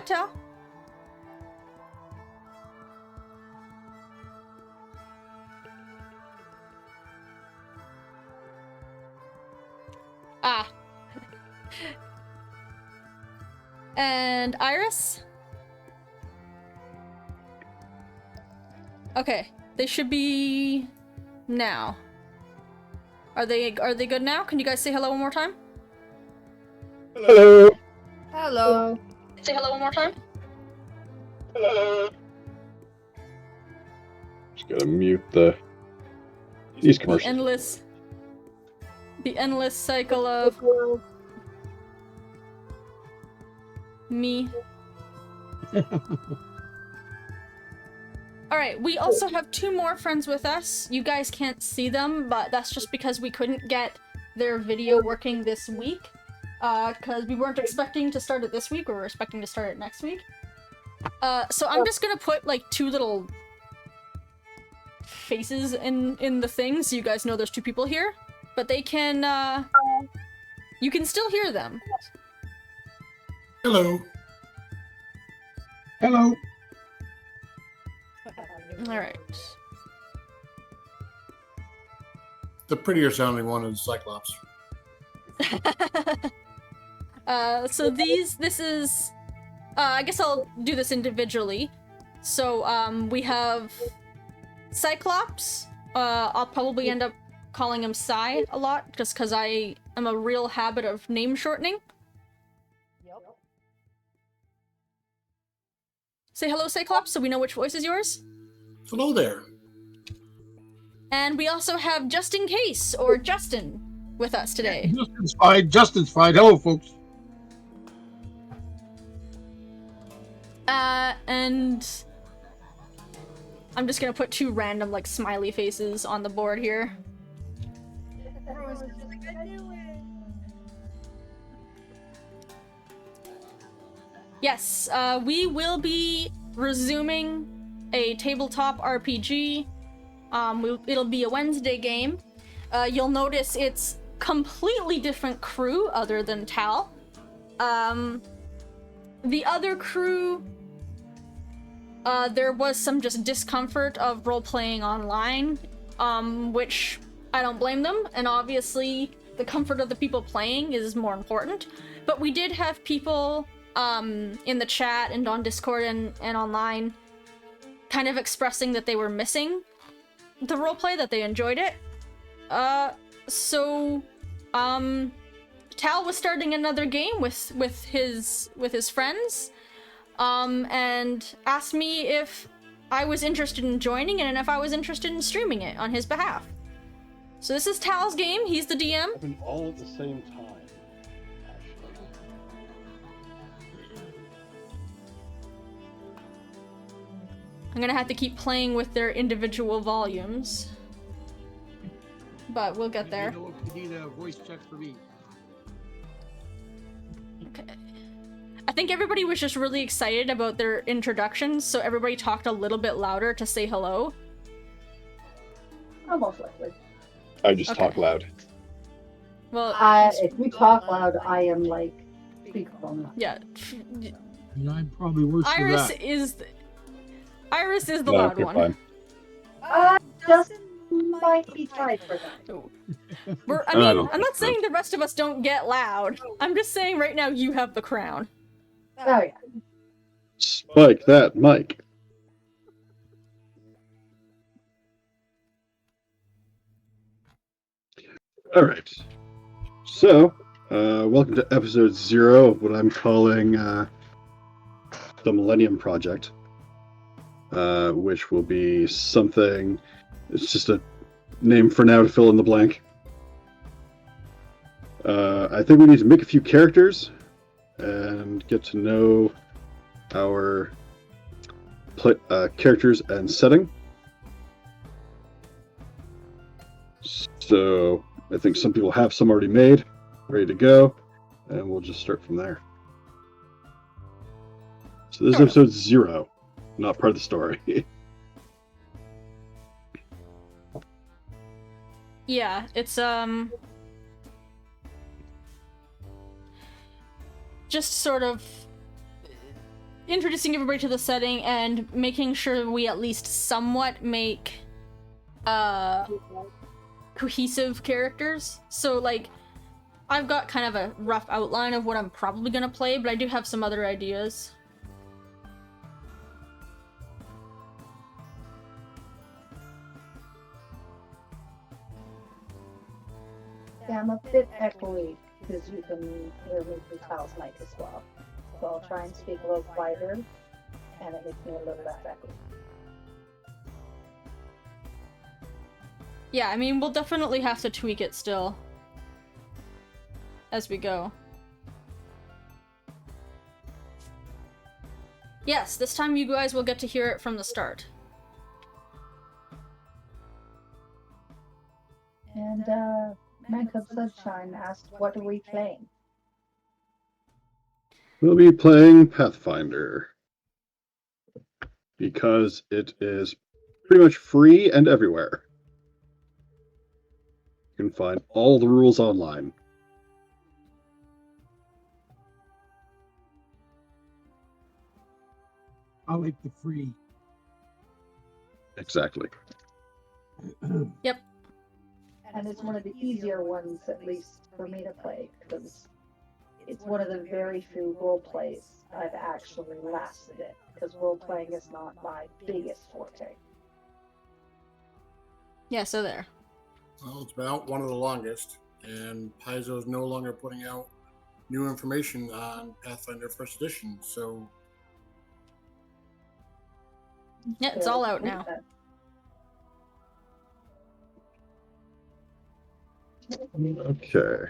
Tal? Ah. And Iris? Okay, they should be now. Are they good now? Can you guys say hello one more time? Hello. Hello. Say hello one more time. Hello. Just gotta mute these commercials. The endless cycle of me. Alright, we also have 2 more friends with us. You guys can't see them, but that's just because we couldn't get their video working this week. Because we weren't expecting to start it this week, we were expecting to start it next week. So I'm just gonna put, like, 2 little faces in the thing, so you guys know there's 2 people here. But they can, you can still hear them. Hello. Hello. Alright. The prettier sounding one is Cyclops. So this is, I guess I'll do this individually. So, we have Cyclops. I'll probably end up calling him Cy a lot, just because I am a real habit of name shortening. Yep. Say hello, Cyclops, so we know which voice is yours. Hello there. And we also have JustinCase, or Justin, with us today. Justin's fine. Justin's fine. Hello, folks. And I'm just gonna put 2 random, like, smiley faces on the board here. Yes, we will be resuming a tabletop RPG. It'll be a Wednesday game. You'll notice it's completely different crew other than Tal. The other crew, there was some just discomfort of role-playing online, which I don't blame them, and obviously the comfort of the people playing is more important. But we did have people in the chat and on Discord and online kind of expressing that they were missing the roleplay, that they enjoyed it. So Tal was starting another game with his friends, and asked me if I was interested in joining and if I was interested in streaming it on his behalf. So this is Tal's game. He's the DM. Happened all at the same time. I'm gonna have to keep playing with their individual volumes, but we'll get there. You need a voice check for me. Okay. I think everybody was just really excited about their introductions, so everybody talked a little bit louder to say hello. Almost likely. I just Okay. talk loud. Well, If you talk loud, I am like speakerphone. yeah. And I'm probably worse than Iris that. is the No, loud you're one. fine. Justin might be tied for that. I'm not saying the rest of us don't get loud. I'm just saying right now you have the crown. Oh yeah. Spike that mic. All right. So, welcome to episode 0 of what I'm calling the Melenium Project, which will be something. It's just a name for now to fill in the blank. I think we need to make a few characters and get to know our characters and setting. So I think some people have some already made, ready to go, and we'll just start from there. So this is episode 0, not part of the story. Yeah, it's just sort of introducing everybody to the setting and making sure we at least somewhat make cohesive characters. So like I've got kind of a rough outline of what I'm probably gonna play, but I do have some other ideas. Yeah, I'm a bit echoey because you can hear me through Tal's mic as well. So I'll try and speak a little quieter, and it makes me a little less echoey. Yeah, I mean, we'll definitely have to tweak it still as we go. Yes, this time you guys will get to hear it from the start. And Mancup Sunshine asked, what are we playing? We'll be playing Pathfinder because it is pretty much free and everywhere. You can find all the rules online. I like the free. Exactly. Yep. And it's one of the easier ones, at least for me to play, because it's one of the very few role plays I've actually lasted it, because role playing is not my biggest forte. Yeah, so there. Well, it's been out one of the longest, and Paizo is no longer putting out new information on Pathfinder First Edition, so Yeah, it's all out now. Okay.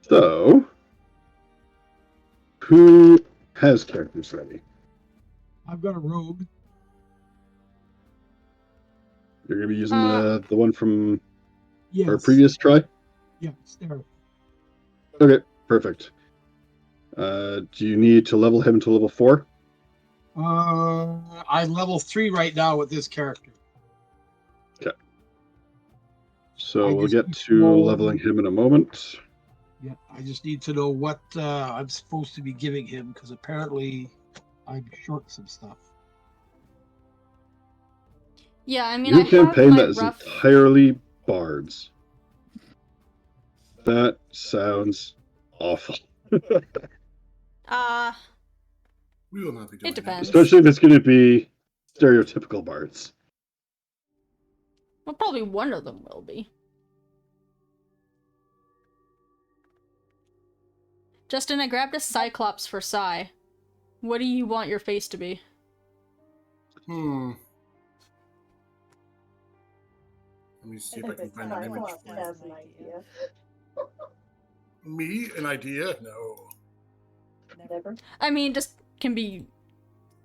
So, who has characters ready? I've got a rogue. You're going to be using the one from Yes. our previous try? Yeah, Stariff. Okay, perfect. Do you need to level him to level 4? I'm level 3 right now with this character. Okay. So I we'll just get need to to- leveling him in a moment. Yeah, I just need to know what I'm supposed to be giving him, because apparently I'm short some stuff. Yeah, I mean, New I have campaign my that is rough... entirely bards. That sounds awful. we will not be doing It depends. Especially if it's going to be stereotypical bards. Well, probably one of them will be. Justin, I grabbed a Cyclops for Psy. What do you want your face to be? Let me see if I can find an image Cyclops for has you. an idea. Me? An idea? No. Never. I mean, just can be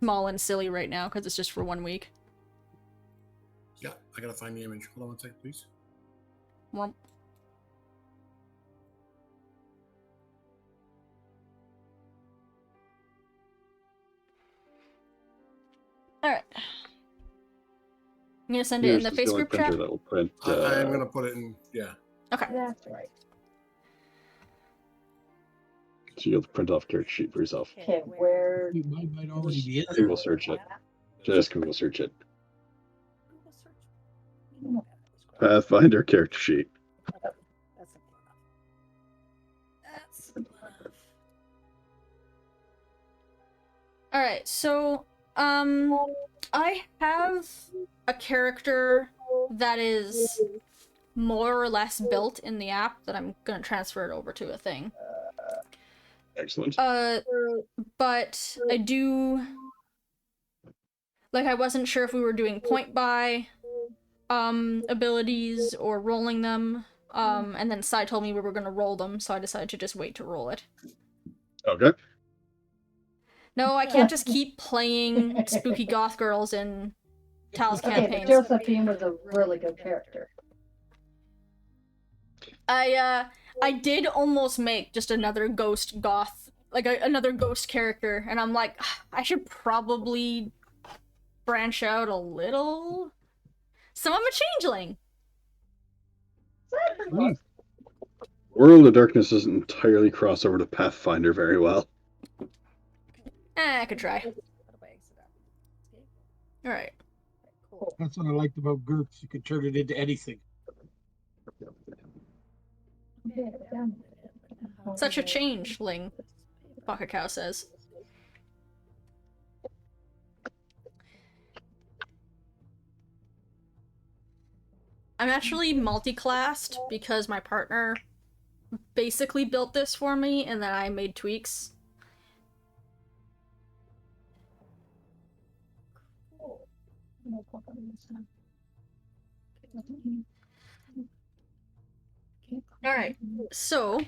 small and silly right now, because it's just for 1 week. Yeah, I gotta find the image. Hold on one second, please. Well, alright. I'm gonna send it in the Yours is face only group printer chat. that will print. I am gonna put it in. Yeah. Okay. That's right. So you'll print off a character sheet for yourself. Okay, where... Mine might already be in there. Google search it. Just Google search it. Pathfinder character sheet. Alright, so, I have a character that is more or less built in the app that I'm gonna transfer it over to a thing. Excellent. But I do... Like, I wasn't sure if we were doing point buy, abilities, or rolling them, and then Sai told me we were gonna roll them, so I decided to just wait to roll it. Okay. No, I can't just keep playing spooky goth girls in Tal's Okay, but campaigns. Josephine was a really good character. I did almost make just another ghost goth, like another ghost character, and I'm like, I should probably branch out a little. So I'm a changeling. World of Darkness doesn't entirely cross over to Pathfinder very well. I could try. Alright. Cool. That's what I liked about GURPS. You could turn it into anything. Okay, down. Such a changeling, Pocket Cow says. I'm actually multi-classed because my partner basically built this for me and then I made tweaks. Alright, so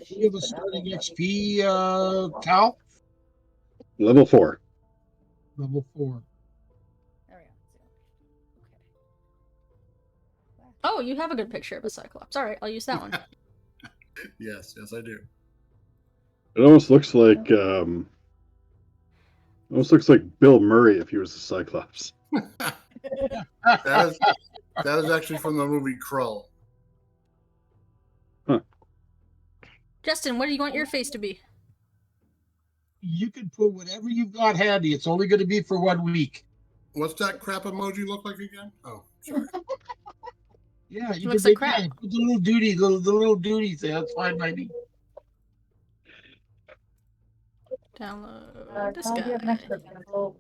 You have a starting XP, Cal? Level 4. Level 4. oh, you have a good picture of a Cyclops. Alright, I'll use that one. Yes, I do. It almost looks like Bill Murray if he was a Cyclops. That is actually from the movie Krull. Justin, what do you want your face to be? You can put whatever you've got handy. It's only going to be for 1 week. What's that crap emoji look like again? Oh, sorry. Yeah, you Looks can like crap. yeah, put the little duty, the little duties there. That's fine by me. Download this Tom, do you have an guy. extra pencil?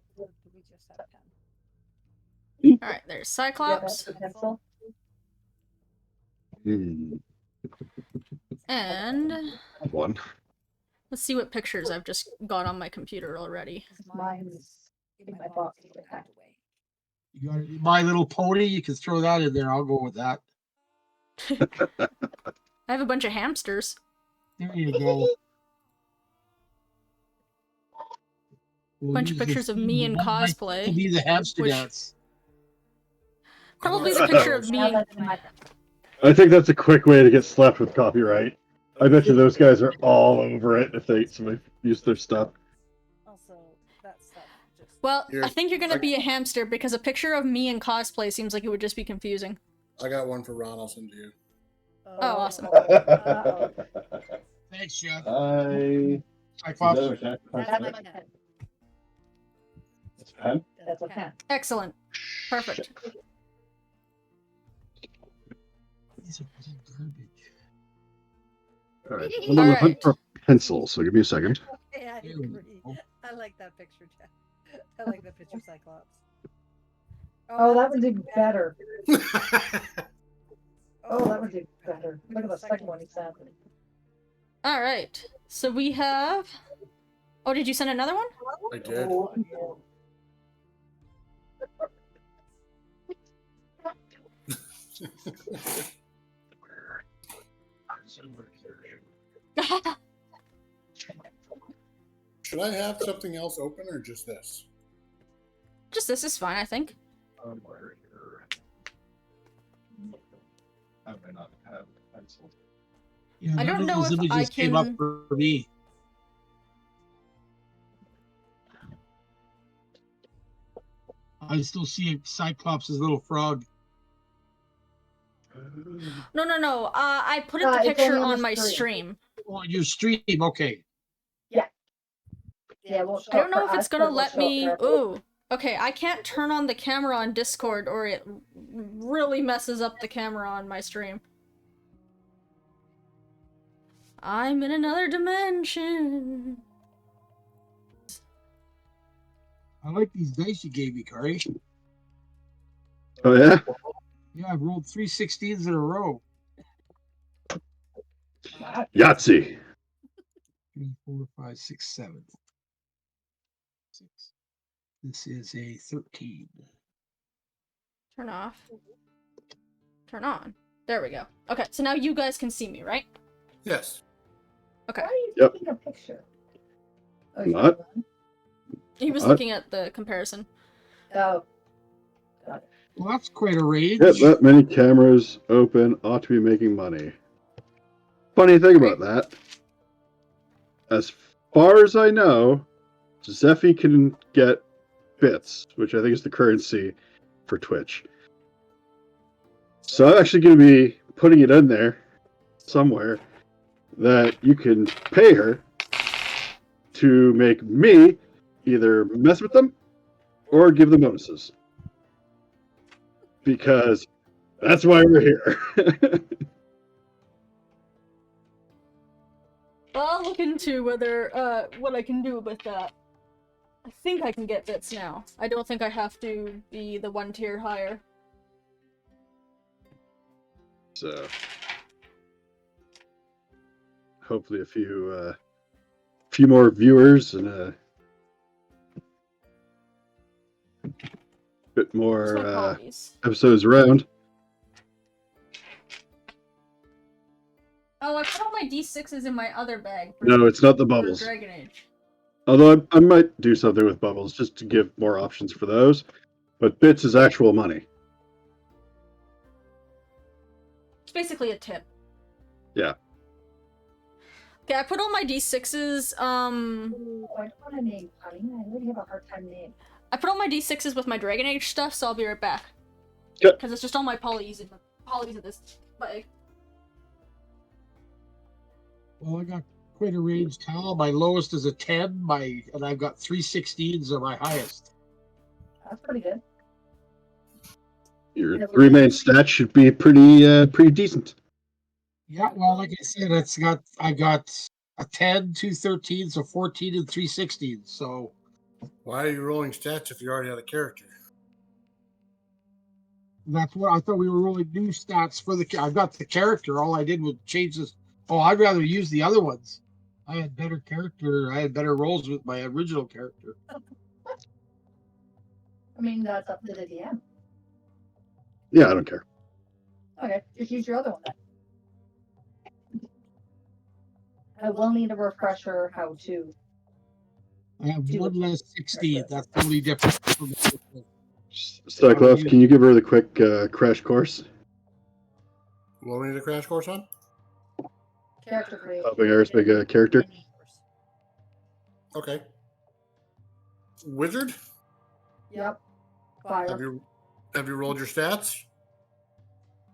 Alright, there's Do you have Cyclops. extra pencil? And One. let's see what pictures I've just got on my computer already. Mine's in my box. You got My Little Pony. You can throw that in there. I'll go with that. I have a bunch of hamsters. There you go. We'll Bunch of use pictures this of me in one night cosplay, to be the hamster which- dance. Probably the picture of me. I think that's a quick way to get slapped with copyright. I bet you those guys are all over it if somebody used their stuff. Also, that stuff just. Well, Here, I think you're gonna be a hamster because a picture of me in cosplay seems like it would just be confusing. I got one for Ron. I'll send to you. Oh, awesome. Thanks, Jeff. Cyclops. That's my pen. That's a pen? That's a pen. Excellent. Perfect. These are garbage. All right. I'm on the hunt Alright. for pencils, so give me a second. Yeah, I There we agree. go. I like that picture, Jeff. I like that picture, Cyclops. Oh, that one's even better. Oh, that one's even better. Look at the second one he sent. Alright. So we have... Oh, did you send another one? I did. Oh, no. Should I have something else open or just this? Just this is fine, I think. I may not have pencils. Yeah, I none don't of know those if I images came up can- for me. I still see Cyclops' little frog. No. I put it's the picture only on on the my screen. stream. Oh, your stream, okay. Yeah, we'll I don't know if it's gonna we'll let show me... it there. Ooh. Okay, I can't turn on the camera on Discord or it really messes up the camera on my stream. I'm in another dimension. I like these dice you gave me, Kari. Oh, yeah? Yeah, I've rolled 3 16s in a row. Yahtzee. 3, 4, 5, 6, 7. 6. This is a 13. Turn off. Turn on. There we go. Okay, so now you guys can see me, right? Yes. Okay. Why are you Yep. taking a picture? Oh, Not. He was What? looking at the comparison. Oh, Well, that's quite a range. Get that many cameras open ought to be making money. Funny thing about that, as far as I know, Zeffy can get bits, which I think is the currency for Twitch. So I'm actually going to be putting it in there somewhere that you can pay her to make me either mess with them or give them bonuses. Because that's why we're here. Well, I'll look into whether what I can do with that. I think I can get bits now. I don't think I have to be the one tier higher. So hopefully a few more viewers and a bit Where's my more apologies? episodes around. Oh, I put all my D6s in my other bag. No, it's not the for bubbles. Dragon Age. Although I might do something with bubbles just to give more options for those. But bits is actual money. It's basically a tip. Yeah. Okay, I put all my D6s, I don't want to name Honey. I really have a hard time naming. I put all my D6s with my Dragon Age stuff, so I'll be right back. Okay. Because it's just all my polys in this bag. Well, I got quite a range towel. My lowest is a 10, and I've got 316s are my highest. That's pretty good. Your three main stats should be pretty decent. Yeah, well, like I said, I got a 10, 2 13s, a 14, and 316s. So Why are you rolling stats if you already had a character? that's what I thought we were rolling new stats for I've got the character. All I did was change this. Oh, I'd rather use the other ones. I had better character. I had better rolls with my original character. I mean, that's up to the DM. Yeah, I don't care. Okay, just use your other one then. I will need a refresher how to. I have one less 16. That's the only difference. Cyclopsis, can you give her the quick crash course? What do we need a crash course on? Character creation. Helping Iris make a character? Okay. Wizard? Yep. Fire. Have you rolled your stats?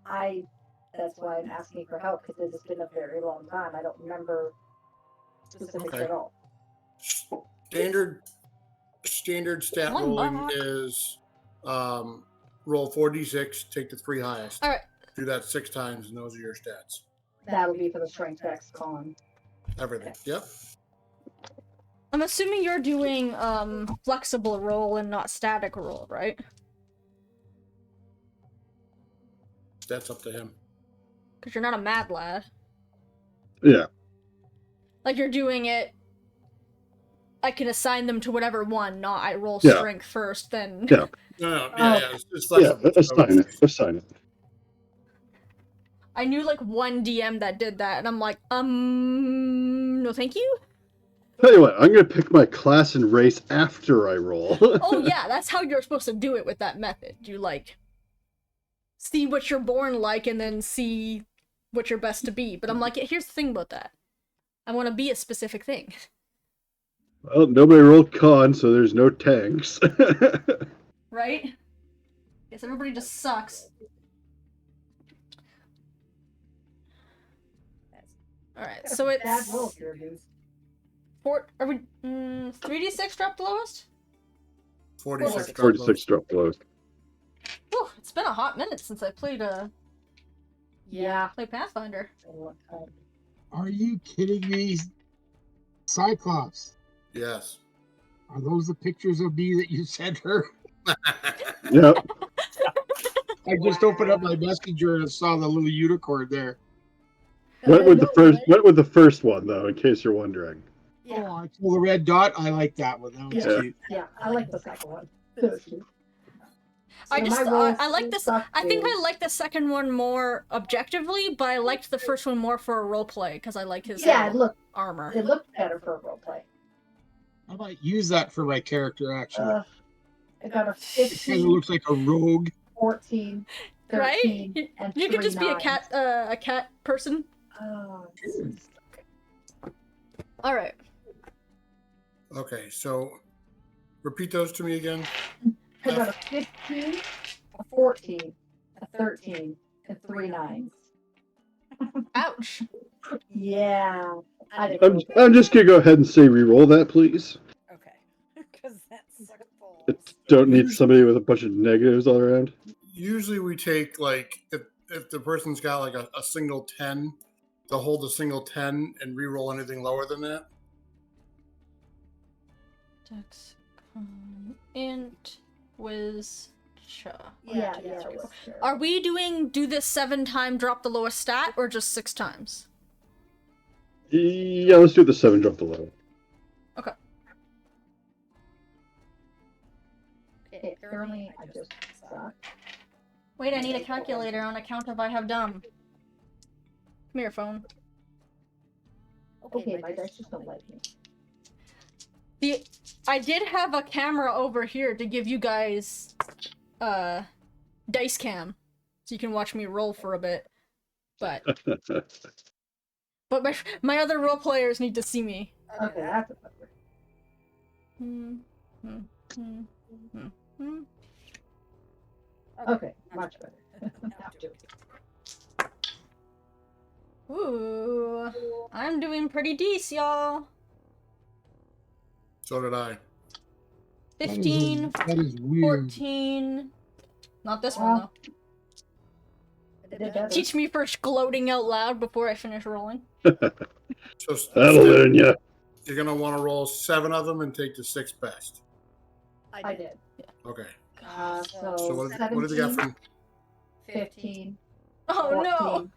That's why I'm asking for help, because it's been a very long time. I don't remember specifics Okay. at all. Standard stat One rolling back. is roll 4d6, take the 3 highest. Alright. Do that 6 times, and those are your stats. That'll be for the strength X con. Everything. Yep. I'm assuming you're doing flexible roll and not static roll, right? That's up to him. Because you're not a mad lad. Yeah. Like you're doing it. I can assign them to whatever one, not I roll Yeah. strength first, then. Yeah. No, Oh. it's Yeah, flexible. assign it. I knew like one DM that did that, and I'm like, no thank you? Tell you what, I'm going to pick my class and race after I roll. Oh yeah, that's how you're supposed to do it with that method. You like see what you're born like and then see what you're best to be. But I'm like, here's the thing about that. I want to be a specific thing. Well, nobody rolled con, so there's no tanks. Right? Guess everybody just sucks. Alright, so it's Bad roll here, dude. are we 3d6 dropped the lowest? 46. 46 drop closed. Whew, it's been a hot minute since I played Yeah. Pathfinder. Are you kidding me? Cyclops, Yes. are those the pictures of me that you sent her? Yep. I just opened up my messenger and saw the little unicorn there. Went with the first one though, in case you're wondering. Yeah. Oh, I saw the red dot. I like that one. That was Yeah. cute. Yeah, I like the second one. That was cute. I So just my roll I like this. suck I think I is- like the second one more objectively, but I liked the first one more for a role play because I like his Yeah, armor. it looked better for a roleplay. I might use that for my character, actually. I got a It kind of 15, looks like a rogue. 14, Right? 13, and You could just be a 3 cat person. Oh, All right. Okay, so Repeat those to me again. I got a 15, a 14, a 13, and 3 9s. Ouch. Yeah. I didn't I'm, roll I'm just gonna go ahead and say re-roll that, please. Okay. Because that sucks balls. Don't need somebody with a bunch of negatives all around. Usually we take, like, if the person's got, like, a single 10, they'll hold a single 10 and re-roll anything lower than that. Dex, int, whiz, cha. Yeah, it was sure. Are we do this 7 time drop the lowest stat or just 6 times? Yeah, let's do the 7 drop the low. Okay. Okay, apparently I just suck. Wait, I need a calculator on account of I have dumb. Come here, phone. Okay, my dice just don't like me. I did have a camera over here to give you guys dice cam, so you can watch me roll for a bit. But my other role players need to see me. Okay, that's a better. Okay, much better. Now do it. Ooh, I'm doing pretty decent, y'all. So did I. 15, That is weird. 14. Not this one, though. I did better. Teach me for gloating out loud before I finish rolling. So That'll learn ya. you're going to want to roll 7 of them and take the 6th best. I did. Okay. So So what have you got 17, from... 15, Oh no! 14,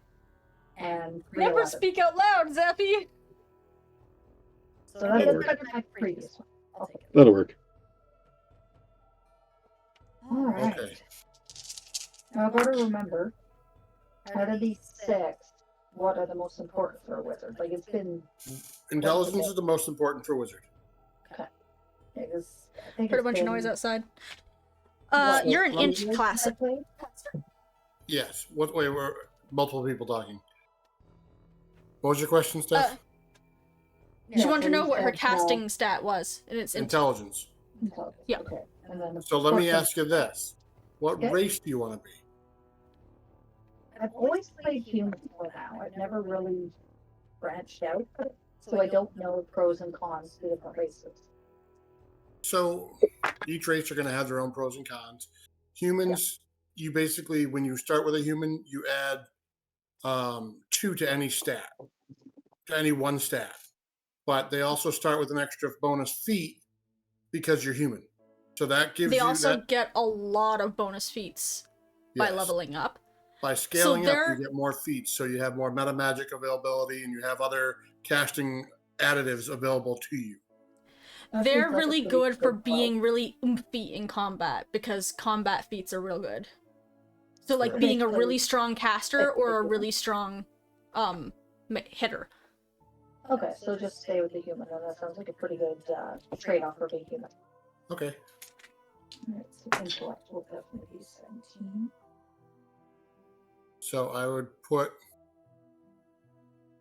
and 3 Never 11. speak out loud, Zefi! So That'll that's work. better than my previous one. I'll take it. That'll work. Alright. Okay. Now I've got to remember, out of these 6, what are the most important for a wizard? Like, it's been... Intelligence is the most important for a wizard. It was, I think Heard a it's bunch of been- noise outside. What, You're an let me- inch years class. since I played? Yes. Wait, we're multiple people talking. What was your question, Steph? She Yeah, wanted to so know you what her said, casting stat was, and it's Intelligence. Intelligence. Yeah. Okay. And then the So let me 14. ask you this. What Okay. race do you want to be? I've always played human for now. I've never really branched out, so I don't know the pros and cons to different races. So each race are going to have their own pros and cons. Humans, you basically, when you start with a human, you add 2 to any stat, to any one stat. But they also start with an extra bonus feat because you're human. So that gives they you also that. get a lot of bonus feats by Yes. leveling up. By scaling up, they're- you get more feats. So you have more meta magic availability and you have other casting additives available to you. That They're seems like a really pretty good for flow. being really oomphy in combat, because combat feats are real good. So, like, Sure. being a Basically- really strong caster or a really strong hitter. Okay, so just stay with the human, and that sounds like a pretty good trade-off for being human. Okay. Alright, so intellect will definitely be 17. So I would put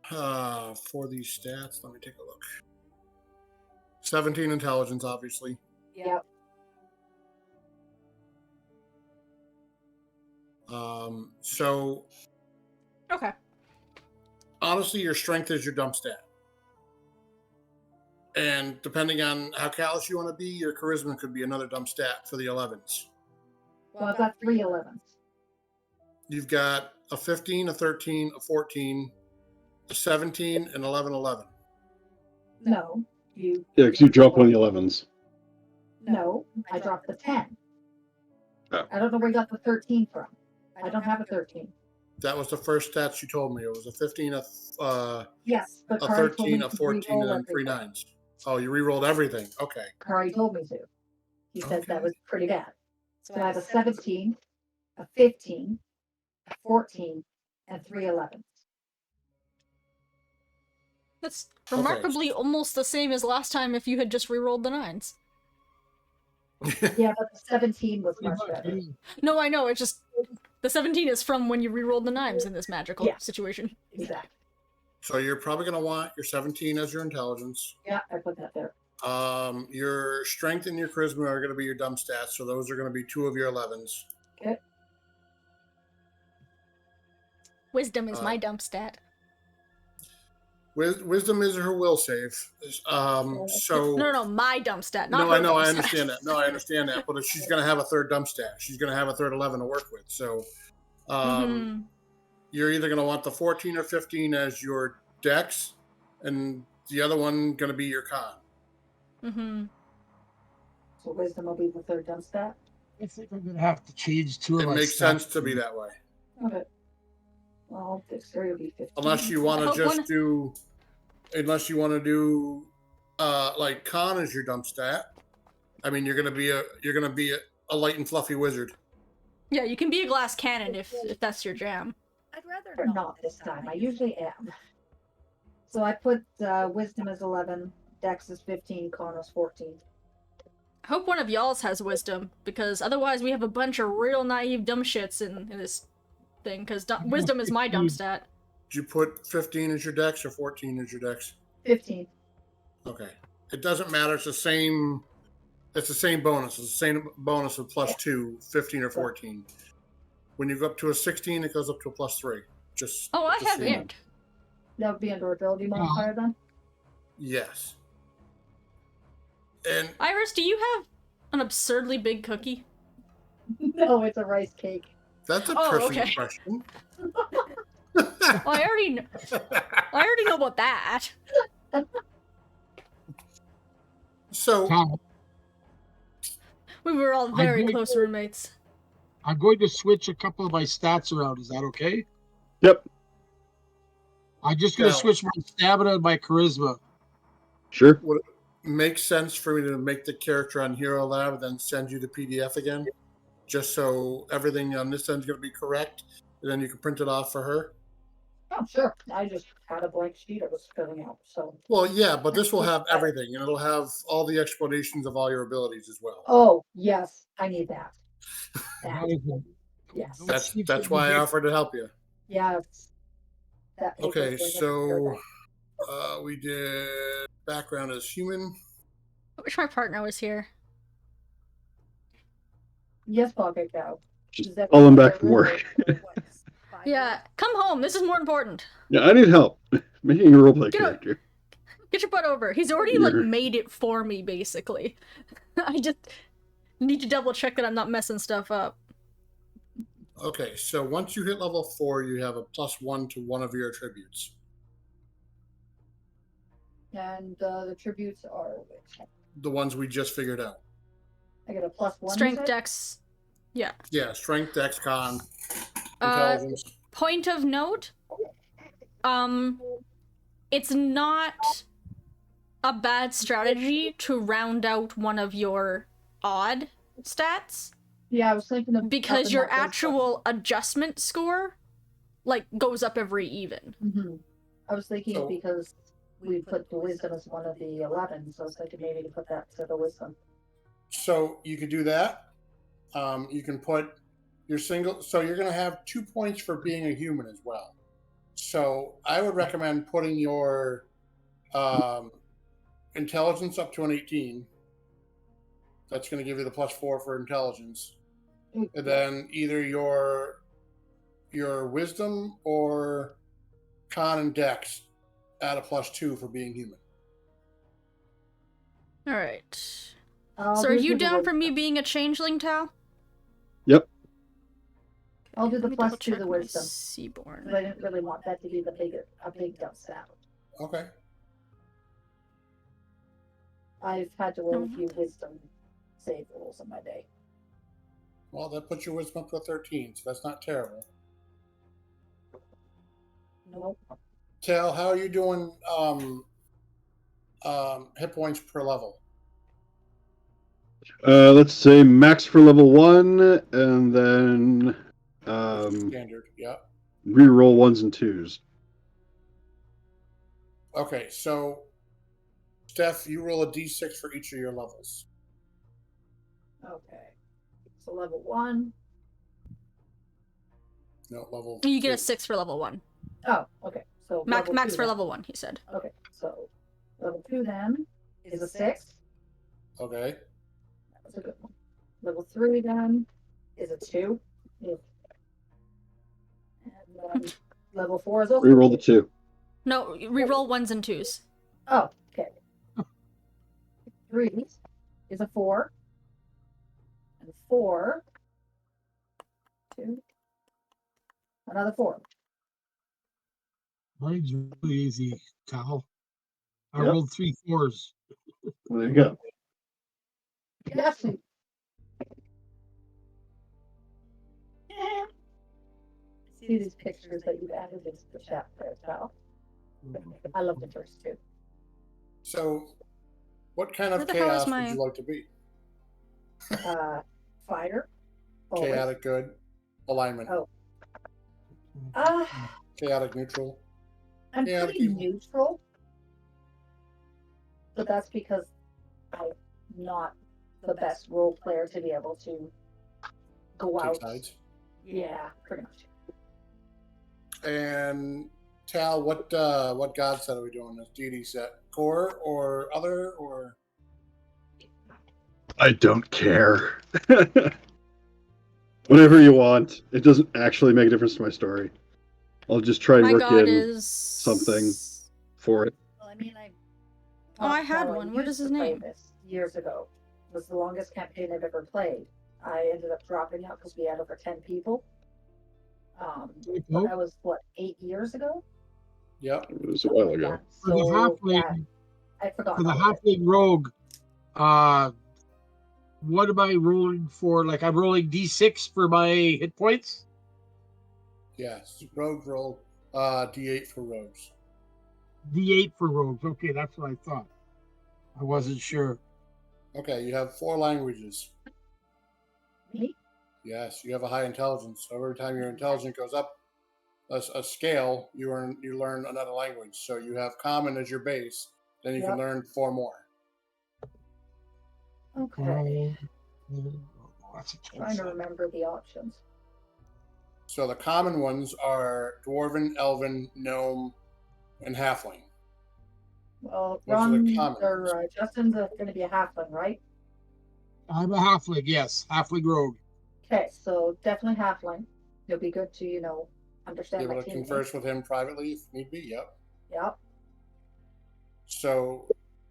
for these stats, let me take a look. 17 intelligence, obviously. Yep. So Okay. honestly, your strength is your dump stat. And depending on how callous you want to be, your charisma could be another dump stat for the 11s. Well, I've got 3 11s. You've got a 15, a 13, a 14, a 17, and 11, 11. No, you. Yeah, because you drop one of the 11s. No, I dropped the 10. Oh. I don't know where you got the 13 from. I don't have a 13. That was the first stats you told me. It was a 15, Yes, but a Kari told me 13, a to 14, re-roll and then 3 everything. 9s. Oh, you re-rolled everything. Okay. Kari told me to. He said that Okay. was pretty bad. So I have a 17, a 15, a 14, and 3 11s. That's remarkably almost the same as last time if you had just rerolled the 9s. Yeah, but the 17 was Pretty much much, better. yeah. No, I know, it's just... The 17 is from when you rerolled the 9s in this magical Yeah. situation. Exactly. So you're probably going to want your 17 as your intelligence. Yeah, I put that there. Your strength and your charisma are going to be your dumb stats, so those are going to be 2 of your 11s. Okay. Wisdom is my dump stat. Wisdom is her will save. So No, my dump stat. Not no, her I know, dump I stat. understand that. No, I understand that. But if she's going to have a third dump stat, she's going to have a third 11 to work with. So, you're either going to want the 14 or 15 as your dex, and the other one going to be your con. Mm-hmm. So wisdom will be the third dump stat. I think I'm gonna have to change 2 of It my makes stats. sense to be that way, Okay. Well, dexterity will be 15. unless you want to just do, like con as your dump stat. I mean, you're going to be a light and fluffy wizard. Yeah, you can be a glass cannon if that's your jam. I'd rather Or not this time. I usually am. So I put wisdom as 11, dex is 15, con is 14. I hope one of y'all's has wisdom, because otherwise we have a bunch of real naive dumb shits in this thing, because wisdom is my dumb stat. Did you put 15 as your dex or 14 as your dex? 15. Okay. It doesn't matter. It's the same bonus. It's the same bonus of +2, 15 or 14. When you go up to a 16, it goes up to a +3. Just. Oh, I just have so you know. int. That would be under ability modifier then? Yes. And Iris, do you have an absurdly big cookie? No, it's a rice cake. that's a Oh, personal okay. question. Well, I already know about that. So, Tom, We were all very going close roommates. I'm going to switch a couple of my stats around. Is that okay? Yep. I'm just going to No. switch my stamina and my charisma. Sure. would it make sense for me to make the character on Hero Lab and then send you the PDF again? Just so everything on this end is going to be correct, and then you can print it off for her? Oh, sure. I just had a blank sheet I was filling out, so. Well, yeah, but this will have everything, and it'll have all the explanations of all your abilities as well. Oh, yes, I need that. That. Yes. That's why I offered to help you. Yes. That Okay, paper's so we did background as human. I wish my partner was here. Yes, Pocket Cow. Just Is that call him what back from work. What, 5 Yeah, come home. This is more important. Yeah, I need help making a roleplay Get up. character. Get your butt over. He's already, like, Here. made it for me, basically. I just need to double check that I'm not messing stuff up. Okay, so once you hit level 4, you have a +1 to one of your attributes. And the tributes are which? The ones we just figured out. I get a +1. you Strength, said? dex. Yeah. Yeah, strength, dex, con, Uh, intelligence. Point of note, it's not a bad strategy to round out one of your odd stats, Yeah, I was thinking of because your actual adjustment score, like, goes up every even. Mm-hmm. I was thinking So- because we put the wisdom as one of the 11, so I was thinking maybe to put that to the wisdom. So you could do that. You can put your single. So you're going to have 2 points for being a human as well. So I would recommend putting your intelligence up to an 18. That's going to give you the +4 for intelligence. And then either your wisdom or con and dex add a +2 for being human. Alright. I'll So do are it you to the down for wisdom. me being a changeling, Tal? Yep. I'll do the Let me +2 double to check the my wisdom. Seaborn. But I didn't really want that to be a big dump stat. Okay. I've had to roll a few wisdom save rolls in my day. Well, that puts your wisdom up to a 13, so that's not terrible. Nope. Tal, how are you doing hit points per level? Let's say max for level 1, and then Standard, yeah. reroll 1s and 2s. Okay, so Steph, you roll a d6 for each of your levels. Okay. So level 1. No, level You get a 2. 6 for level 1. Oh, okay. So Max level 2 for then. level 1, he said. Okay, so level 2 then. is a 6. Okay. That was a good one. Level 3 then is a 2. Yeah. And then level 4 is also. Reroll the 2. No, reroll 1s and 2s. Oh, okay. 3 is a 4. And 4. 2. Another 4. Mine's really easy, Tal. I Yep. rolled 3 4s. Well, there you go. Yes. See these pictures that you've added into the chat there, Tal. I love the first 2. So, what kind of Where the hell is chaos would my- you like to be? Fighter. Always. Chaotic good, alignment. Oh. Chaotic neutral. I'm Yeah, pretty people- neutral. But that's because I'm not the best role player to be able to go Take out. sides. Yeah, pretty much. And Tal, what god set are we doing this? Deity set? Core or other or? I don't care. Whatever you want. It doesn't actually make a difference to my story. I'll just try and My work god in is something for it. Well, I mean, I Oh, I had How one. Where used does his to play name? This years ago. It was the longest campaign I've ever played. I ended up dropping out because we had over 10 people. But that was what, 8 years ago? Yep. It was a while Something ago. like that. For the So, halfling, yeah, I forgot. for the all of it. halfling rogue, what am I rolling for? Like I'm rolling D6 for my hit points. Yes. Rogue roll. D8 for rogues. D8 for rogues. Okay, that's what I thought. I wasn't sure. Okay, you have 4 languages. Me? Yes, you have a high intelligence. So every time your intelligence goes up a scale, you learn another language. So you have common as your base, then you can Yep. learn 4 more. Okay. That's a Trying to remember the options. So the common ones are dwarven, elven, gnome, and halfling. Well, Those are the Ron common or ones. Justin's going to be a halfling, right? I'm a halfling, yes. Halfling rogue. Okay, so definitely halfling. It'll be good to, Be understand my able to teammates. converse with him privately if need be. Yep. Yep. So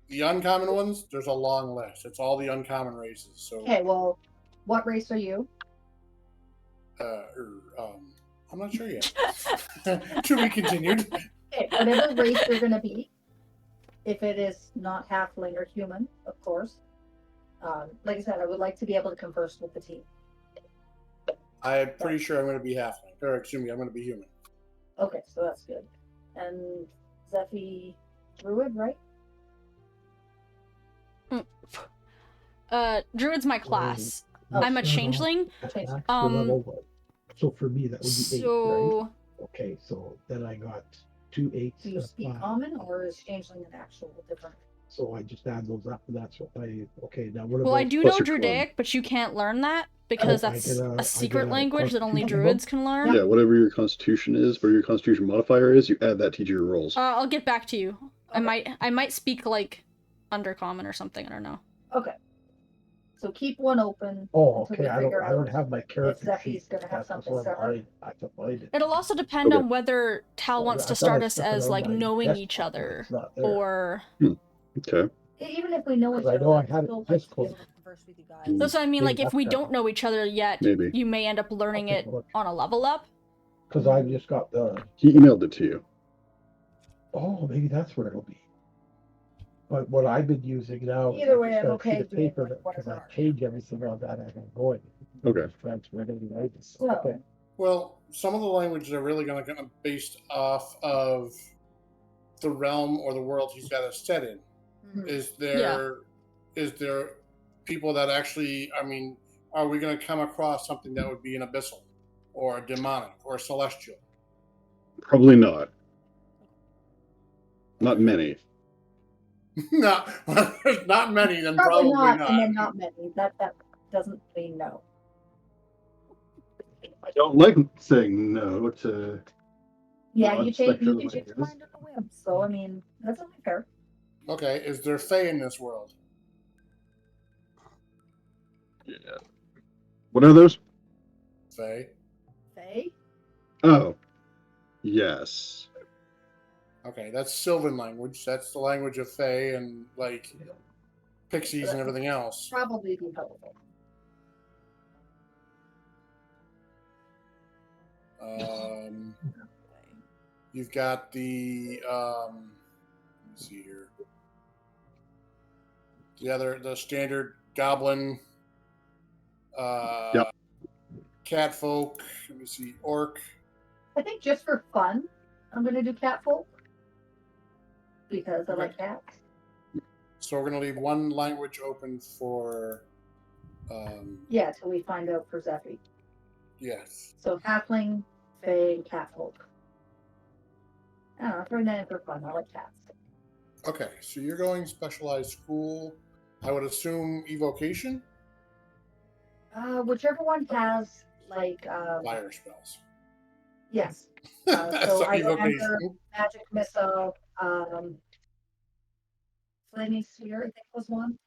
the uncommon ones, there's a long list. It's all the uncommon races. So Okay, well, what race are you? I'm not sure yet. To be continued. Okay, whatever race you're going to be, if it is not halfling or human, of course. Like I said, I would like to be able to converse with the team. I'm pretty sure I'm going to be halfling. Or excuse me, I'm going to be human. Okay, so that's good. And Zephy Druid, right? Druid's my class. Oh, I'm a changeling. Changeling. So for me, that would be 8, right? So Okay, so then I got 2 8s. Do you speak common or is changeling an actual different? So I just add those up, and that's what okay, now what well, I about... do Plus know your Druidic, but you can't learn that because Oh, I that's get a I secret get a language that only constitution druids can learn. Yeah, whatever your constitution is, whatever your constitution modifier is, you add that to your rolls. I'll get back to you. Okay. I might speak like undercommon or something. I don't know. Okay. So keep one open. Oh, until okay, we I figure don't out have my character Zephy's sheet. gonna have That's something what separate. I have to find it. It'll also depend Okay. on whether Tal Oh, wants I to thought I start us stuck it as on like my knowing each desktop, but other, it's not there. or Okay. Even if we know each 'Cause I other, know I I'd had it still like this to be close. able to converse with you guys. Mm. that's what I mean. Like Maybe if we that's don't know each other yet, Maybe. you may end up learning take it a look. on a level up. Because I've just got the... He emailed it to you. Oh, maybe that's what it'll be. But what I've been using now... is Either I way, just I'm got a okay sheet of doing paper like that, because whatever. I change everything on that as I'm going. Okay. Just transfer it anyway. So- Okay. Well, some of the languages are really going to be based off of the realm or the world he's got us set in. Mhm. Is there people that actually? I mean, are we going to come across something that would be an abyssal, or a demonic, or a celestial? Probably not. Not many. No, there's not many. Then Probably probably not, and then not many. That doesn't mean no. I don't like saying no to Yeah, you change spectrum your languages. mind on the whim. So I mean, that's only fair. Okay, is there Fae in this world? Yeah. What are those? Fae. Fae? Oh, yes. Okay, that's Sylvan language. That's the language of Fae and like pixies and everything else. Probably be helpful. You've got the let me see here. The standard goblin, Yep. cat folk. Let me see, orc. I think just for fun, I'm gonna do catfolk because I Okay. like cats. So we're gonna leave one language open for. Yeah, till we find out for Zeffie. Yes. So halfling, fae, and catfolk. I don't know, throwing that in for fun. I like cats. Okay, so you're going specialized school. I would assume evocation, Whichever one has like fire spells. yes. That's So not I remember evocation. magic missile, flaming sphere. I think was one.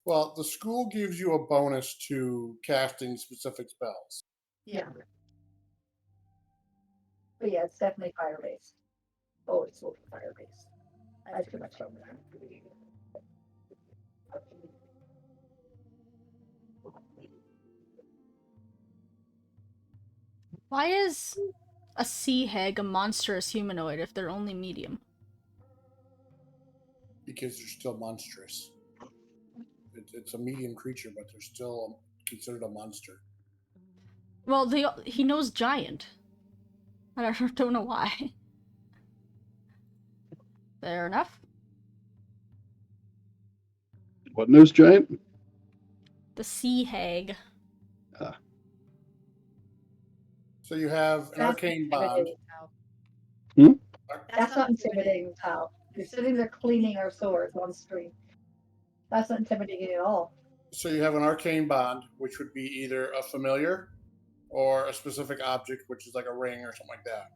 Well, the school gives you a bonus to casting specific spells. Yeah. But yeah, it's definitely fire based. Oh, it's will be fire based. I have too much fun with that. Why is a sea hag a monstrous humanoid if they're only medium? Because they're still monstrous. It's a medium creature, but they're still considered a monster. Well, he knows giant. I don't know why. Fair enough. What nose giant? The sea hag. So you have an arcane bond. That's not intimidating, pal. You're sitting there cleaning our swords on screen. That's not intimidating at all. So you have an arcane bond, which would be either a familiar or a specific object, which is like a ring or something like that.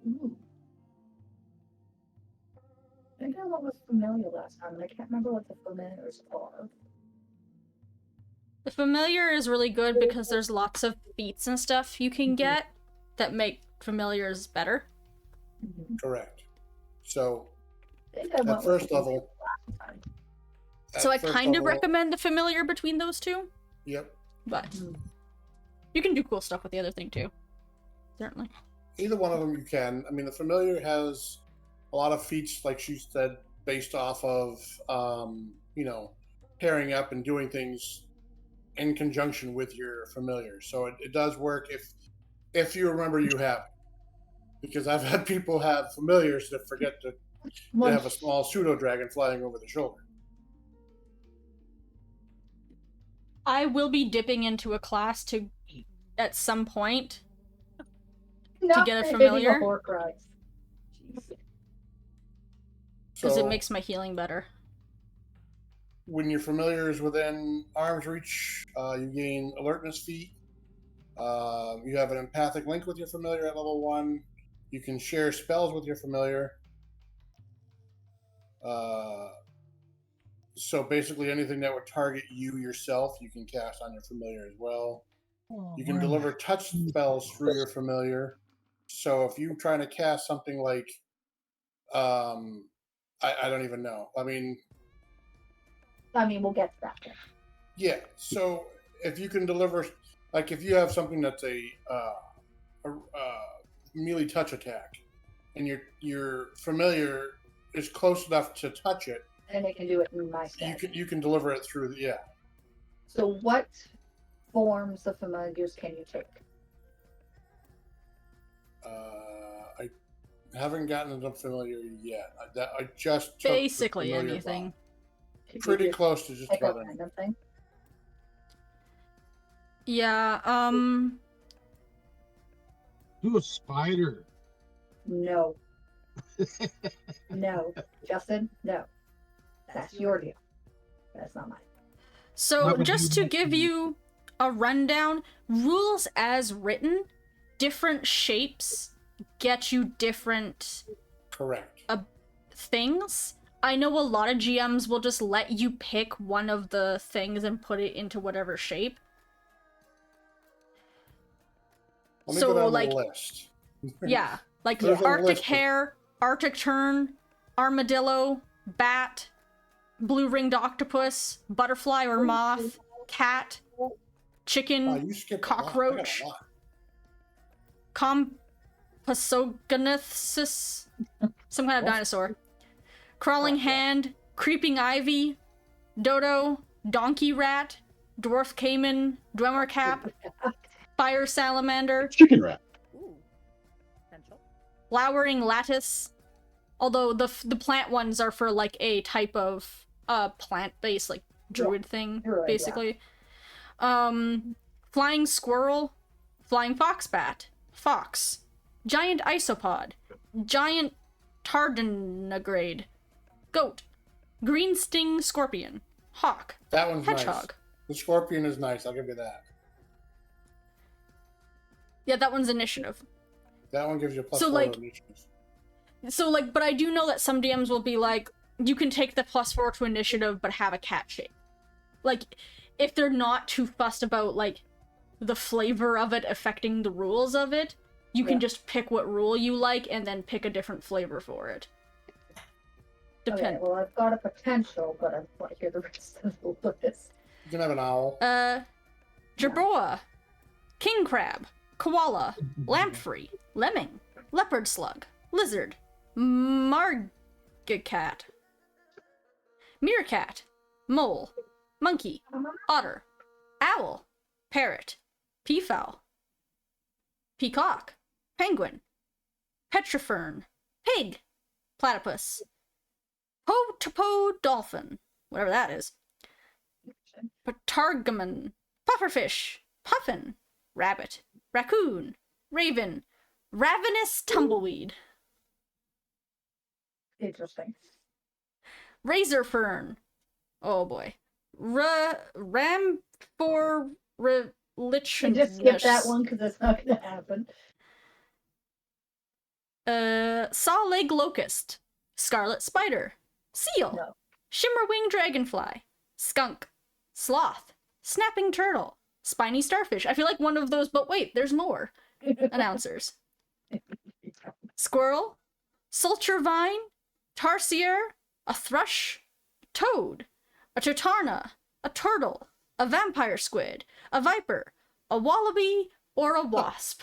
Ooh. I think I went with familiar last time, and I can't remember what the familiars are. The familiar is really good because there's lots of feats and stuff you can get that make familiars better. Correct. So I think I went at with first familiar level. last time. So I at first kind of level- recommend the familiar between those two, Yep. but you can do cool stuff with the other thing too. Certainly. Either one of them you can. I mean, the familiar has a lot of feats, like she said, based off of pairing up and doing things in conjunction with your familiar. So it does work if you remember you have it. Because I've had people have familiars that forget to they have a small pseudo dragon flying over the shoulder. I will be dipping into a class at some point to get a familiar. Because it So makes my healing better. when your familiar is within arm's reach, you gain alertness feat. You have an empathic link with your familiar at level 1. You can share spells with your familiar. So basically anything that would target you yourself, you can cast on your familiar as well. You can deliver touch spells through your familiar. So if you're trying to cast something like, I don't even know. I mean, we'll get to that. yeah. So if you can deliver, like if you have something that's a melee touch attack, and your familiar is close enough to touch it, And it can do it in my stead. you can deliver it through. Yeah. So what forms of familiars can you take? I haven't gotten into familiar yet. I just took Basically the familiar anything. bond. Can Pretty you just close to just pick about a anything. random thing? Yeah, Do a spider. No. No. Justin, no. That's your deal. That's not mine. So What would just you to like give to do? you a rundown, rules as written, different shapes get you different Correct. things. I know a lot of GMs will just let you pick one of the things and put it into whatever shape. Let me So, go down like, the list. Yeah, like There's a Arctic list of- hare, Arctic tern, armadillo, bat, blue-ringed octopus, butterfly or moth, cat, chicken, Wow, you skipped a lot. I got a cockroach, lot. Compsognathus, some kind of What? dinosaur, crawling Oh, yeah. hand, creeping ivy, dodo, donkey rat, dwarf caiman, dwemer cap, fire salamander, Chicken rat. Ooh. Potential. flowering lattice. Although the plant ones are for like a type of plant-based like druid thing, druid, yeah. basically. Flying squirrel, flying foxbat, fox, giant isopod, giant tardigrade, goat, green sting scorpion, hawk, That one's nice. hedgehog. The scorpion is nice. I'll give you that. Yeah, that one's initiative. That one gives you a plus So, 4 like- to initiative. So, like, but I do know that some DMs will be like, you can take the +4 to initiative, but have a cat shape. Like, if they're not too fussed about, like, the flavor of it affecting the rules of it, you can Yeah. just pick what rule you like and then pick a different flavor for it. Depend. Okay, well, I've got a potential, but I want to hear the rest of the list. You can have an owl. Jerboa, king crab, koala, lamprey, lemming, leopard slug, lizard, margcat, meerkat, mole, monkey, otter, owl, parrot, peafowl, peacock, penguin, petrifern, pig, platypus, po dolphin, whatever that is, patargamon, pufferfish, puffin, rabbit, raccoon, raven, ravenous tumbleweed, Interesting. razor fern, oh boy, ram for I just skip that relichness, one because it's not going to happen. saw leg locust, scarlet spider, seal, No. shimmerwing dragonfly, skunk, sloth, snapping turtle, spiny starfish. I feel like one of those, but wait, there's more announcers. Squirrel, sultry vine, tarsier, a thrush, a toad, a turtarna, a turtle, a vampire squid, a viper, a wallaby, or a wasp.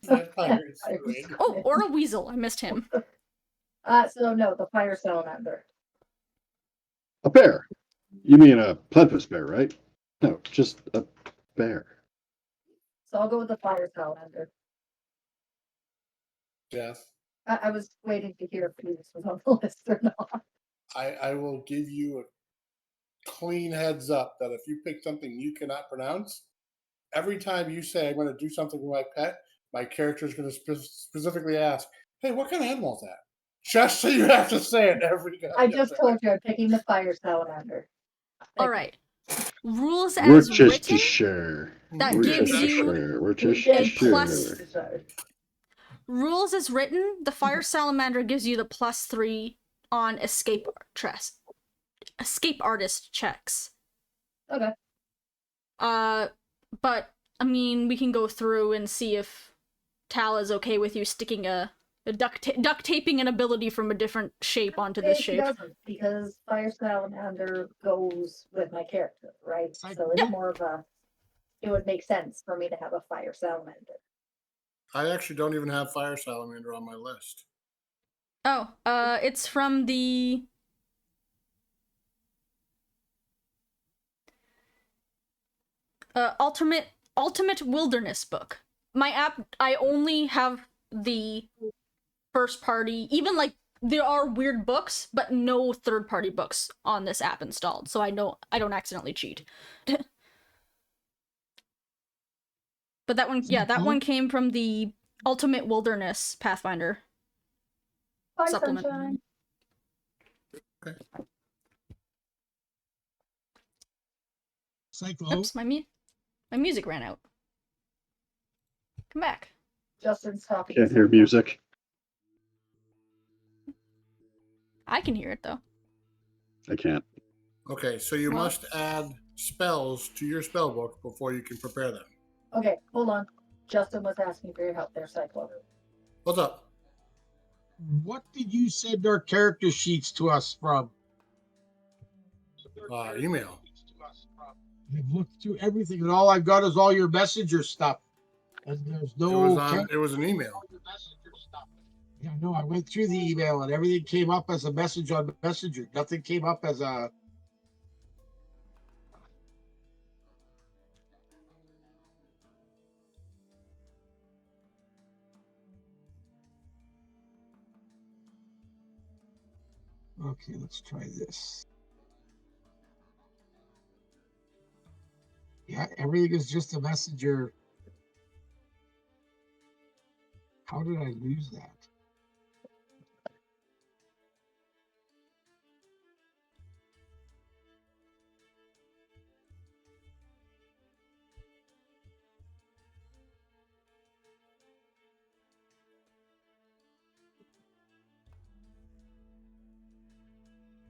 Vampire I was squid. Oh, or a weasel. I missed him. So no, the fire salamander. A bear. You mean a platypus bear, right? No, just a bear. So I'll go with the fire salamander. Jeff, I was waiting to hear if this was on the list or not. I will give you a clean heads up that if you pick something you cannot pronounce, every time you say I'm going to do something with my pet, my character is going to specifically ask, "Hey, what kind of animal is that?" Just so you have to say it every time. I just told you I'm picking the fire salamander. All right. Rules as Worcestershire. written. That We're gives just you sure. We're just a sure. plus- rules as written. The fire salamander gives you the +3 on escape artist checks. Okay. But I mean, we can go through and see if Tal is okay with you sticking a duct taping an ability from a different shape onto this It shape. doesn't, because fire salamander goes with my character, right? So it's Yeah. more of a. It would make sense for me to have a fire salamander. I actually don't even have fire salamander on my list. Oh, it's from the Ultimate Wilderness book. My app, I only have the first party, even like there are weird books, but no third party books on this app installed, so I don't accidentally cheat. But that one, yeah, that one came from the Ultimate Wilderness Pathfinder Bye, supplement. sunshine. Cyclo. Oops, my music ran out. Come back. Justin's talking. Can't hear music. I can hear it though. I can't. Okay, so you Well- must add spells to your spell book before you can prepare them. Okay, hold on. Justin was asking for your help there, Cyclo. What's up? What did you send our character sheets to us from? Email. I've looked through everything, and all I've got is all your messenger stuff. And there's no. It was an email. Yeah, no, I went through the email and everything came up as a message on Messenger. Nothing came up as a. Okay, let's try this. Yeah, everything is just a messenger. How did I lose that?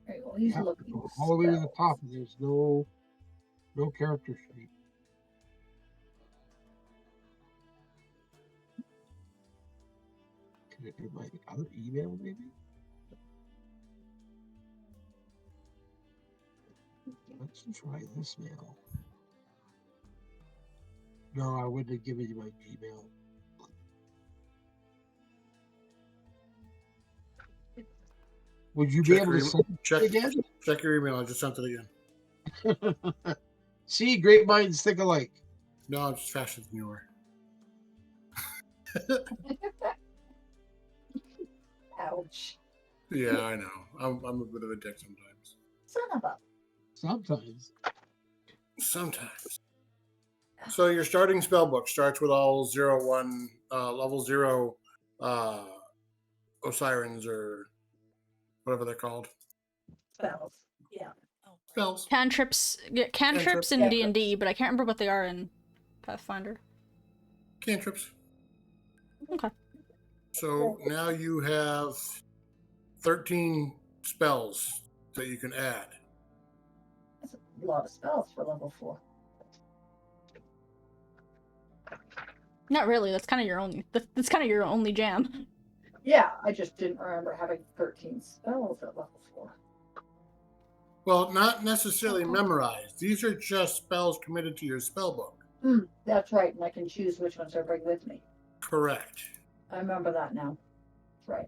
Right, well, he's Yeah, looking. all the way to the spells. top. There's no character sheet. Can it be my other email, maybe? Let's try this mail. No, I wouldn't have given you my Gmail. Would you be Check able your to em- send it check again? check your email. I just sent it again. See, great minds think alike. No, I'm just faster than you are. Ouch. Yeah, I know. I'm a bit of a dick sometimes. Son of a. Sometimes. Sometimes. So your starting spell book starts with all 0-1 level 0 Osirans or whatever they're called. Spells. Yeah. Spells. Cantrips Cantrips. in D&D, Cantrips. but I can't remember what they are in Pathfinder. Cantrips. Okay. So now you have 13 spells that you can add. That's a lot of spells for level 4. Not really. That's kind of your only. That's kind of your only jam. Yeah, I just didn't remember having 13 spells at level 4. Well, not necessarily memorized. These are just spells committed to your spell book. That's right, and I can choose which ones I bring with me. Correct. I remember that now. That's right.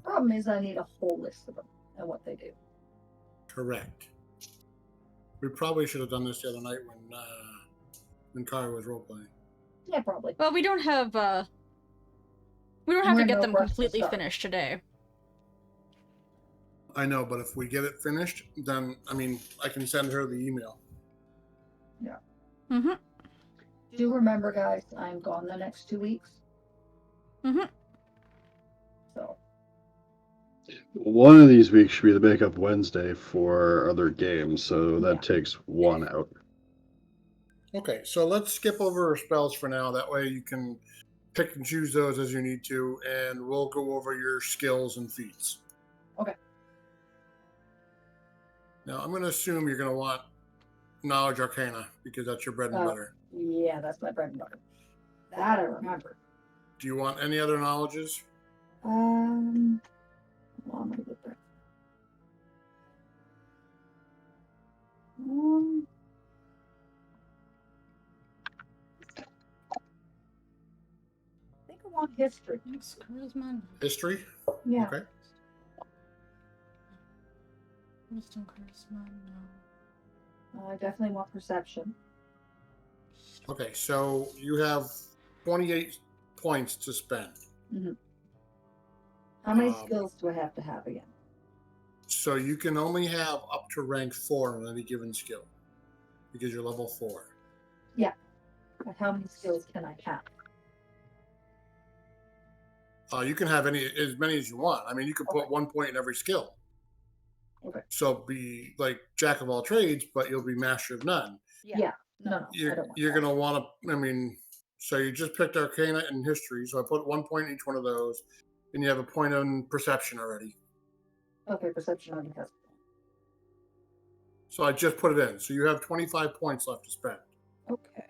Problem is, I need a whole list of them and what they do. Correct. We probably should have done this the other night when Kara was role playing. Yeah, probably. Well, we don't have to We're get no them rush to completely start. finished today. I know, but if we get it finished, then I can send her the email. Yeah. Mm-hmm. Do remember, guys, I'm gone the next 2 weeks. Mm-hmm. So, One of these weeks should be the makeup Wednesday for other games, so that Yeah. takes one out. Okay, so let's skip over spells for now. That way you can pick and choose those as you need to, and we'll go over your skills and feats. Okay. Now, I'm going to assume you're going to want Knowledge Arcana, because that's your bread and butter. yeah, that's my bread and butter. That I remember. Do you want any other knowledges? Hold on, let me get there. I think I want history. Yes, charisma. History? Yeah. Okay. Wisdom, charisma. No. I definitely want perception. Okay, so you have 28 points to spend. How many Um, skills do I have to have again? So you can only have up to rank 4 on any given skill, because you're level 4. But how many skills can I have? You can have as many as you want. You can put 1 point in every skill. Okay. So be like jack of all trades, but you'll be master of none. Yeah. No, I You're don't want you're that. gonna want to. So you just picked Arcana and History. So I put 1 point in each one of those, and you have a point on Perception already. Okay, perception only has. So I just put it in. So you have 25 points left to spend. Okay.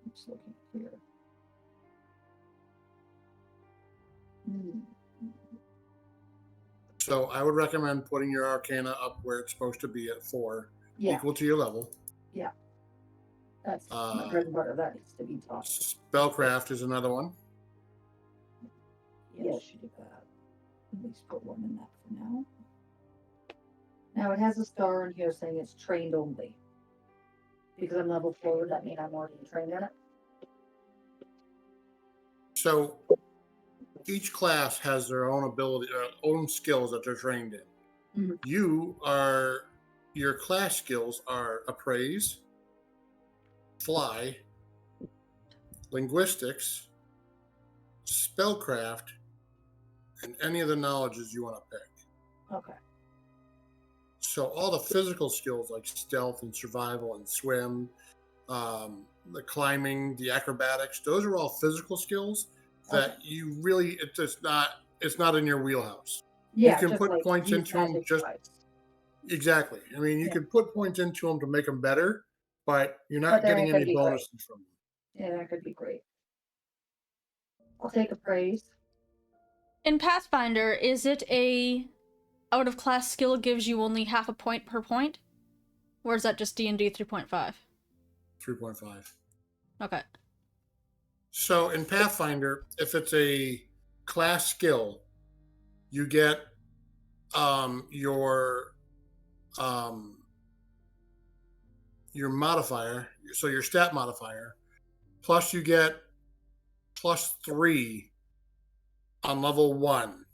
I'm just looking here. Hmm. So I would recommend putting your Arcana up where it's supposed to be at 4, Yeah, equal to your level. that's my bread and butter. That needs to be taught. Spellcraft is another one. Yes, you do that. At least put one in that for now. Now it has a star in here saying it's trained only. Because I'm level 4, that means I'm already trained in it. So each class has their own ability, own skills that they're trained in. Mhm. Your class skills are appraise, fly, linguistics, spellcraft, and any of the knowledges you want to pick. Okay. So all the physical skills like stealth and survival and swim, the climbing, the acrobatics, those are all physical skills that you really, it's not in your wheelhouse. Yeah, you can just put like points use into them magic just device. exactly. I mean, you Yeah. can put points into them to make them better, but you're But not they're getting not gonna any be great. bonuses from them. Yeah, that could be great. I'll take appraise. In Pathfinder, is it a out of class skill gives you only half a point per point? Or is that just D&D 3.5? 3.5. Okay. So in Pathfinder, if it's a class skill, you get your modifier, so your stat modifier, plus you get +3 on level 1.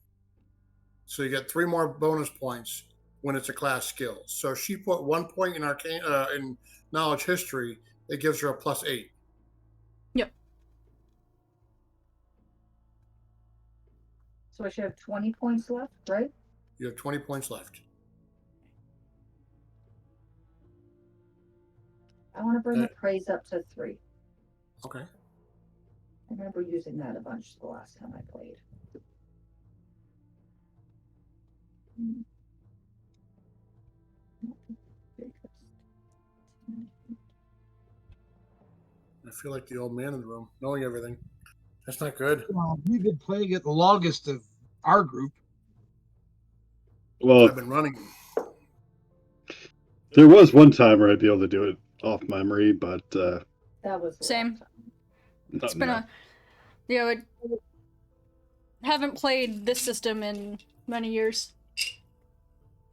So you get 3 more bonus points when it's a class skill. So she put 1 point in in knowledge history. It gives her a +8. Yep. So I should have 20 points left, right? You have 20 points left. I want to bring appraise up to 3. Okay. I remember using that a bunch the last time I played. I feel like the old man in the room, knowing everything. That's not good. Well, we've been playing it the longest of our group. Well, I've been running. there was one time where I'd be able to do it off memory, but That was Same. not It's been now. haven't played this system in many years.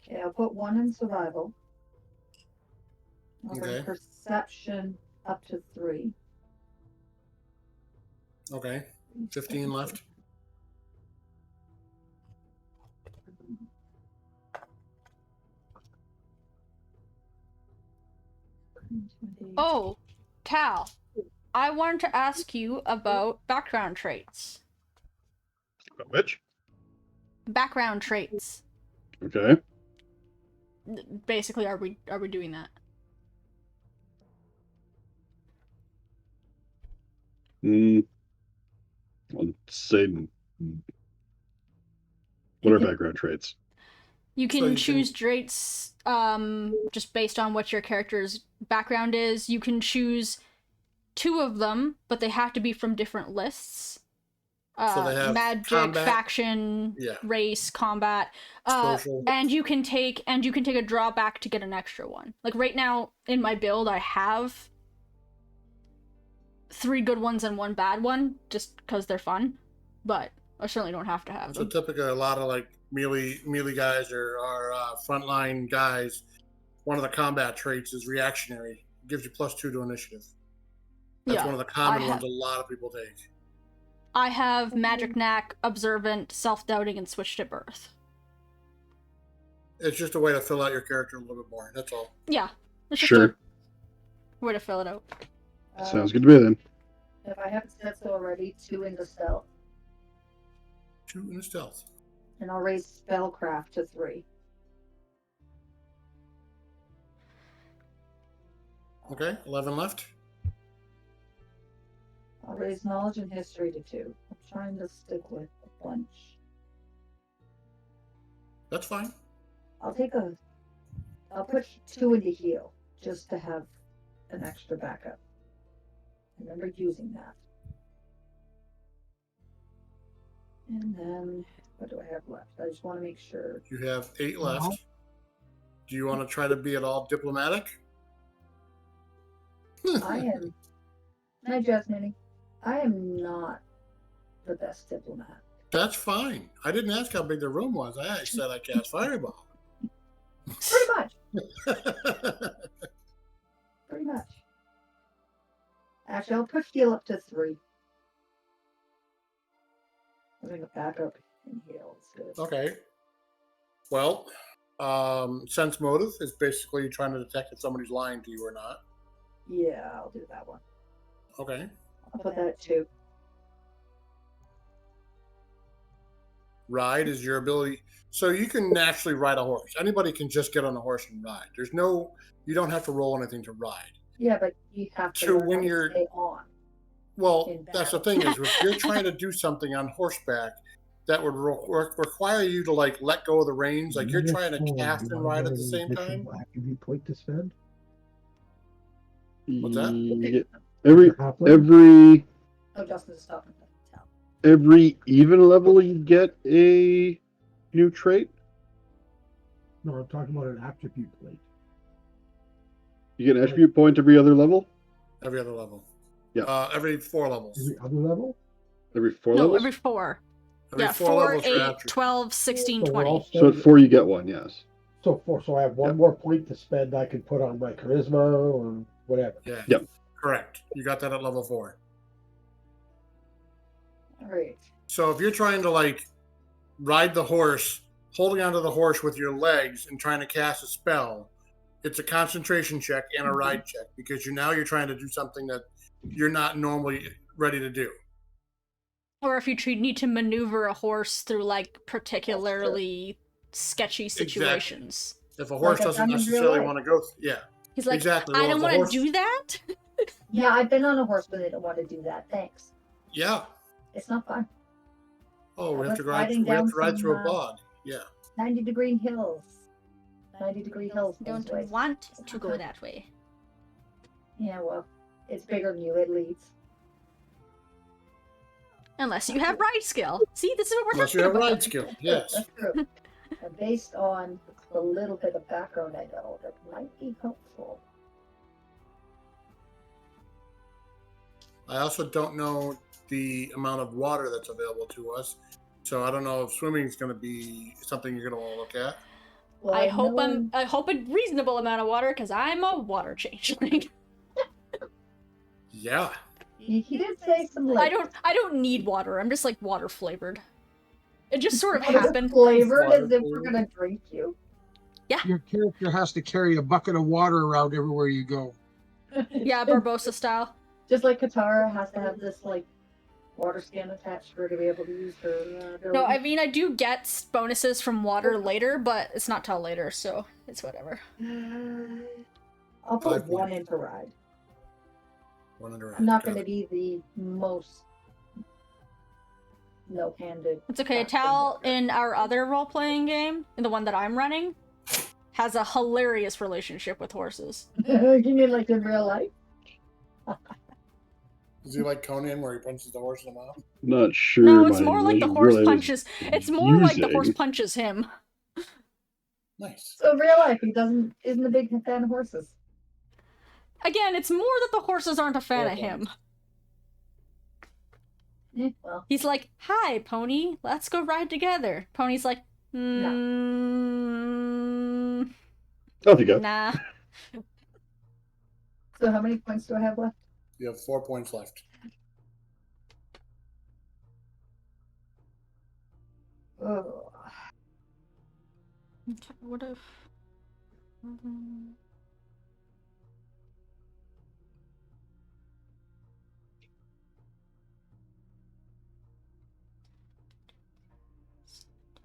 Okay, I'll put 1 in survival. I'll bring Okay. perception up to 3. Okay. 15 left. Oh, Tal, I wanted to ask you about background traits. Which? Background traits. Okay. Basically, are we doing that? Let's say, what are background traits? You So can you choose traits just based on what your character's background is. You can choose 2 of them, but they have to be from different lists. So they have magic, combat, faction, yeah, race, combat. social. And you can take a drawback to get an extra one. Like right now in my build, I have 3 good ones and 1 bad one, just because they're fun. But I certainly don't have to have So them. typically, a lot of like melee guys or frontline guys. One of the combat traits is reactionary. It gives you +2 to initiative. That's Yeah, one of the common ones a lot of people take. I have Magic Knack, Observant, Self-Doubting, and Switched at Birth. It's just a way to fill out your character a little bit more. That's all. Yeah, it's just Sure. a way to fill it out. Sounds good to me then. If I haven't said so already, 2 into stealth. 2 in stealth. And I'll raise spellcraft to 3. Okay, 11 left. I'll raise knowledge and history to 2. I'm trying to stick with a bunch. That's fine. I'll put 2 into heal just to have an extra backup. Remember using that. And then what do I have left? I just want to make sure. You have 8 left. Well. Do you want to try to be at all diplomatic? I am. Hi, Jasmine. I am not the best diplomat. That's fine. I didn't ask how big the room was. I said I cast Fireball. Pretty much. Pretty much. Actually, I'll put heal up to 3. Having a backup in heal is good. Okay. Well, sense motive is basically trying to detect if somebody's lying to you or not. Yeah, I'll do that one. Okay. I'll put that at 2. Ride is your ability. So you can naturally ride a horse. Anybody can just get on a horse and ride. You don't have to roll anything to ride. Yeah, but you have to So learn when how to you're- stay on. Well, In that's the battle. thing is, if you're trying to do something on horseback that would require you to like let go of the reins, like you're trying to cast and ride at the same time. Attribute point to spend. What's that? Yeah, Halfling? every Oh, Justin's stopping. every even level you get a new trait. No, I'm talking about an attribute point. You get an attribute point every other level. Every other level. Yeah. Every 4 levels. Every other level? Every 4 No, levels. every 4. Every Yeah, 4 4, levels for 8, attribute. 12, 16, So we're all 20. So at 4 you get one. Yes. So I have one Yep. more point to spend. I can put on my charisma or whatever. Yeah. Yep. Correct. You got that at level 4. Alright. So if you're trying to like ride the horse, holding onto the horse with your legs and trying to cast a spell, it's a concentration check and a ride check because you're trying to do something that you're not normally ready to do. Or if you need to maneuver a horse through like particularly sketchy situations. If a horse I've doesn't done in real necessarily life. want to go, yeah, He's like, exactly. I Well, don't if the want to horse- do that. Yeah, I've been on a horse, but I don't want to do that. Thanks. Yeah. It's not fun. Oh, we I have to was ride. riding We have down to ride through a some, bog. Yeah. 90-degree hills. 90-degree hills. Don't those ways. want to go that way. Yeah, well, it's bigger than you. It leads. Unless you have ride skill. See, this is what we're Unless you talking have about. ride skill. Yes. That's true. And based on the little bit of background I know, that might be helpful. I also don't know the amount of water that's available to us, so I don't know if swimming is going to be something you're going to want to look at. Well, I hope know- I hope a reasonable amount of water because I'm a water changeling. Yeah. He did say some. I don't need water. I'm just like water flavored. It just sort of Water happened. flavored Water as if we're flavored. gonna drink you. Your character has to carry a bucket of water around everywhere you go. Yeah, Barbosa style. Just like Katara has to have this like water skin attached for her to be able to use her. No, I ability. mean I do get bonuses from water later, but it's not till later, so it's whatever. I'll put 5 one points. into ride. One under I'm not got going to it. be the most no-handed. It's okay. backbone Tal worker. in our other role-playing game, in the one that I'm running, has a hilarious relationship with horses. You mean like in real life? Is he like Conan where he punches the horse in the mouth? Not sure. No, it's my more like the religion horse really was punches. It's more like the horse using. punches him. Nice. So in real life, he isn't a big fan of horses. Again, it's more that the horses aren't a fan of Okay. him. Well, He's like, "Hi, Pony. Let's go ride together." Pony's like, Off you go. nah. so how many points do I have left? You have 4 points left. Oh, Okay, what if...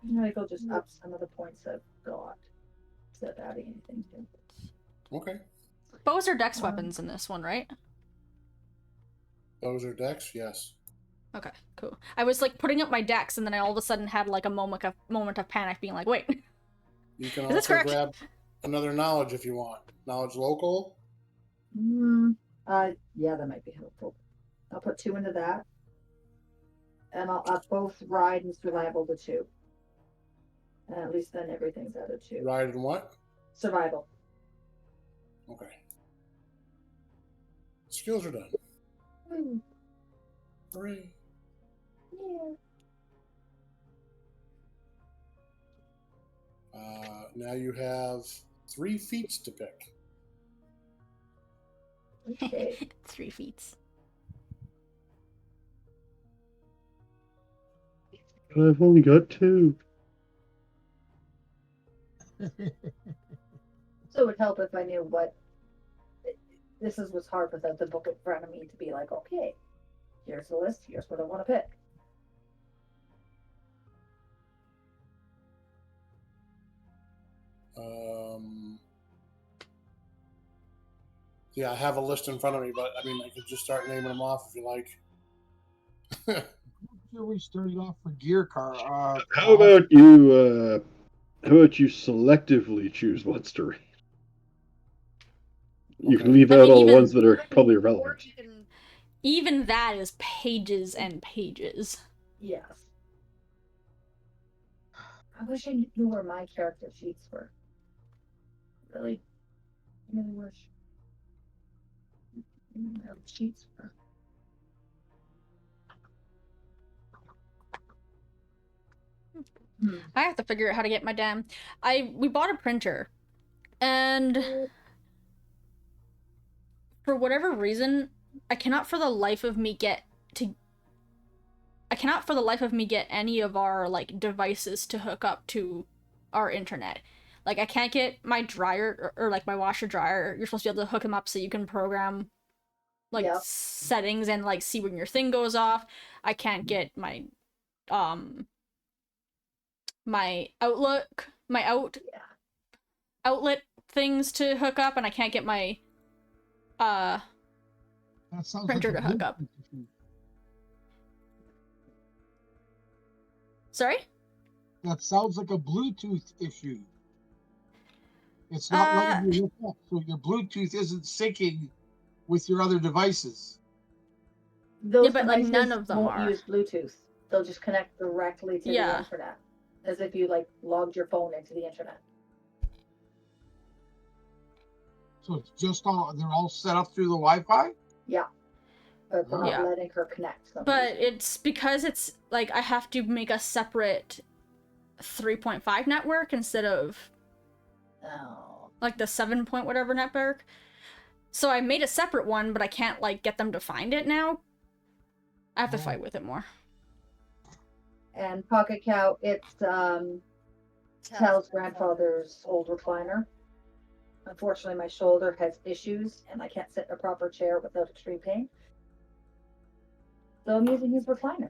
maybe I'll just up some of the points I've got instead of adding anything to it. Okay. Bows are dex weapons in this one, right? Those are decks. Yes. Okay, cool. I was like putting up my dex, and then I all of a sudden had like a moment of panic, being like, "Wait, You can Is this also correct? grab another knowledge if you want. Knowledge local. Yeah, that might be helpful. I'll put 2 into that. And I'll up both ride and survival to 2. And at least then everything's out of 2. Ride and what? Survival. Okay. Skills are done. Hmm. Hooray. Yeah. Now you have 3 feats to pick. Okay. 3 feats. I've only got 2. So it would help if I knew what. This is what's hard without the book in front of me to be like, okay, here's the list. Here's what I want to pick. Yeah, I have a list in front of me, but I mean, I could just start naming them off if you like. Here we started off for gear car. How about you? How about you selectively choose what's to read? You can Okay. leave I out mean, all the even- ones that are probably Or irrelevant. even that is pages and pages. Yes. I wish I knew where my character sheets were. Really wish. I knew where the sheets were. I have to figure out how to get my damn. We bought a printer, and for whatever reason, I cannot for the life of me get any of our like devices to hook up to our internet. Like I can't get my dryer or like my washer dryer. You're supposed to be able to hook them up so you can program like Yep. settings and like see when your thing goes off. I can't get my my Yeah. outlet things to hook up, and I can't get my That sounds printer like to hook up. Sorry? That sounds like a Bluetooth issue. It's not letting you hook up, so your Bluetooth isn't syncing with your other devices. Those but, like, devices none of them won't are. use Bluetooth. They'll just connect directly to the Yeah. internet, as if you like logged your phone into the internet. So it's just they're all set up through the Wi-Fi? Yeah, but they're not Yeah. letting her connect them. But it's because it's like I have to make a separate 3.5 network instead of Oh. like the 7 point whatever network. So I made a separate one, but I can't like get them to find it now. I have to fight with it more. And Pocket Cow, it's Tal's grandfather's old recliner. Unfortunately, my shoulder has issues, and I can't sit in a proper chair without extreme pain. So I'm using his recliner.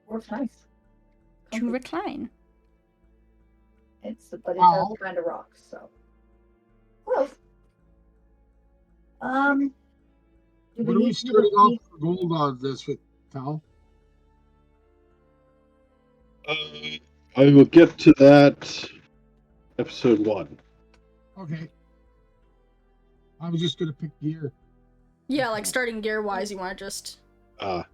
Works nice. To Comfy. recline. But it Wow. does kind of rock, so. Close. Do What are we need to starting off repeat- for gold on this with, Tal? I will get to that episode 1. Okay. I was just gonna pick gear. Yeah, like starting gear wise, you want to just. What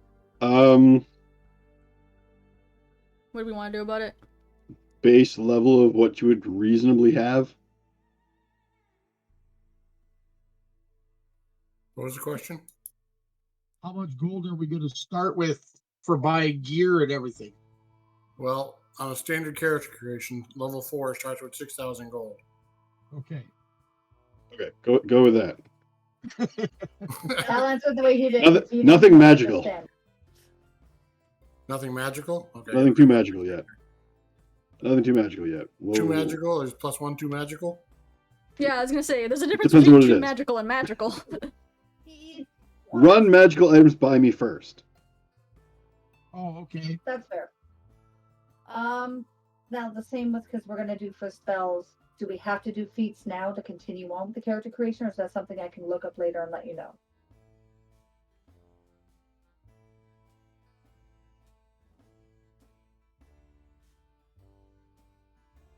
What do we want to do about it? base level of what you would reasonably have? What was the question? How much gold are we gonna start with for buying gear and everything? Well, on a standard character creation, level 4 starts with 6,000 gold. Okay. Okay, go with that. I'll answer the way he did. Nothing magical. Understand. Nothing magical? Okay. Nothing too magical yet. Nothing too magical yet. Two magical is +1, 2 magical? Yeah, I was gonna say there's a difference Depends on between what it two is. magical and magical. Run magical items by me first. Oh, okay. That's fair. Now the same with, because we're gonna do for spells. Do we have to do feats now to continue on with the character creation, or is that something I can look up later and let you know?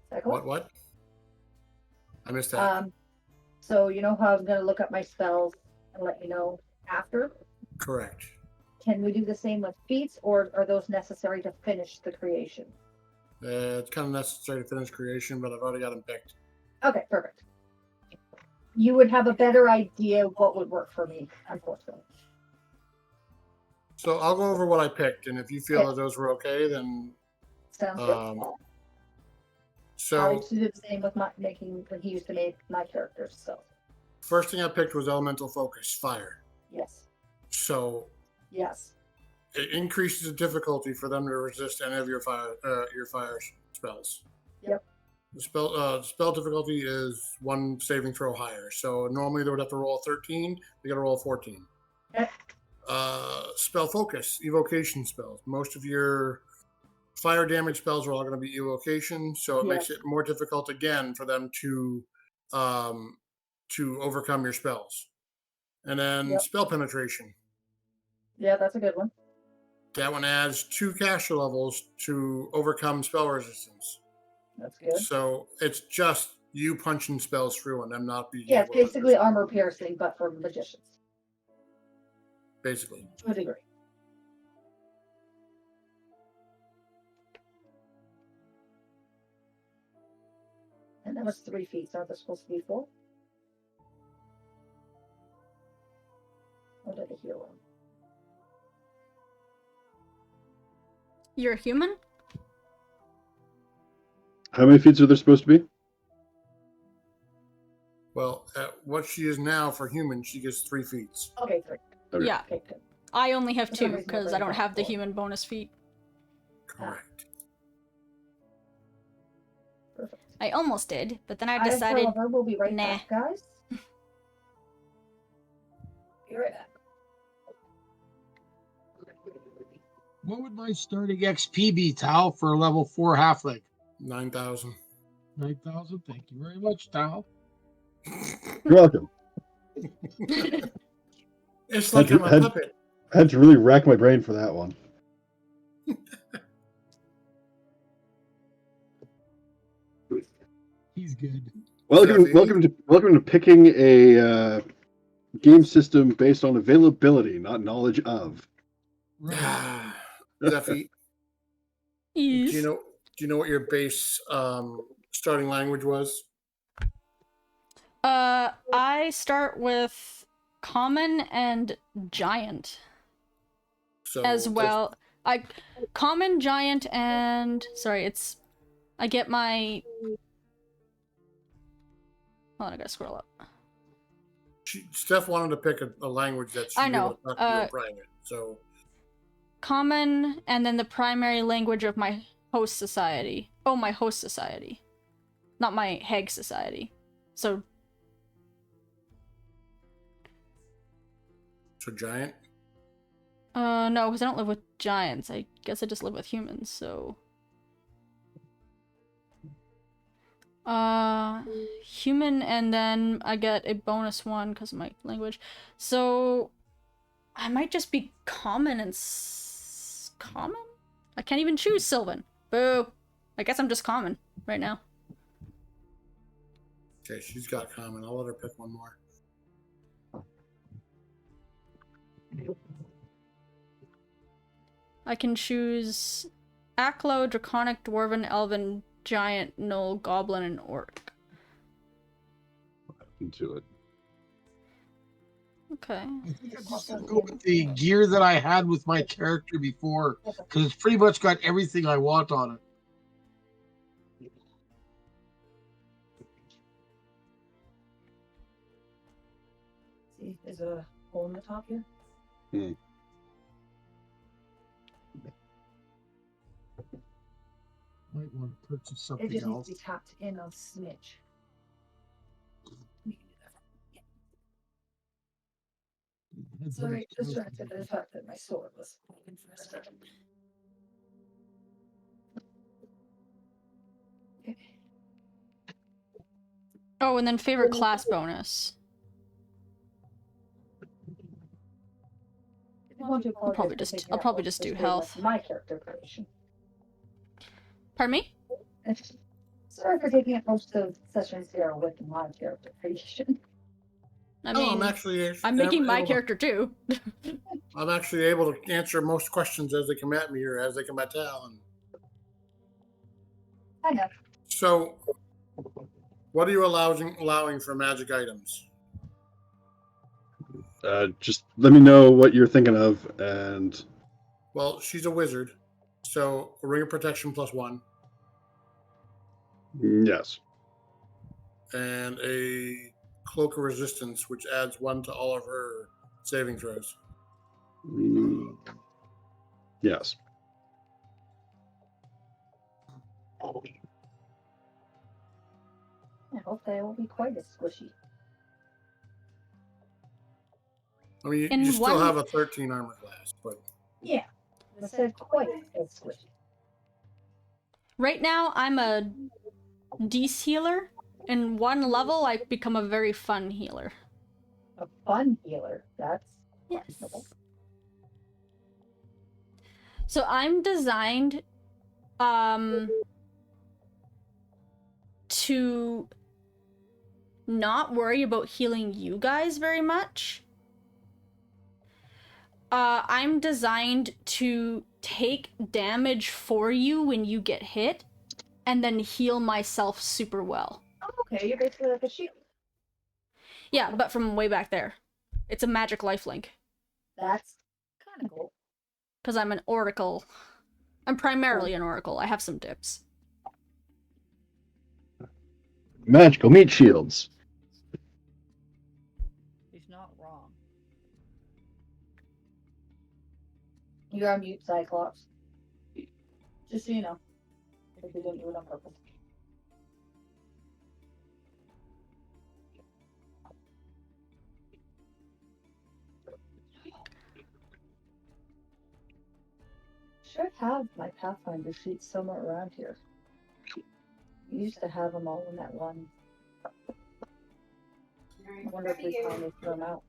Cycle? What? I missed that. So you know how I'm gonna look up my spells and let you know after? Correct. Can we do the same with feats, or are those necessary to finish the creation? It's kind of necessary to finish creation, but I've already got them picked. Okay, perfect. You would have a better idea of what would work for me, unfortunately. So I'll go over what I picked, and if you feel Okay. that those were okay, then Sounds good. I so used to do the same with my making when he used to make my characters. So first thing I picked was elemental focus, fire. yes, So yes, it increases the difficulty for them to resist any of your fire spells. Yep. The spell difficulty is one saving throw higher. So normally they would have to roll a 13. They got to roll a 14. Okay. Spell focus, evocation spells. Most of your fire damage spells are all going to be evocation, so it makes it more difficult again for them to overcome your spells. And then spell penetration. Yeah, that's a good one. That one adds 2 caster levels to overcome spell resistance. That's good. So it's just you punching spells through and them not being Yeah, it's able to basically armor piercing, but for magicians. basically. To a degree. And that was 3 feet, so aren't there supposed to be 4? Or did I hear one? You're a human? How many feet are there supposed to be? Well, at what she is now for human, she gets 3 feet. Okay, 3. Okay. Yeah. Okay, good. I only have For some 2 reason I because thought I you don't got have the 4. human bonus feat. Correct. Perfect. I almost did, but then I decided, However, we'll be right nah. back, guys. Be right back. What would my starting XP be, Tal, for a level 4 halfling? 9,000. 9,000. Thank you very much, Tal. You're welcome. It's like I'm a puppet. I had to really rack my brain for that one. He's good. Welcome to picking a game system based on availability, not knowledge of. Right. Zeffy, do Yes. you know what your base starting language was? I start with common and giant So as well. Common, giant, and I get my. Hold on, I gotta scroll up. Steph wanted to pick a language that she I know, would talk to you in private. So Common, and then the primary language of my host society. Oh, my host society, not my Heg society. So giant. no, because I don't live with giants. I guess I just live with humans. So human, and then I get a bonus 1 because of my language. So I might just be common and common? I can't even choose Sylvan. Boo. I guess I'm just common right now. Okay, she's got common. I'll let her pick one more. I can choose Aklo, Draconic, Dwarven, Elven, Giant, Gnoll, Goblin, and Orc. Into it. Okay. I think I'm just going to go with the gear that I had with my character before, because it's pretty much got everything I want on it. See, there's a hole in the top here. Hmm. Might want to purchase It something just needs else. to be tapped in a smidge. Sorry, distracted by the fact that my sword was moving for a second. Okay. Oh, and then favorite class bonus. I'll probably just do health. My character creation. Pardon me? Sorry for taking up most of sessions here with my character creation. I No, mean, I'm making my able to- character too. I'm actually able to answer most questions as they come at me or as they come at Tal. I know. So, what are you allowing for magic items? Just let me know what you're thinking of, and Well, she's a wizard, so a ring of protection +1 yes. and a cloak of resistance, which adds 1 to all of her saving throws. Yes. I hope they won't be quite as squishy. I mean, In you still one- have a 13 armor class, but Yeah, I said quite as squishy. Right now, I'm a Dece healer. In one level, I become a very fun healer. A fun healer. That's Yes. questionable. So I'm designed to not worry about healing you guys very much. I'm designed to take damage for you when you get hit, and then heal myself super well. Oh, okay, you're basically like a shield. Yeah, but from way back there. It's a magic lifelink. That's kind of cool. Because I'm an oracle. I'm primarily an oracle. I have some dips. Magical meat shields. He's not wrong. You're on mute, Cyclops. Just so you know. If we didn't do it on purpose. Should have my Pathfinder sheet somewhere around here. You used to have them all in that one. I wonder if we finally threw them out.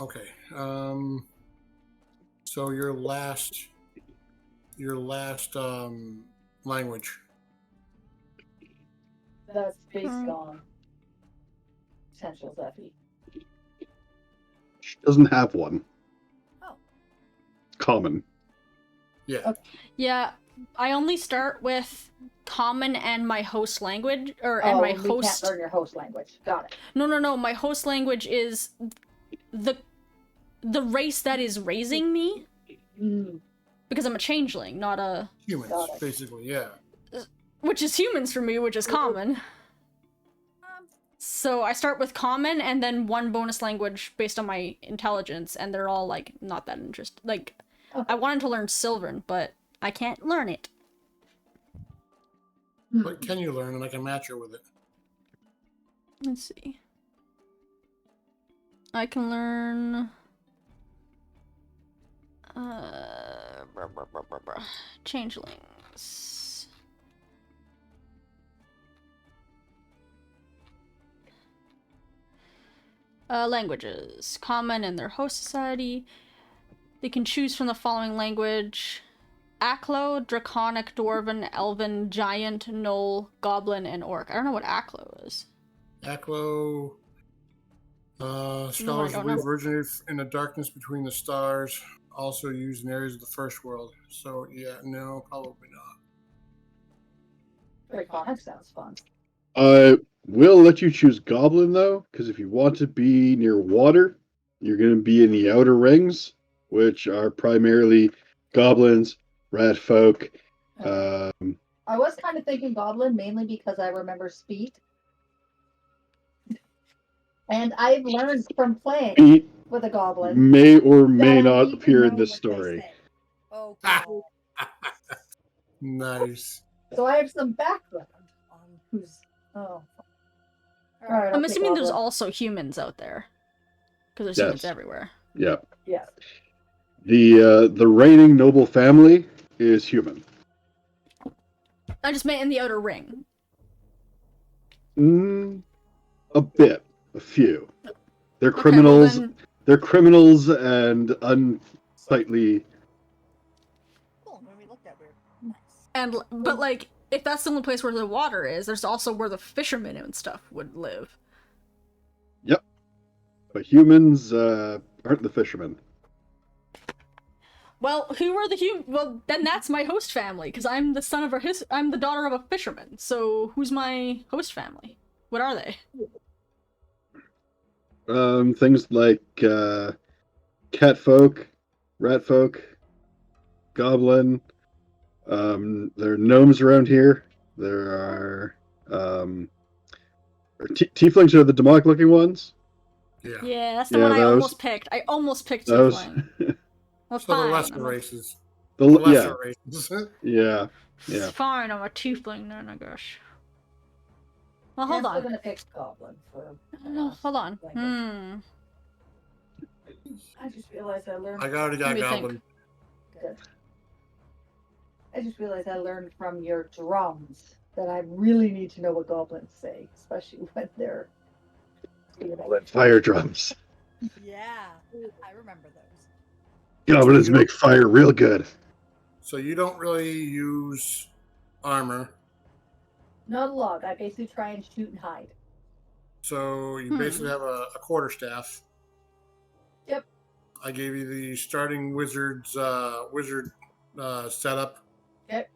okay. So your last language. That's based on potential Zephy. She doesn't have one. Oh. Common. Yeah. Okay. Yeah, I only start with common and my host language, and my we can't host. learn your host language. Got it. No. My host language is the race that is raising me, Mm. because I'm a changeling, not a. Humans, Got it. basically, yeah. Which is humans for me, which is common. So I start with common and then one bonus language based on my intelligence, and they're all like not that interesting. Like, Okay. I wanted to learn Sylvan, but I can't learn it. But can you learn, and I can match her with it? Let's see. I can learn. Changelings. Languages. Common and their host society. They can choose from the following language: Aklo, Draconic, Dwarven, Elven, Giant, Gnoll, Goblin, and Orc. I don't know what Aklo is. Aklo. Scholars don't believe know. originated in the darkness between the stars, also used in areas of the first world. So, yeah, no, probably not. Draconic sounds fun. I will let you choose Goblin, though, because if you want to be near water, you're going to be in the Outer Rings, which are primarily goblins, rat folk. I was kind of thinking Goblin, mainly because I remember Speed. And I've learned from playing Feet with a Goblin. may or may that I not need to appear know in this what they story. say. Okay. Nice. So I have some background on who's. Oh. Alright, I'm assuming there's also humans out there. Because there's humans Yes. everywhere. Yeah. Yes. The reigning noble family is human. I just meant in the Outer Ring. A bit. A few. They're Okay, criminals. well then, They're criminals and unsightly. Cool. When we looked at weird. Nice. But like, if that's the only place where the water is, there's also where the fishermen and stuff would live. Yep. But humans aren't the fishermen. Well, who are the Well, then that's my host family, because I'm the son of I'm the daughter of a fisherman. So who's my host family? What are they? Things like cat folk, rat folk, goblin. There are gnomes around here. There are tieflings are the demonic-looking ones. Yeah. Yeah, that's the one I almost picked. I almost picked Those. tiefling. Well, So fine. the lesser races. The The lesser races. Yeah. Yeah. Fine, I'm a tiefling then, I guess. Well, hold I'm still on. gonna pick goblin for. No, hold on. language. I just realized I learned. I already got Let me goblin. Good. I just realized I learned from your drums that I really need to know what goblins say, especially when they're. Fire drums. Yeah, I remember those. Goblins make fire real good. So you don't really use armor. Not a lot. I basically try and shoot and hide. So you basically have a quarterstaff. Yep. I gave you the starting wizard setup. Yep.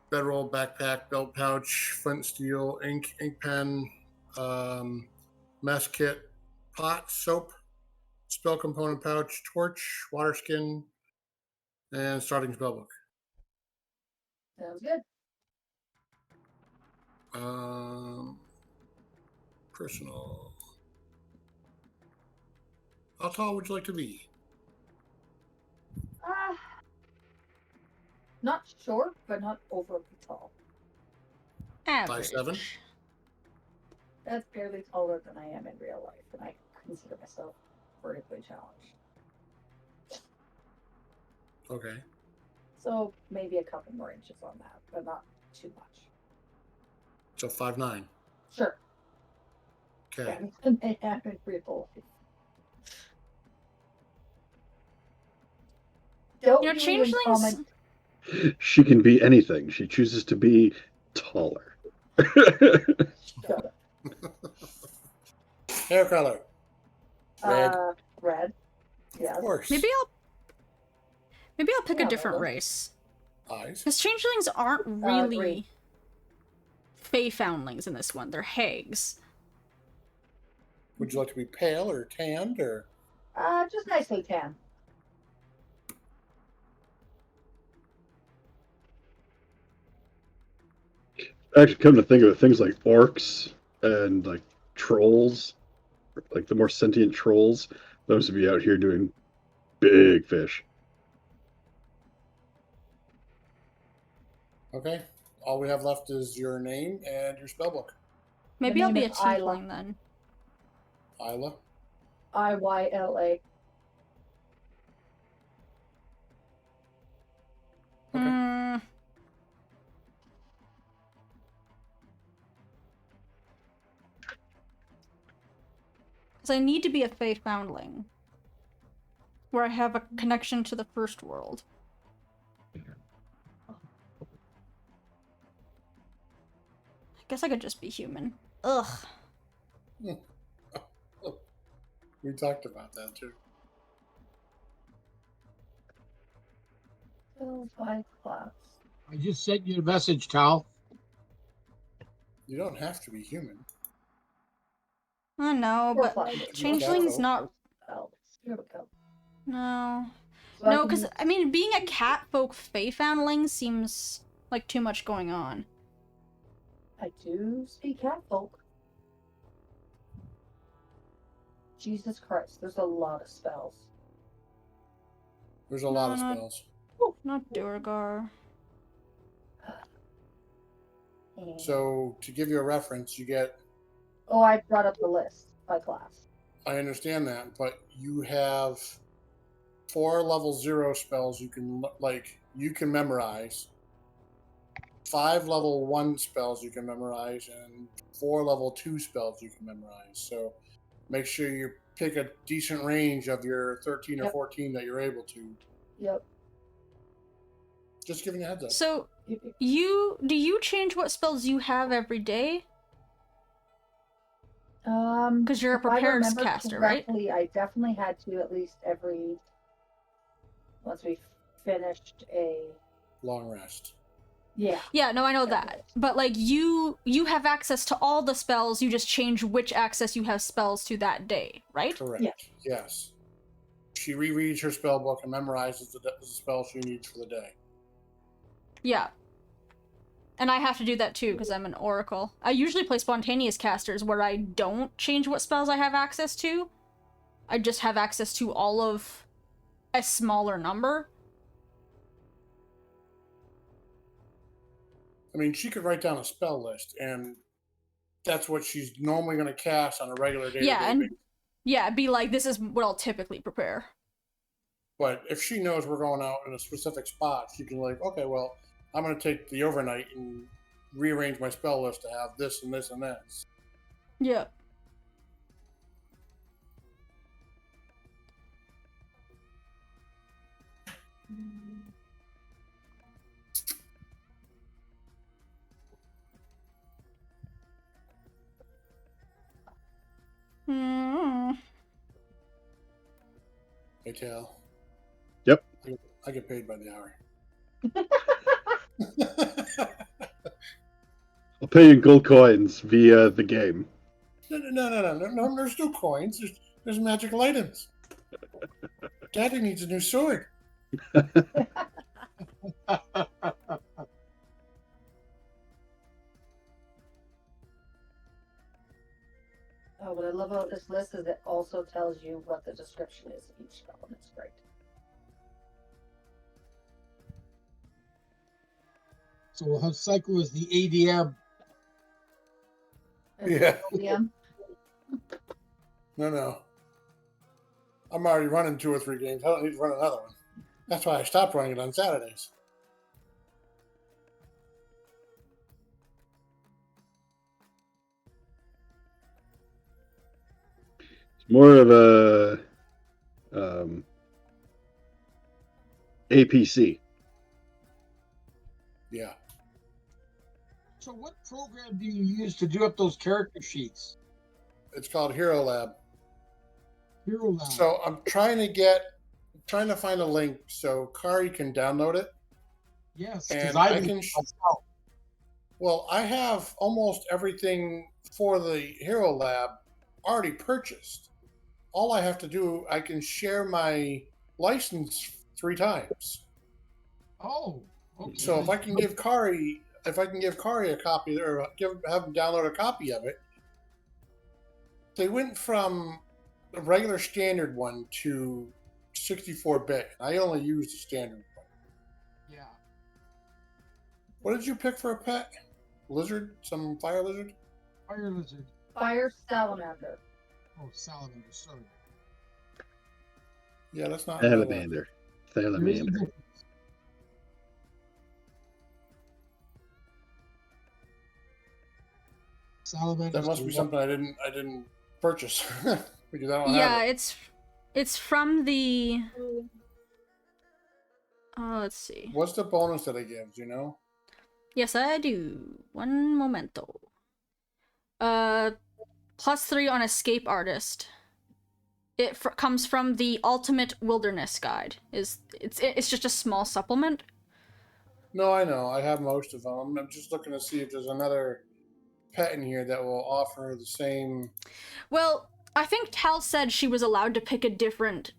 Bedroll, backpack, belt pouch, flint steel, ink pen, mess kit, pot, soap, spell component pouch, torch, water skin, and starting spellbook. Sounds good. Personal. How tall would you like to be? Not short, but not overly tall. Average. 5'7"? That's barely taller than I am in real life, and I consider myself vertically challenged. Okay. So maybe a couple more inches on that, but not too much. So 5'9". Sure. Okay. And they have in real life. Don't You know, changelings. She can be anything. She chooses to be taller. Hair color. Red. Red. Yeah. Of course. Maybe I'll pick a different race. Eyes. Because changelings aren't really green. fey foundlings in this one. They're hags. Would you like to be pale or tanned or? Just nicely tan. Actually, come to think of it, things like orcs and like trolls, like the more sentient trolls, those would be out here doing big fish. Okay. All we have left is your name and your spellbook. Maybe The I'll be a name is Iyla. tiefling then. Iyla. Iyla. Okay. Because I need to be a fey foundling, where I have a connection to the first world. I guess I could just be human. Ugh. We talked about that too. Class. I just sent you a message, Tal. You don't have to be human. I know, but changeling's not. Oh, here we go. No. So No, because, I mean, being a catfolk fey foundling seems like too much going on. I do speak catfolk. Jesus Christ, there's a lot of spells. There's a lot of spells. Not Durgar. So, to give you a reference, you get... Oh, I brought up the list by class. I understand that, but you have 4 level 0 spells you can memorize, 5 level 1 spells you can memorize, and 4 level 2 spells you can memorize. So make sure you pick a decent range of your 13 or 14 that you're able to. Yep. Just giving you a heads up. So, Do you change what spells you have every day? Because you're a If I prepared remember caster, right? correctly, I definitely had to at least once we finished a Long rest. yeah. Yeah, no, I know that. Definitely. But like you have access to all the spells, you just change which access you have spells to that day, right? Correct. Yeah. Yes. She rereads her spell book and memorizes the spell she needs for the day. Yeah. And I have to do that too, because I'm an oracle. I usually play spontaneous casters where I don't change what spells I have access to. I just have access to all of a smaller number. I mean, she could write down a spell list, and that's what she's normally going to cast on a regular day. Yeah, and yeah, be like, this is what I'll typically prepare. But if she knows we're going out in a specific spot, she can like, okay, well, I'm going to take the overnight and rearrange my spell list to have this and this and this. Yeah. Hey, Tal. Yep. I get paid by the hour. I'll pay you in gold coins via the game. No, there's no coins. There's magical items. Daddy needs a new sword. Oh, what I love about this list is it also tells you what the description is of each spell, and it's great. So we'll have Cycle as the ADM. Yeah. Yeah. No. I'm already running 2 or 3 games. I don't need to run another one. That's why I stopped running it on Saturdays. It's more of a APC. Yeah. So what program do you use to do up those character sheets? It's called Hero Lab. Hero Lab. So I'm trying to find a link so Kari can download it. Yes, And because I I can. myself. Well, I have almost everything for the Hero Lab already purchased. All I have to do, I can share my license 3 times. Oh, okay. So if I can give Kari a copy, or have them download a copy of it, they went from the regular standard one to 64-bit. I only used the standard one. Yeah. What did you pick for a pet? Lizard? Some fire lizard? Fire lizard. Fire salamander. Oh, salamander. Sorry. Yeah, that's not. Salamander. There is a Salamander. difference. Salamander. That must be something I didn't purchase because I don't Yeah, have it. it's from the. Let's see. What's the bonus that it gives? You know? Yes, I do. One momento. +3 on Escape Artist. It comes from the Ultimate Wilderness Guide. It's just a small supplement. No, I know. I have most of them. I'm just looking to see if there's another pet in here that will offer the same. Well, I think Tal said she was allowed to pick a different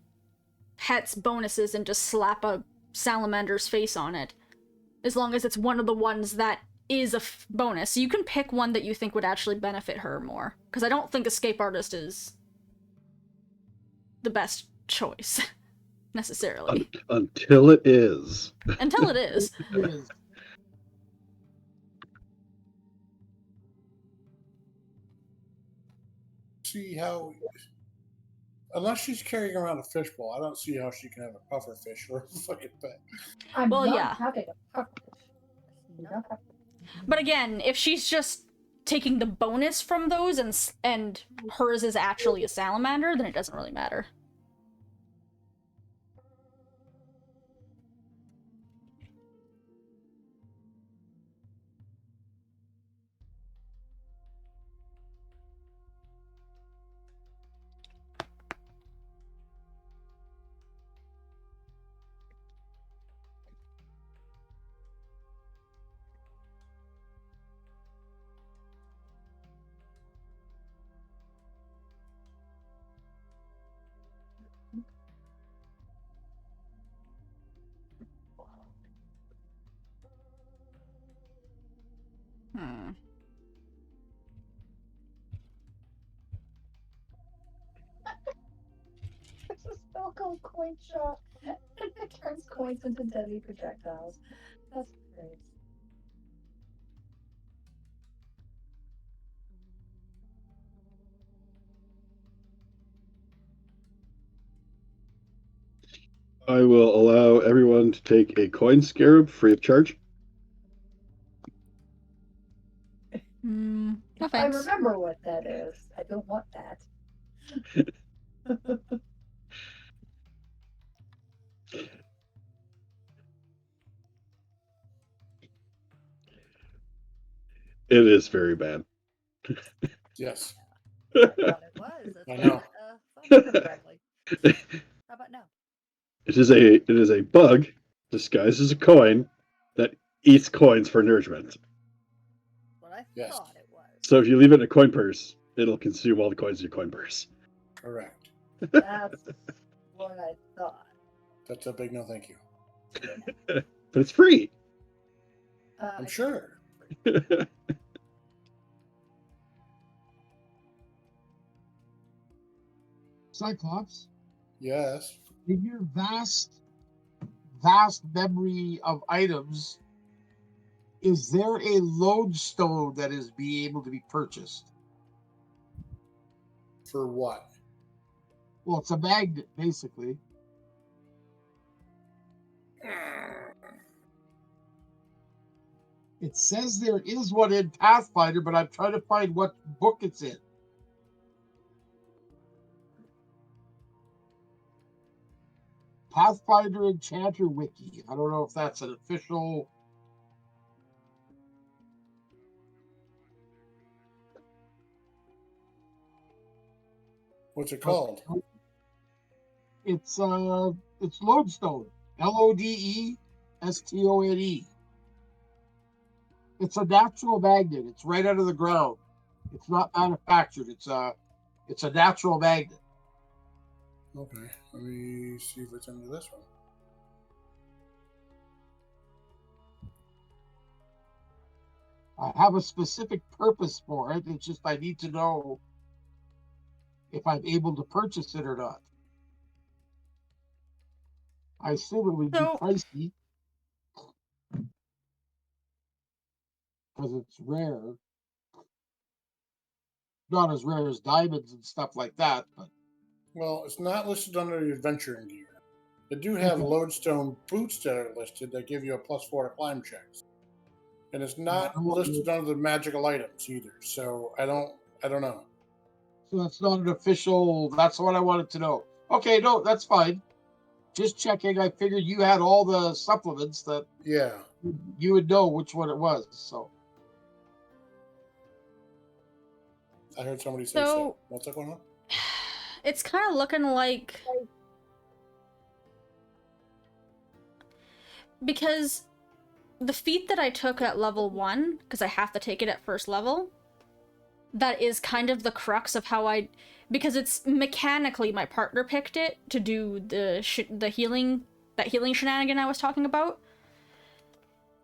pet's bonuses and just slap a salamander's face on it, as long as it's one of the ones that is a bonus. So you can pick one that you think would actually benefit her more, because I don't think Escape Artist is the best choice necessarily. Until it is. Until it is. It is. See how. Unless she's carrying around a fishbowl, I don't see how she can have a puffer fish or a fucking pet. I'm Well, not yeah. having a pufferfish. Not having- But again, if she's just taking the bonus from those and hers is actually a salamander, then it doesn't really matter. little coin shot. It turns coins into deadly projectiles. That's great. I will allow everyone to take a coin scarab free of charge. No If I thanks. remember what that is, I don't want that. It is very bad. Yes. I thought it was. That's I why know. thought correctly. How about no? It is a bug disguised as a coin that eats coins for nourishment. What I Yes. thought it was. So if you leave it in a coin purse, it'll consume all the coins in your coin purse. Correct. That's what I thought. That's a big no thank you. But it's free. I'm sure. Cyclops, Yes. in your vast memory of items, is there a lodestone that is being able to be purchased? For what? Well, it's a magnet, basically. It says there is one in Pathfinder, but I'm trying to find what book it's in. Pathfinder Enchanter Wiki. I don't know if that's an official. What's it called? It's lodestone. Lodestone. It's a natural magnet. It's right out of the ground. It's not manufactured. It's a natural magnet. Okay. Let me see if it's under this one. I have a specific purpose for it. It's just I need to know if I'm able to purchase it or not. I assume it would be So- pricey because it's rare. Not as rare as diamonds and stuff like that, but Well, it's not listed under the adventuring gear. They do have Okay. lodestone boots that are listed that give you a +4 to climb checks. And it's not listed under the magical items either. So I don't know. so that's not an official. That's what I wanted to know. Okay, no, that's fine. Just checking. I figured you had all the supplements that Yeah. you would know which one it was. So I heard somebody say So- so. What's that going on? It's kind of looking like... Because the feat that I took at level 1, because I have to take it at first level, that is kind of the crux of how I... Because it's mechanically my partner picked it to do the healing, that healing shenanigan I was talking about.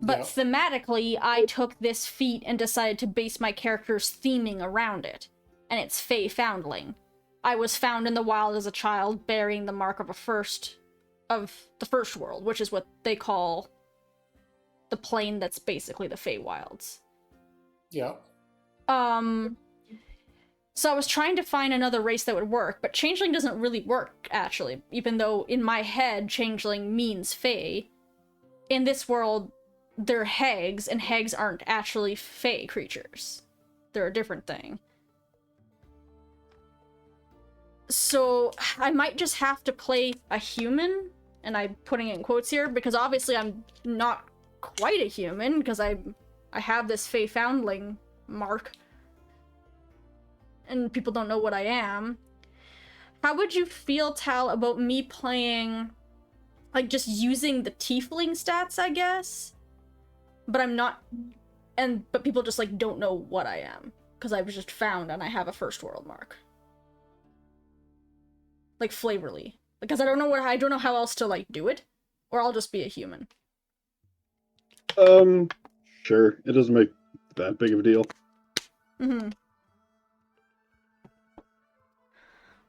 But Yeah. thematically, I took this feat and decided to base my character's theming around it. And it's Fey Foundling. I was found in the wild as a child, bearing the mark of the first world, which is what they call the plane that's basically the Feywilds. Yeah. So I was trying to find another race that would work, but Changeling doesn't really work, actually, even though in my head, Changeling means Fey. In this world, they're hags, and hags aren't actually Fey creatures. They're a different thing. So I might just have to play a human, and I'm putting it in quotes here, because obviously I'm not quite a human, because I have this Fey Foundling mark. And people don't know what I am. How would you feel, Tal, about me playing, like, just using the tiefling stats, I guess? But I'm not, but people just, like, don't know what I am. Because I was just found and I have a first world mark. Like, flavorly. Because I don't know how else to, like, do it. Or I'll just be a human. Sure. It doesn't make that big of a deal.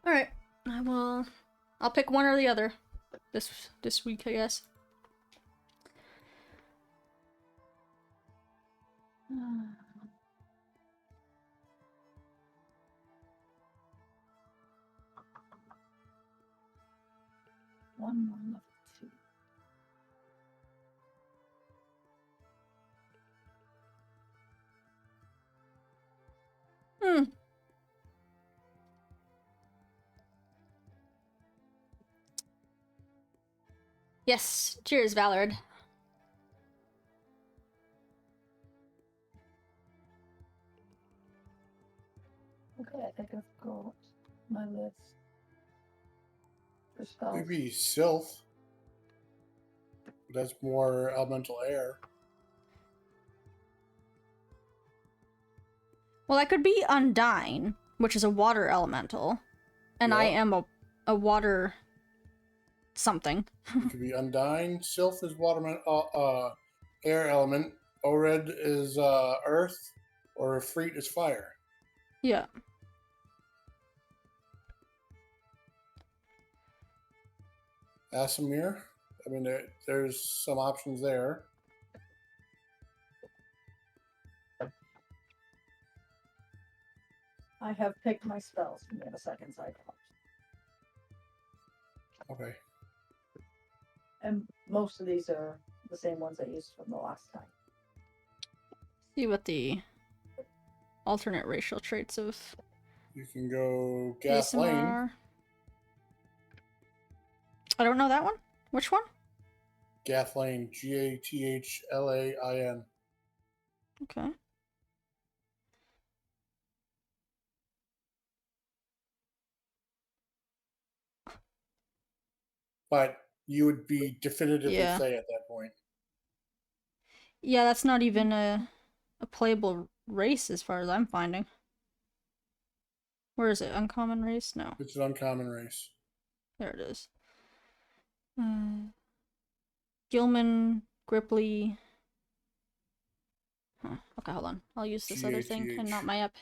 Alright. I'll pick one or the other this week, I guess. One more level 2. Hmm. Yes. Cheers, Valord. Okay, I think I've got my list for spells. Maybe Sylph. That's more elemental air. Well, I could be Undyne, which is a water elemental, and I Yep. am a water something. You could be Undyne. Sylph is air element. Ored is earth, or Freet is fire. Yeah. Asimir. I mean, there's some options there. I have picked my spells. Give me a second, Cyclops. Okay. And most of these are the same ones I used from the last time. See what the alternate racial traits of You can go Gathling. ASMR. I don't know that one. Which one? Gathling. Gathlain. Okay. But you would be definitively Yeah. Fey at that point. Yeah, that's not even a playable race as far as I'm finding. Where is it? Uncommon race? No. It's an uncommon race. There it is. Gilman, Gripply. Huh. Okay, hold on. I'll use this other thing and not my app.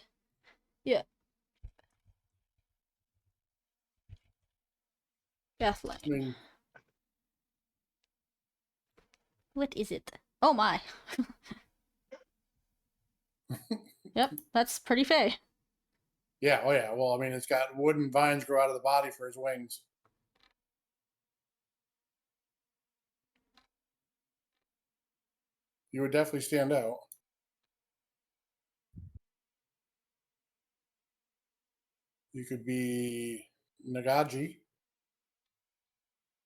Yeah. Gathline. I mean, What is it? Oh my. Yep, that's pretty fey. yeah, oh yeah. Well, I mean, it's got wooden vines grow out of the body for his wings. You would definitely stand out. You could be Nagaji,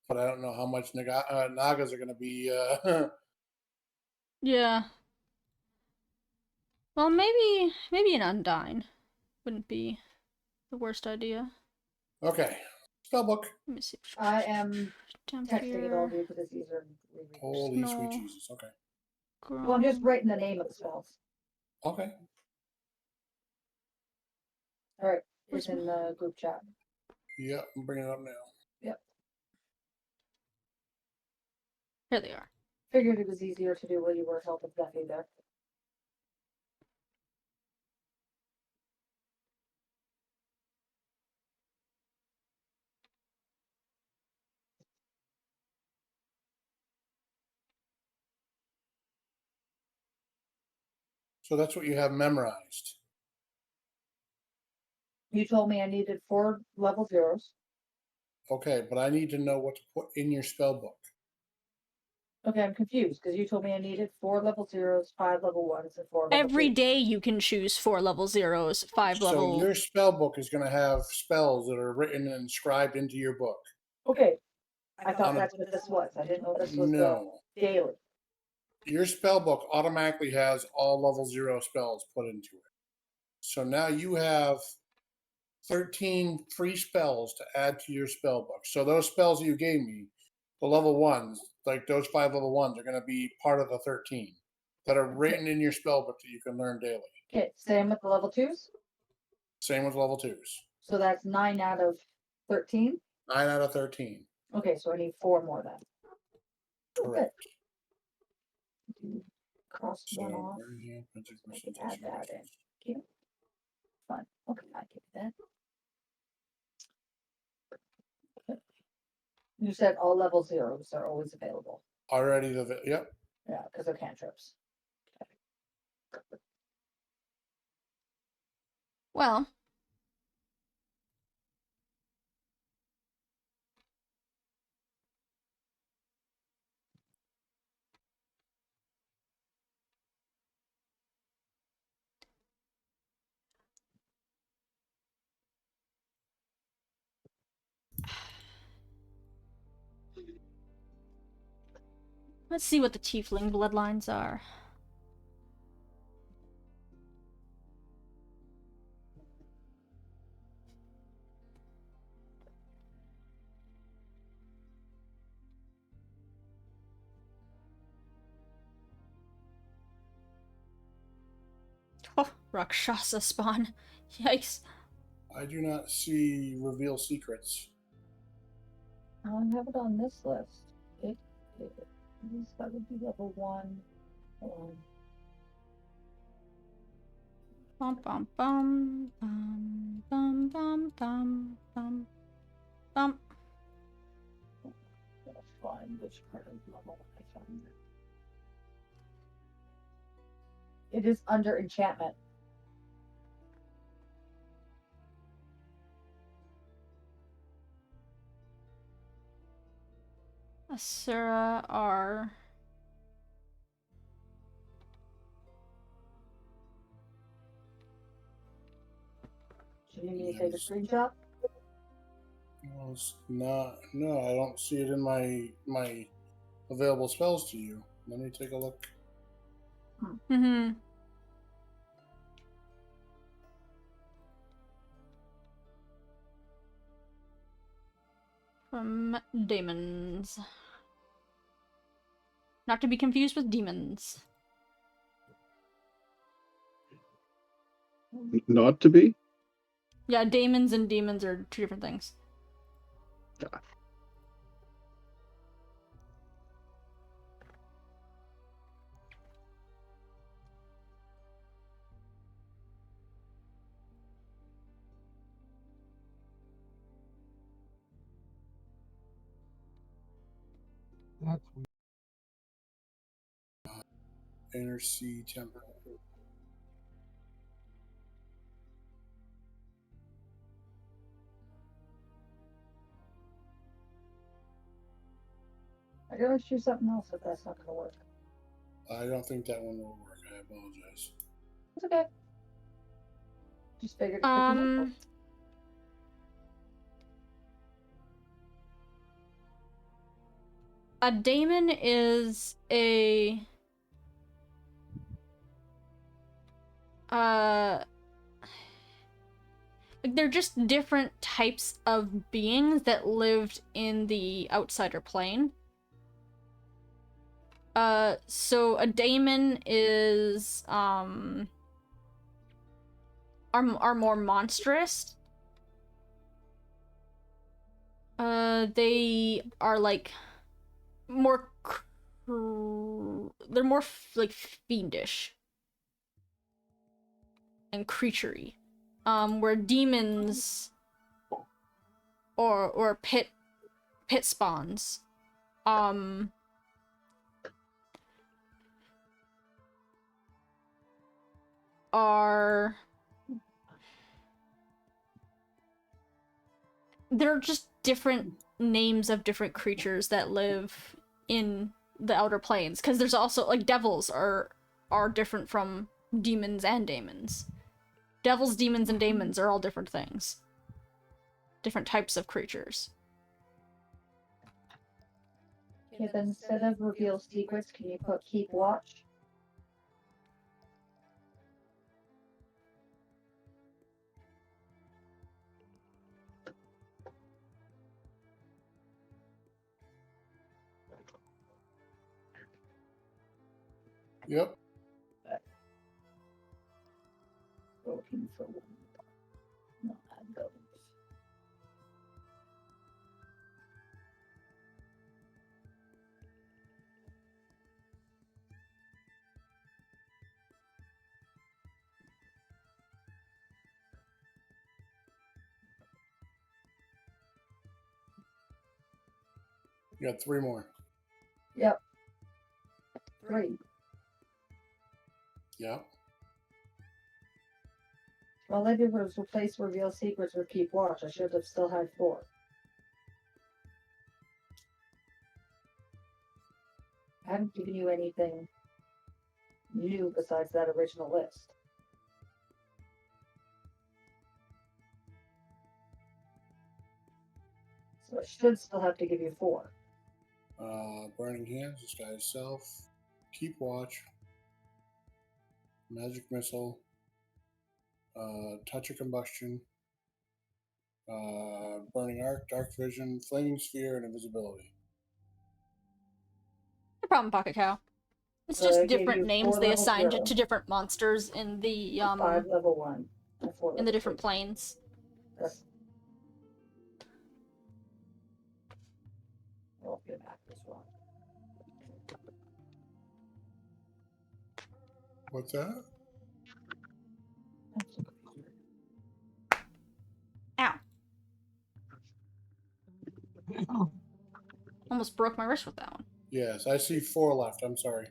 but I don't know how much Nagas are going to be. Yeah. Well, maybe an Undyne wouldn't be the worst idea. Okay, spellbook. Let me see. I am Down texting it all here. to you because it's easier. Holy No. sweet Jesus. Okay. Well, I'm just writing the name of the spells. Okay. All right, Where's it's in the group chat. Yeah, I'm bringing it up now. Yep. Here they are. Figured it was easier to do while you were helping Zeffie there. So that's what you have memorized. You told me I needed 4 level 0s. Okay, but I need to know what to put in your spellbook. Okay, I'm confused because you told me I needed 4 level 0s, 5 level 1s, and 4 level Every 2s. day you can choose 4 level 0s, 5 level. So your spellbook is going to have spells that are written and inscribed into your book. Okay, I thought On a- that's what this was. I didn't know this was No. the daily. Your spellbook automatically has all level 0 spells put into it. So now you have 13 free spells to add to your spellbook. So those spells that you gave me, the level 1s, like those 5 level 1s, are going to be part of the 13 that are written in your spellbook that you can learn daily. Okay, same with the level 2s. Same with level 2s. So that's 9 out of 13. 9 out of 13. Okay, so I need 4 more then. Correct. Cross So, one off. yeah, I can add that in. Okay. Fun. Okay, I get that. Okay. You said all level zeros are always available. Already yep. Yeah, because they're cantrips. Well, let's see what the tiefling bloodlines are. Oh, Rakshasa spawn. Yikes. I do not see reveal secrets. I don't have it on this list. That would be level 1. Bum bum bum bum bum bum bum bum bum. Gotta find which part of level I found it. It is under enchantment. Asura are. Do you need me to take a screenshot? Well, it's not. No, I don't see it in my available spells to you. Let me take a look. Mm-hmm. From demons. Not to be confused with demons. Not to be? Yeah, daemons and demons are two different things. That's weird. Inner Sea Temple. I gotta choose something else if that's not gonna work. I don't think that one will work. I apologize. It's okay. Just figured it could be helpful. A daemon is a like they're just different types of beings that lived in the outsider plane. So a daemon is are more monstrous. They are like more they're more like fiendish and creaturey. Where demons or pit spawns are they're just different names of different creatures that live in the outer planes, because there's also like devils are different from demons and daemons. Devils, demons, and daemons are all different things, different types of creatures. Okay, then instead of reveal secrets, can you put keep watch? Yep. Looking for one. No, add those. You got 3 more. Yep. 3. Yeah. All I did was replace reveal secrets with keep watch. I should have still had 4. I haven't given you anything new besides that original list. So I should still have to give you 4. Burning Hands, Disguise Self, Keep Watch, Magic Missile, Touch of Combustion, Burning Arc, Dark Vision, Flaming Sphere, and Invisibility. No problem, Pocket Cow. It's So I just gave different you names 4 they level assigned 0, to different monsters in the 5 level 1, and 4 in level the different 3. planes. That's... I'll get back this one. What's that? Ow. Almost broke my wrist with that one. Yes, I see 4 left. I'm sorry.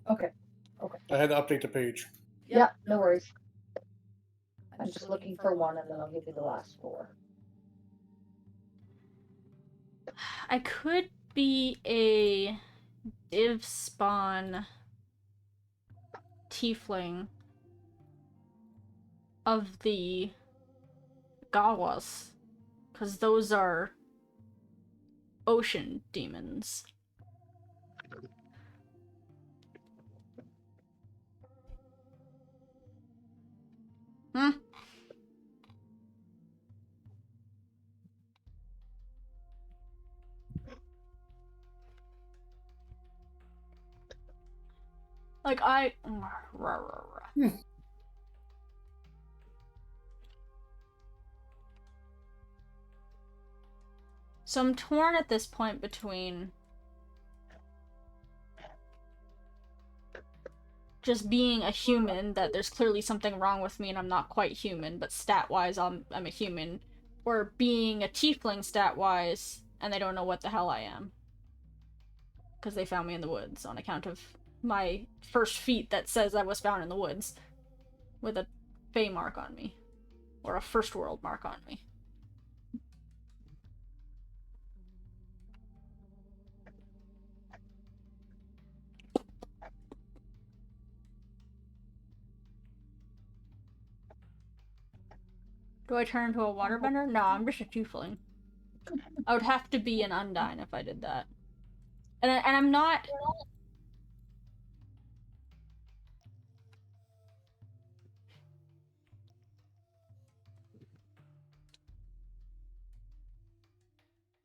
Okay. I had to update the page. Yeah, no worries. I'm just looking for 1, and then I'll give you the last 4. I could be a div spawn tiefling of the Gawas, because those are ocean demons. Hmm? Like, So I'm torn at this point between just being a human, that there's clearly something wrong with me and I'm not quite human, but stat-wise I'm a human, or being a tiefling stat-wise and they don't know what the hell I am. Because they found me in the woods on account of my first feat that says I was found in the woods with a Fey mark on me. Or a First World mark on me. Do I turn into a waterbender? No, I'm just a tiefling. I would have to be an Undine if I did that. And I'm not...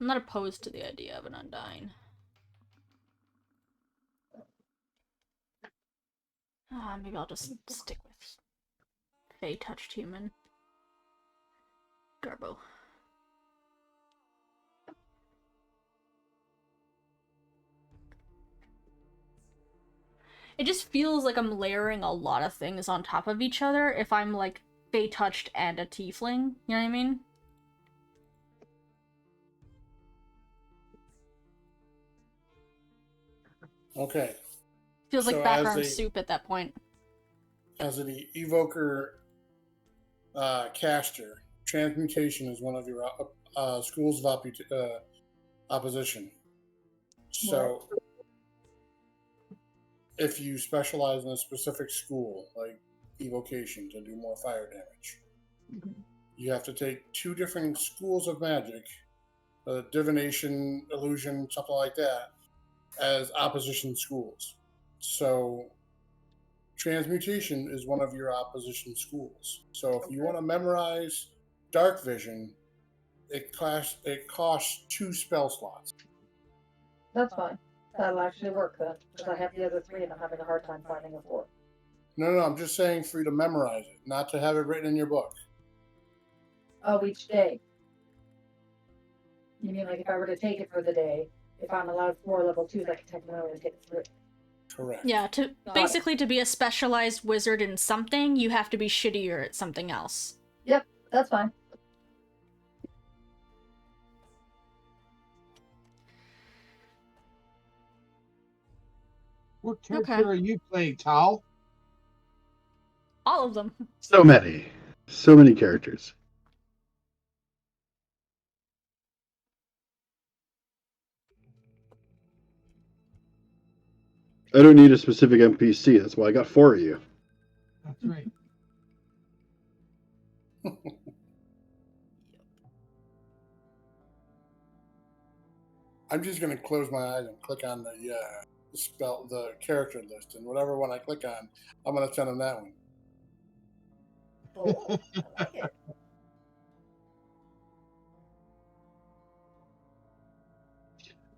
I'm not opposed to the idea of an Undine. Maybe I'll just stick with Fey-touched human. Garbo. It just feels like I'm layering a lot of things on top of each other if I'm, like, Fey-touched and a tiefling. You know what I mean? Okay. Feels like So background soup at that point. As an evoker caster, transmutation is one of your schools of opposition. So, if you specialize in a specific school, like evocation, to do more fire damage, you have to take 2 different schools of magic, divination, illusion, something like that, as opposition schools. So, transmutation is one of your opposition schools. So if you want to memorize dark vision, it costs 2 spell slots. That's fine. That'll actually work then, because I have the other 3 and I'm having a hard time finding a 4. No, I'm just saying for you to memorize it, not to have it written in your book. Oh, each day. You mean like if I were to take it for the day, if I'm allowed 4 level 2s, I can technically get it through. Correct. Yeah, basically to be a specialized wizard in something, you have to be shittier at something else. Yep, that's fine. What character Okay. are you playing, Tal? All of them. So many. So many characters. I don't need a specific NPC. That's why I got 4 of you. That's right. I'm just going to close my eyes and click on the character list, and whatever one I click on, I'm going to send them that one. Oh, I like it.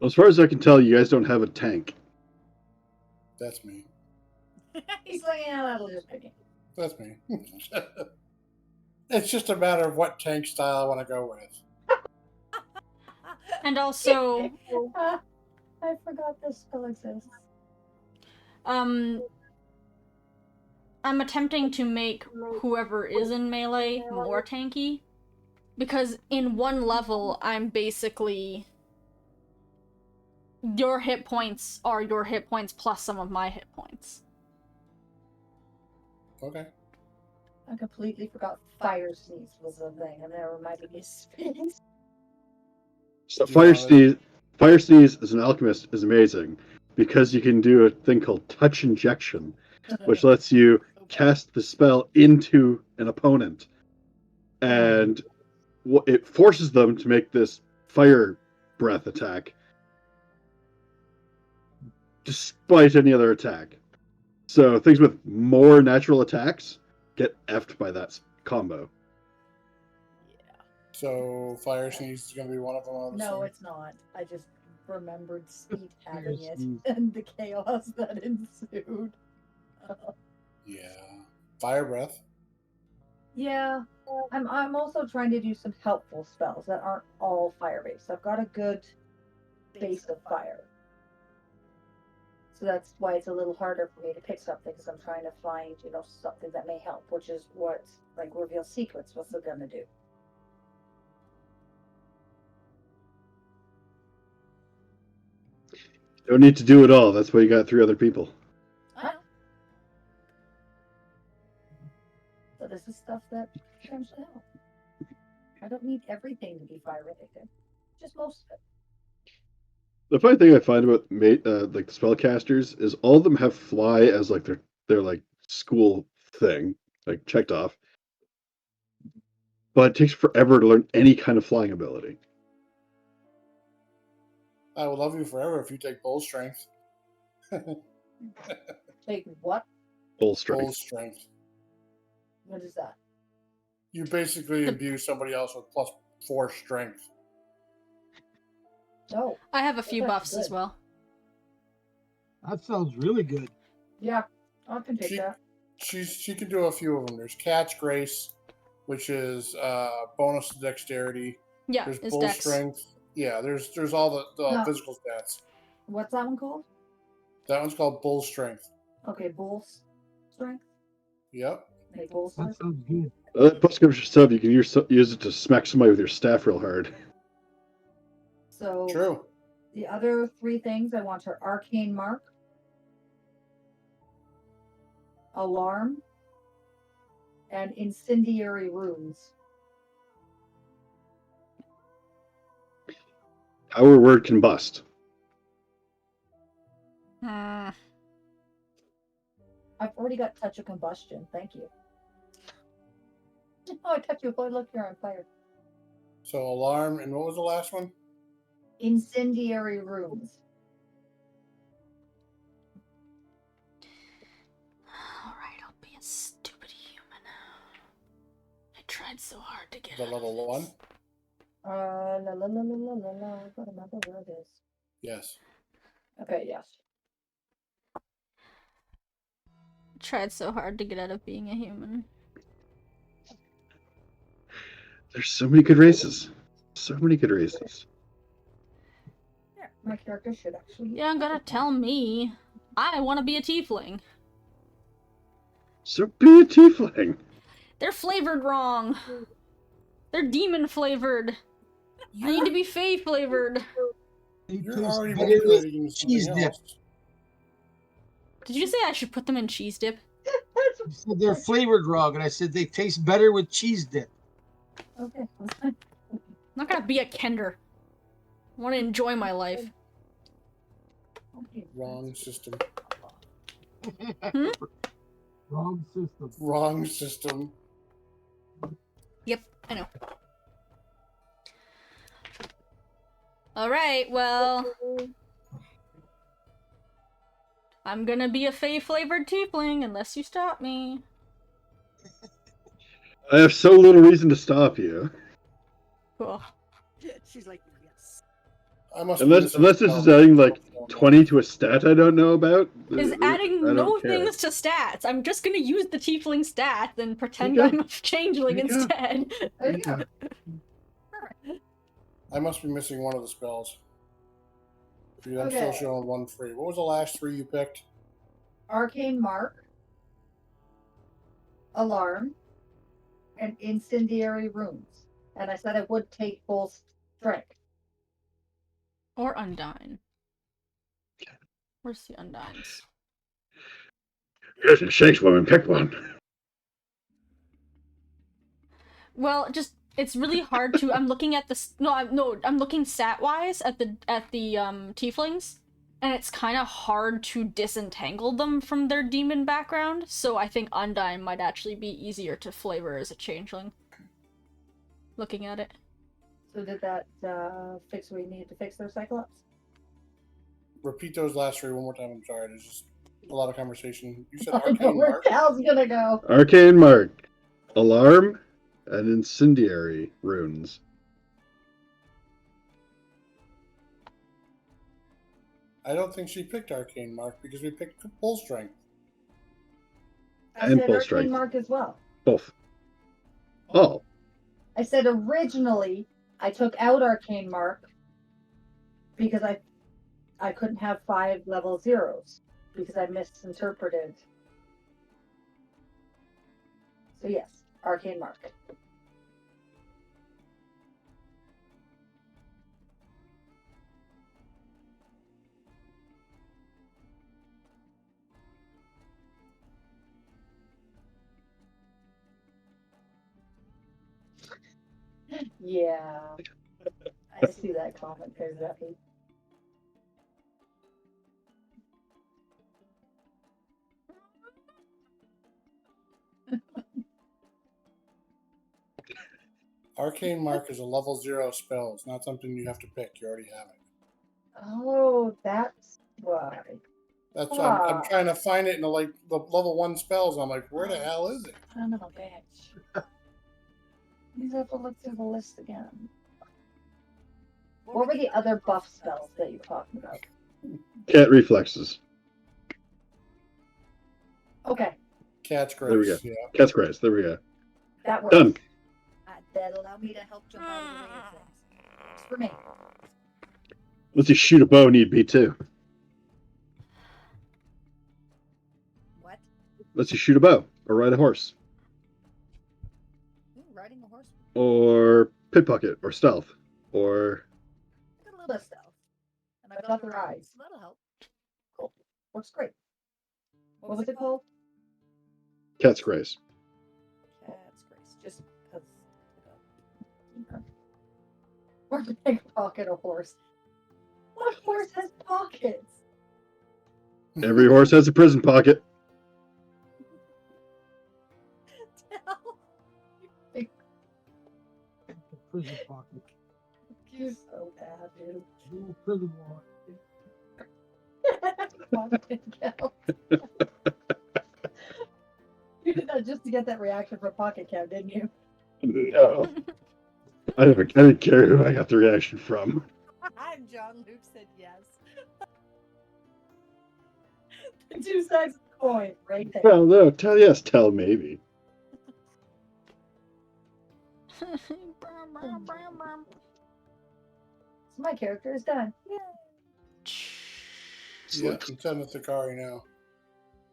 As far as I can tell, you guys don't have a tank. That's me. He's like, yeah, that'll just pick it. That's me. It's just a matter of what tank style I want to go with. And also, I forgot this still exists. I'm attempting to make whoever is in melee more tanky. Because in one level, I'm basically... Your hit points are your hit points plus some of my hit points. Okay. I completely forgot Fire Sneeze was a thing, and that reminded me of spins. So You Fire wanna- Sneeze as an alchemist is amazing because you can do a thing called touch injection, which lets you cast the spell into an opponent, and it forces them to make this fire breath attack despite any other attack. So things with more natural attacks get effed by that combo. So Fire Sneeze is going to be one of them. Obviously. No, it's not. I just remembered Speed having it Sneeze. and the chaos that ensued. Yeah. Fire Breath. Yeah, I'm also trying to do some helpful spells that aren't all fire-based. I've got a good base of fire. So that's why it's a little harder for me to pick something, because I'm trying to find, something that may help, which is what, like, Reveal Secrets, what's it gonna do? Don't need to do it all. That's why you got 3 other people. I know. So this is stuff that can help. I don't need everything to be fire-related, just most of it. The funny thing I find about like the spellcasters is all of them have fly as like their like school thing, like checked off. But it takes forever to learn any kind of flying ability. I will love you forever if you take Bull Strength. Take what? Full Bull strength. Strength. What is that? You basically imbue somebody else with +4 strength. Oh, I have a few That's buffs as good. well. That sounds really good. yeah, I can take She- that. She can do a few of them. There's Catch Grace, which is bonus to dexterity. Yeah, There's it's Bull Dex. Strength. Yeah, there's all the No. physical stats. What's that one called? That one's called Bull Strength. Okay, Bull Strength. Yep. Okay, Bull That Strength. sounds good. That plus comes your sub. You can use it to smack somebody with your staff real hard. So True. the other 3 things I want are Arcane Mark, Alarm, and Incendiary Runes. Our word can bust. Hmm. I've already got Touch of Combustion. Thank you. Oh, I touch you. Boy, look, you're on fire. So Alarm, and what was the last one? Incendiary Runes. Alright, I'll be a stupid human. I tried so hard to get The out of level this. 1? La la la la la la la. I gotta remember where it is. Yes. Okay, yes. I tried so hard to get out of being a human. There's so many good races. So many good races. Yeah, my character should actually. You don't gotta tell me. I want to be a tiefling. So be a tiefling. They're flavored wrong. They're demon flavored. I need to be fae flavored. They You're taste already better with manipulating cheese something dip. else. Did you say I should put them in cheese dip? You said they're flavored wrong, and I said they taste better with cheese dip. Okay, that's fine. I'm not gonna be a Kender. I want to enjoy my life. Okay. Wrong system. Wrong system. Wrong system. Yep, I know. Alright, well... I'm gonna be a Fae-flavored tiefling unless you stop me. I have so little reason to stop you. Cool. She's like, yes. I must Unless this is adding like 20 to a stat I don't know about. Is I adding don't no care. things to stats. I'm just gonna use the tiefling stats and pretend There you go. I'm a changeling There you go. instead. There you go. I must be missing one of the spells. Dude, I'm still Okay. showing one free. What was the last 3 you picked? Arcane Mark, Alarm, and Incendiary Runes. And I said I would take full strength. Or Undyne. Where's the Undynes? Yes, it shakes woman, pick one. Well, just it's really hard to. I'm looking at the I'm looking stat wise at the tieflings, and it's kind of hard to disentangle them from their demon background. So I think Undyne might actually be easier to flavor as a changeling. Looking at it. So did that fix what you needed to fix their Cyclops? Repeat those last 3 one more time. I'm sorry. There's just a lot of conversation. You said I know Arcane where Mark? Cal's gonna go. Arcane Mark, Alarm, and Incendiary Runes. I don't think she picked Arcane Mark because we picked Full Strength. I And said full Arcane strength. Mark as well. Both. Oh. I said originally I took out Arcane Mark because I couldn't have 5 level 0s because I misinterpreted. So yes, Arcane Mark. Yeah. I see that comment there, Zeffy. Arcane Mark is a level 0 spell. It's not something you have to pick. You already have it. Oh, that's why. That's why I'm trying to find it in the level 1 spells. I'm like, where the hell is it? Son of a bitch. You have to look through the list again. What were the other buff spells that you were talking about? Cat reflexes. Okay, Cat's Grace. There we go. Yeah. Cat's grace. There we go. that works. Done. That'll allow me to help jump out of the way of things. Works for me. Let's you shoot a bow, need be too. What? Let's you shoot a bow or ride a horse Riding a horse? or pickpocket or stealth or I got a little bit of stealth. And I've got their eyes. So that'll help. Cool. Works great. What was it called? cat's grace. Cat's Grace. Just because. Or pickpocket a horse. What horse has pockets? Every horse has a prison pocket. Prison pocket. You're so bad, dude. Little prison wallet. Pocket Cow. You did that just to get that reaction from Pocket Cow, didn't you? No. I didn't care who I got the reaction from. I'm John Luke said yes. The 2 sides of the coin, right there. Well, no, tell yes, tell maybe. So my character is done. Yeah, I'm sending the Thakari now.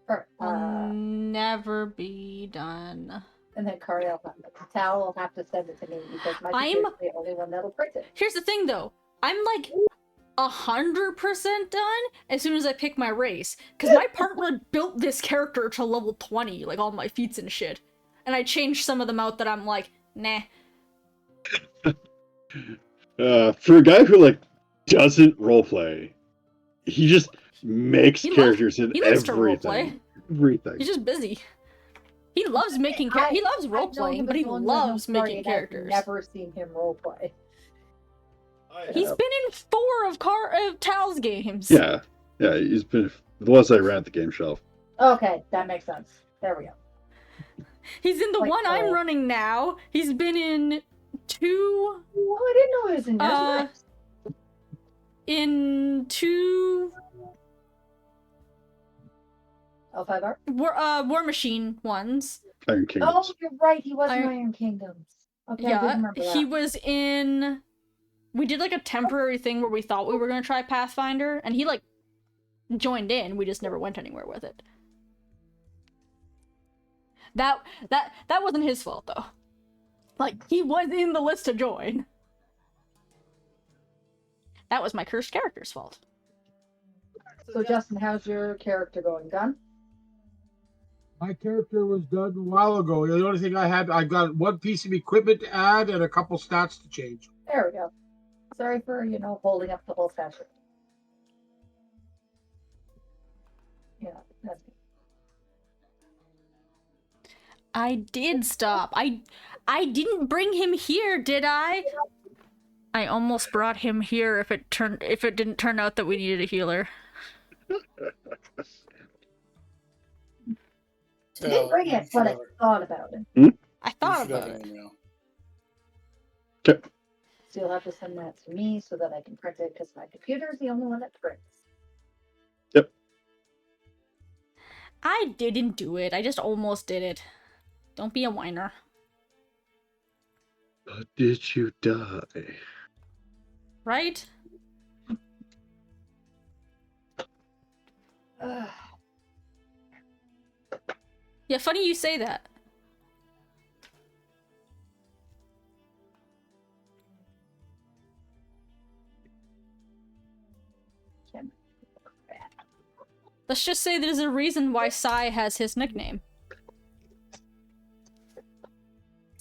Or, I'll never be done. and then Kari, Tal will have to send it to me because my I'm- computer's the only one that'll print it. Here's the thing, though. I'm like 100% done as soon as I pick my race. Because my partner built this character to level 20, like all my feats and shit. And I changed some of them out that I'm like, nah. For a guy who like doesn't roleplay, he just makes He characters in he loves to everything. roleplay. Everything. He's just busy. He loves making he loves role playing, but he loves making characters. I've never seen him roleplay. He's been in 4 of Tal's games. Yeah, he's been the ones I ran at the game shelf. Okay, that makes sense. There we go. He's in the Like, one I'm running now. He's been in 2. Oh, I didn't know he was in yours. In 2 L5R? War Machine ones. Iron Kingdoms. Oh, you're right. He was in Iron Kingdoms. Okay, I did Yeah, remember that. he was in. We did like a temporary thing where we thought we were gonna try Pathfinder, and he like joined in. We just never went anywhere with it. That wasn't his fault though. Like, he was in the list to join. That was my cursed character's fault. So, Justin, how's your character going? Done? My character was done a while ago. The only thing I got one piece of equipment to add and a couple stats to change. There we go. Sorry for, holding up the whole session. Yeah, that's good. I did stop. I didn't bring him here, did I? I almost brought him here if it didn't turn out that we needed a healer. I didn't bring it, but I thought about it. I thought about it. Okay. So you'll have to send that to me so that I can print it, because my computer is the only one that prints. Yep. I didn't do it. I just almost did it. Don't be a whiner. But did you die? Right? Yeah, funny you say that. Let's just say there's a reason why Sai has his nickname.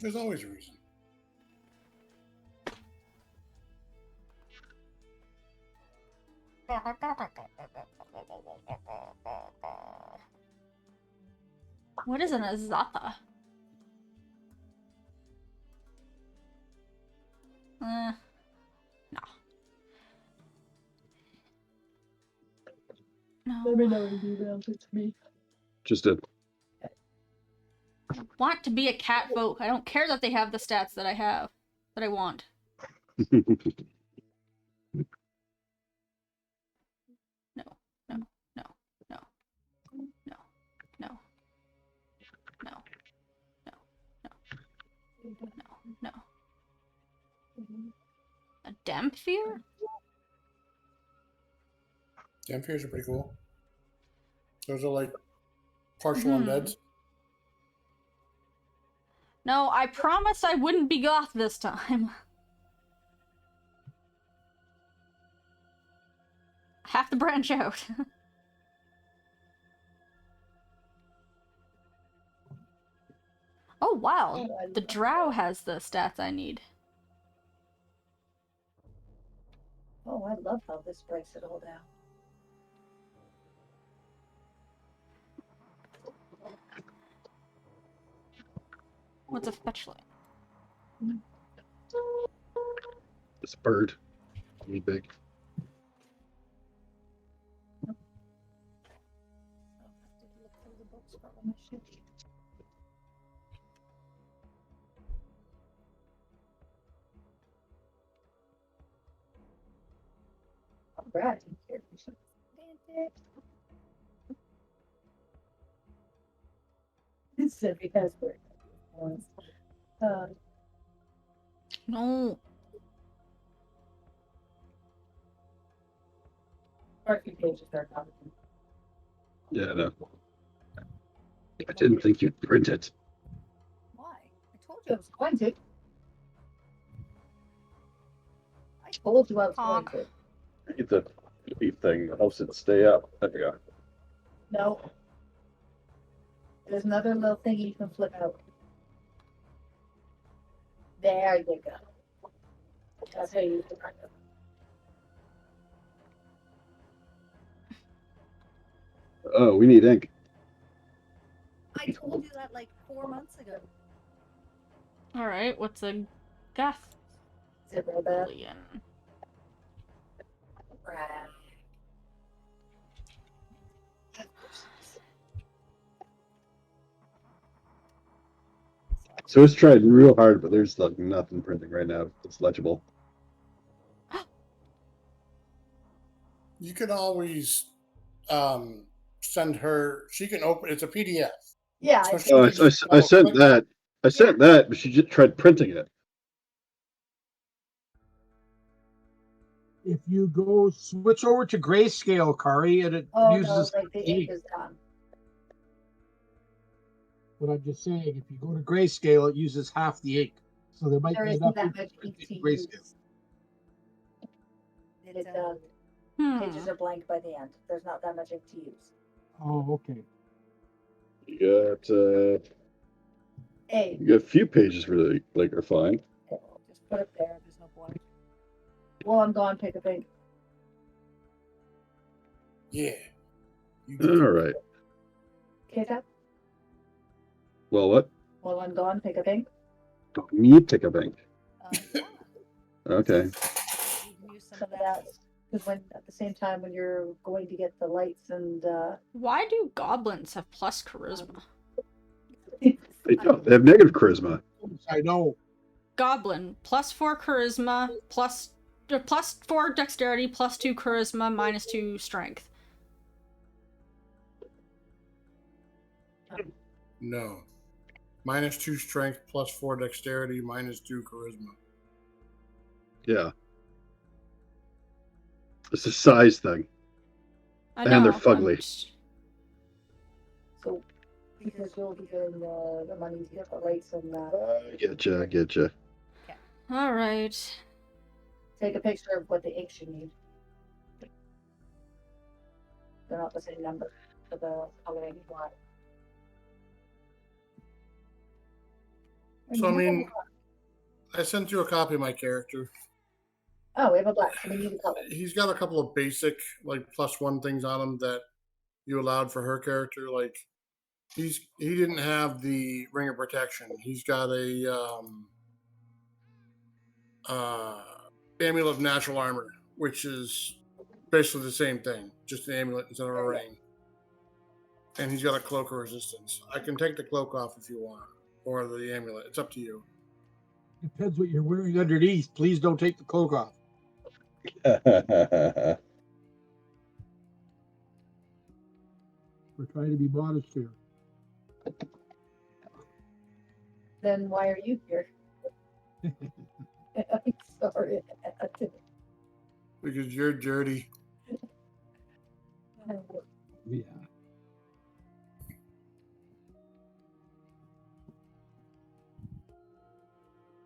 There's always a reason. What is an Azatha? No. No. Let me know when you email it to me. Just did. I want to be a cat folk. I don't care that they have the stats that I have, that I want. No. No. No. No. No. No. No. No. No. No. A Damphere? Dampheres are pretty cool. Those are like partial undeads. No, I promised I wouldn't be goth this time. I have to branch out. Oh wow, the drow has the stats I need. Oh, I love how this breaks it all down. What's a fetch line? This bird. Really big. Right. Zippy has bird. No. Quite a few pages there, probably. Yeah, no. I didn't think you'd print it. Why? I told I you. was going to. I told you I was Honk. going to. Get the thing that helps it stay up. There we go. No. There's another little thing you can flip out. There you go. That's how you use the marker. Oh, we need ink. I told you that like 4 months ago. All right, what's a gath? Zero bad. Billion. So it's tried real hard, but there's like nothing printing right now. It's legible. You can always send her. She can open. It's a PDF. Yeah, So I she Oh, can just I sent double-click. that. I sent that, but she just tried printing it. If you go switch over to grayscale, Kari, and it Oh uses no, like the ink is done. what I'm just saying. If you go to grayscale, it uses half the ink, so there might There be isn't enough that ink much to ink print to in grayscale. use. It does. Pages Hmm. are blank by the end. There's not that much ink to use. Oh, okay. You Hey, got a few pages really like are fine. just put it there. There's no blank. While I'm gone, pick a pink. Yeah. You All right. Okay, Tap? Well, what? While I'm gone, pick a pink. Me pick a bank. Yeah. Okay. You can use some Some of of that. that. Because when at the same time when you're going to get the lights and Why do goblins have plus charisma? They don't. They have negative charisma. I know. Goblin +4 charisma, +4 dexterity, +2 charisma, -2 strength. No. -2 strength, +4 dexterity, -2 charisma. Yeah. It's a size thing. I And they're know, fugly. so because you'll be getting the money to get the lights and Getcha. All right. take a picture of what the inks you need. They're not the same number for the coloring you want. So I mean, I sent you a copy of my character. Oh, we have a black, so we need a color. He's got a couple of basic like +1 things on him that you allowed for her character. Like he didn't have the ring of protection. He's got a amulet of natural armor, which is basically the same thing, just an amulet instead of a ring. And he's got a cloak of resistance. I can take the cloak off if you want, or the amulet. It's up to you. Depends what you're wearing underneath. Please don't take the cloak off. We're trying to be modest here. Then why are you here? I'm sorry. Because you're dirty. Yeah.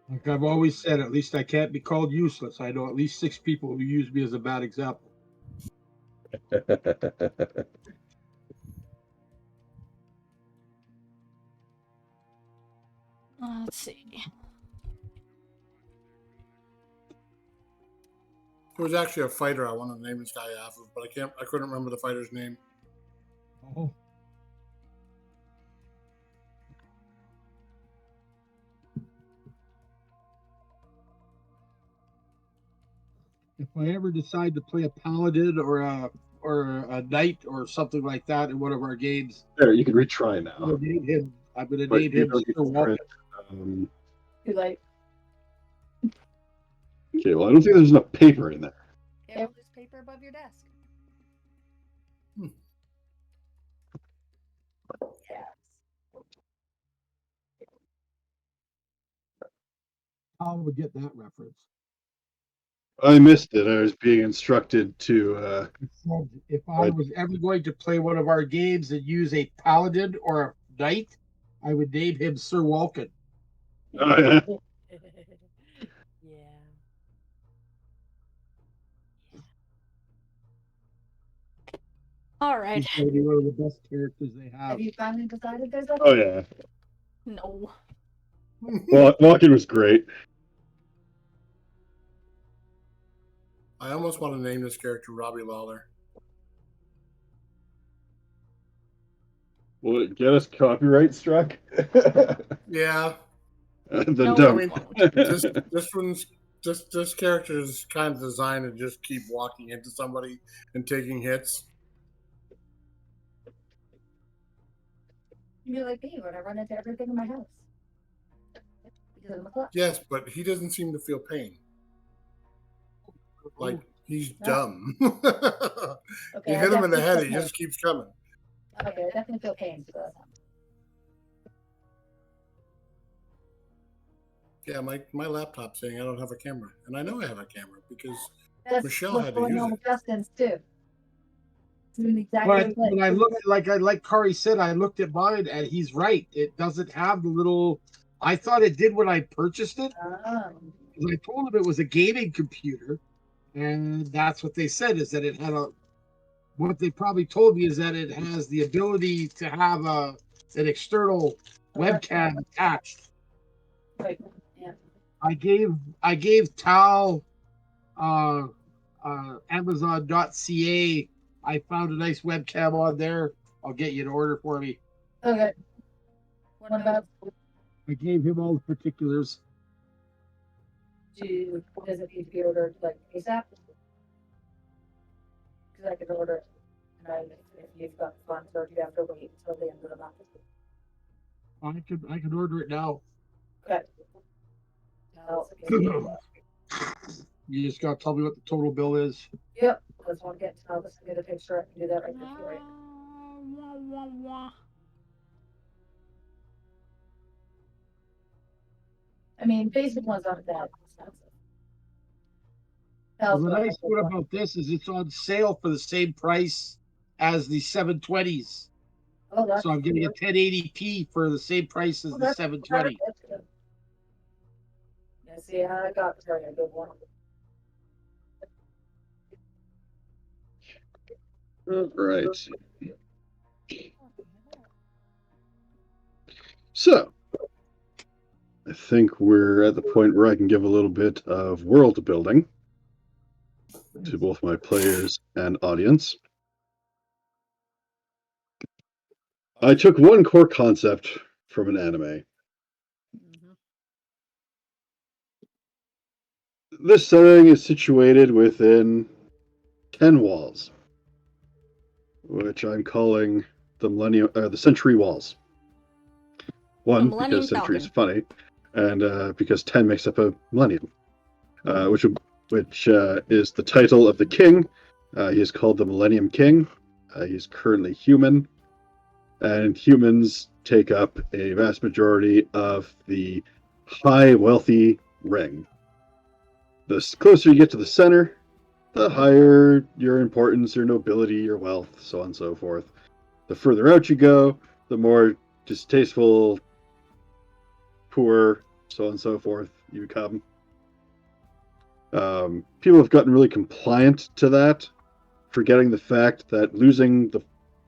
Like I've always said, at least I can't be called useless. I know at least 6 people who use me as a bad example. Let's see. There was actually a fighter I wanted to name this guy off of, but I couldn't remember the fighter's name. Oh. If I ever decide to play a paladin or a knight or something like that in one of our games, There, you can retry I'm now. gonna name him. I'm gonna But name you him don't get Sir to Walter. print. Too late. Okay, well, I don't think there's enough paper in there. Yeah, well, there's paper above your desk. How would get that reference? I missed it. I was being instructed to. It said if I was ever going to play one of our games and use a paladin or a knight, I would name him Sir Walken. Oh, yeah. Yeah. All right. He's going to be one of the best characters they have. Have you finally decided there's a? Oh yeah, No. Walking was great. I almost want to name this character Robbie Lawler. Will it get us copyright struck? Yeah, Then No, don't. it won't. this character is kind of designed to just keep walking into somebody and taking hits. You're like me when I run into everything in my house. Because I'm a clock. Yes, but he doesn't seem to feel pain. Like he's dumb. Okay, You I hit him in the definitely head, feel he pain. just keeps coming. Okay, I definitely feel pain. So that's Yeah, my laptop's saying I don't have a camera, and I know I have a camera because That's Michelle what's had to going use on it. with Justin's too. It's doing exactly But the same. when I looked at, like Kari said, I looked at mine and he's right. It doesn't have the little. I thought it did when I purchased it. Um, 'Cause I told him it was a gaming computer, and that's what they said is that it had a. What they probably told me is that it has the ability to have an external webcam attached. right. Yeah. I gave Tal Amazon.ca. I found a nice webcam on there. I'll get you an order for me. Okay. What about I gave him all the particulars. does it need to be ordered like ASAP? Because I could order it. And if you've got funds, or do you have to wait until the end of the month? I could order it now. Okay. I'll- You just gotta tell me what the total bill is. Yep. Let's want to get a picture. I can do that right now for you. I mean, basic ones aren't that expensive. Well, the nice part about this is it's on sale for the same price as the 720s. Oh, that's So I'm getting a 1080p for the same price as the 720. That's good. Yeah, see, I got very a good one. All right. So, I think we're at the point where I can give a little bit of world building to both my players and audience. I took one core concept from an anime. This setting is situated within 10 walls, which I'm calling the Century Walls. One, Millennium because Century is Falcon. funny, and because 10 makes up a millennium, which is the title of the king. He is called the Millennium King. He's currently human, and humans take up a vast majority of the high, wealthy ring. The closer you get to the center, the higher your importance, your nobility, your wealth, so on and so forth. The further out you go, the more distasteful, poor, so on and so forth you become. People have gotten really compliant to that, forgetting the fact that losing the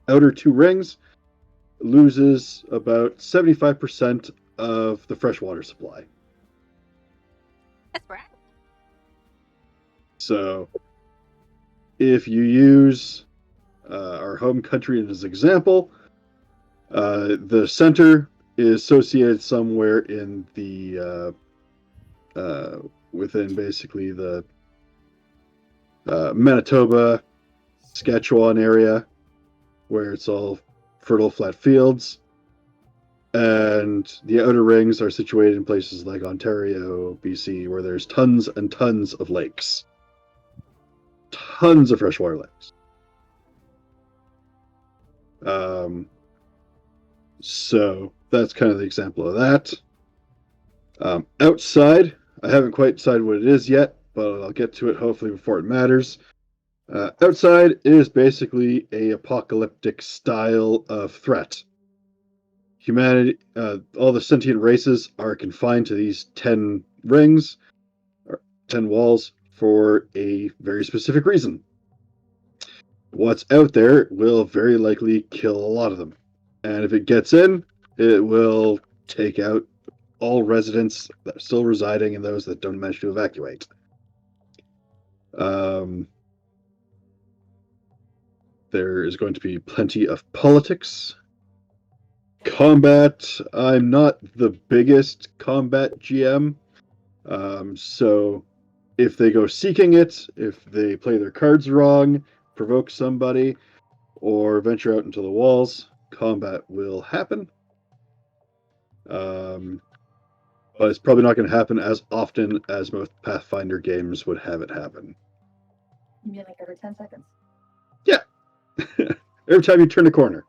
outer two rings loses about 75% of the freshwater supply. That's right. So, if you use our home country as an example, the center is associated somewhere in the within basically the Manitoba, Saskatchewan area, where it's all fertile flat fields, and the outer rings are situated in places like Ontario, BC, where there's tons and tons of lakes. Tons of freshwater lakes. So that's kind of the example of that. Outside, I haven't quite decided what it is yet, but I'll get to it hopefully before it matters. Outside is basically a apocalyptic style of threat. Humanity, all the sentient races are confined to these 10 rings, or 10 walls, for a very specific reason. what's out there will very likely kill a lot of them. And if it gets in, it will take out all residents that are still residing and those that don't manage to evacuate. There is going to be plenty of politics. Combat, I'm not the biggest combat GM. So if they go seeking it, if they play their cards wrong, provoke somebody, or venture out into the walls, combat will happen. But it's probably not going to happen as often as most Pathfinder games would have it happen. You mean like every 10 seconds? Yeah. Every time you turn a corner.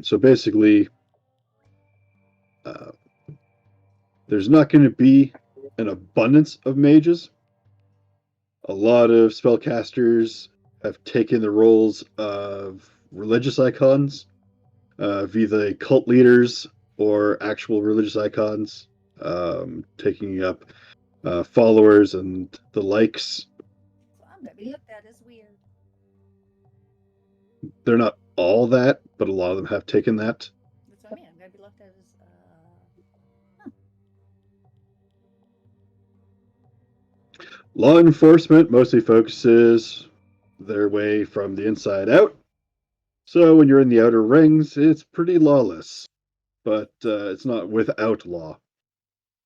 So basically, there's not going to be an abundance of mages. A lot of spellcasters have taken the roles of religious icons, via cult leaders or actual religious icons, taking up followers and the likes. So I'm gonna be looked at as weird. They're not all that, but a lot of them have taken that. That's what I mean. I'm gonna be looked at as Law enforcement mostly focuses their way from the inside out. So when you're in the outer rings, it's pretty lawless. But it's not without law.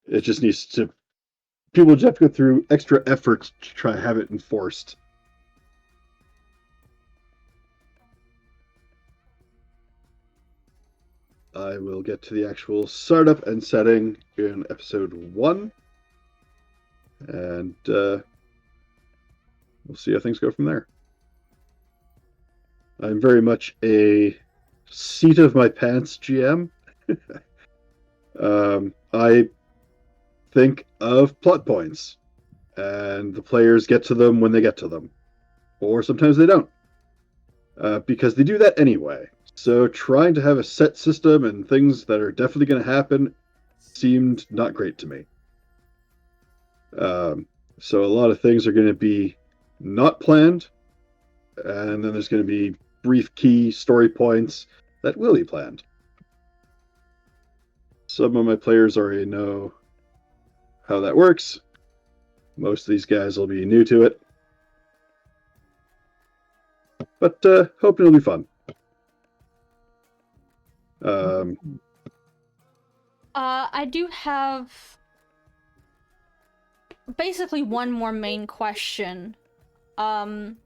It just needs to... People just have to go through extra effort to try to have it enforced. I will get to the actual startup and setting in episode 1. And we'll see how things go from there. I'm very much a seat of my pants GM. I think of plot points, and the players get to them when they get to them. Or sometimes they don't. Because they do that anyway. So trying to have a set system and things that are definitely going to happen seemed not great to me. So a lot of things are going to be not planned, and then there's going to be brief key story points that will be planned. Some of my players already know how that works. Most of these guys will be new to it. But hope it'll be fun. I do have basically one more main question. Do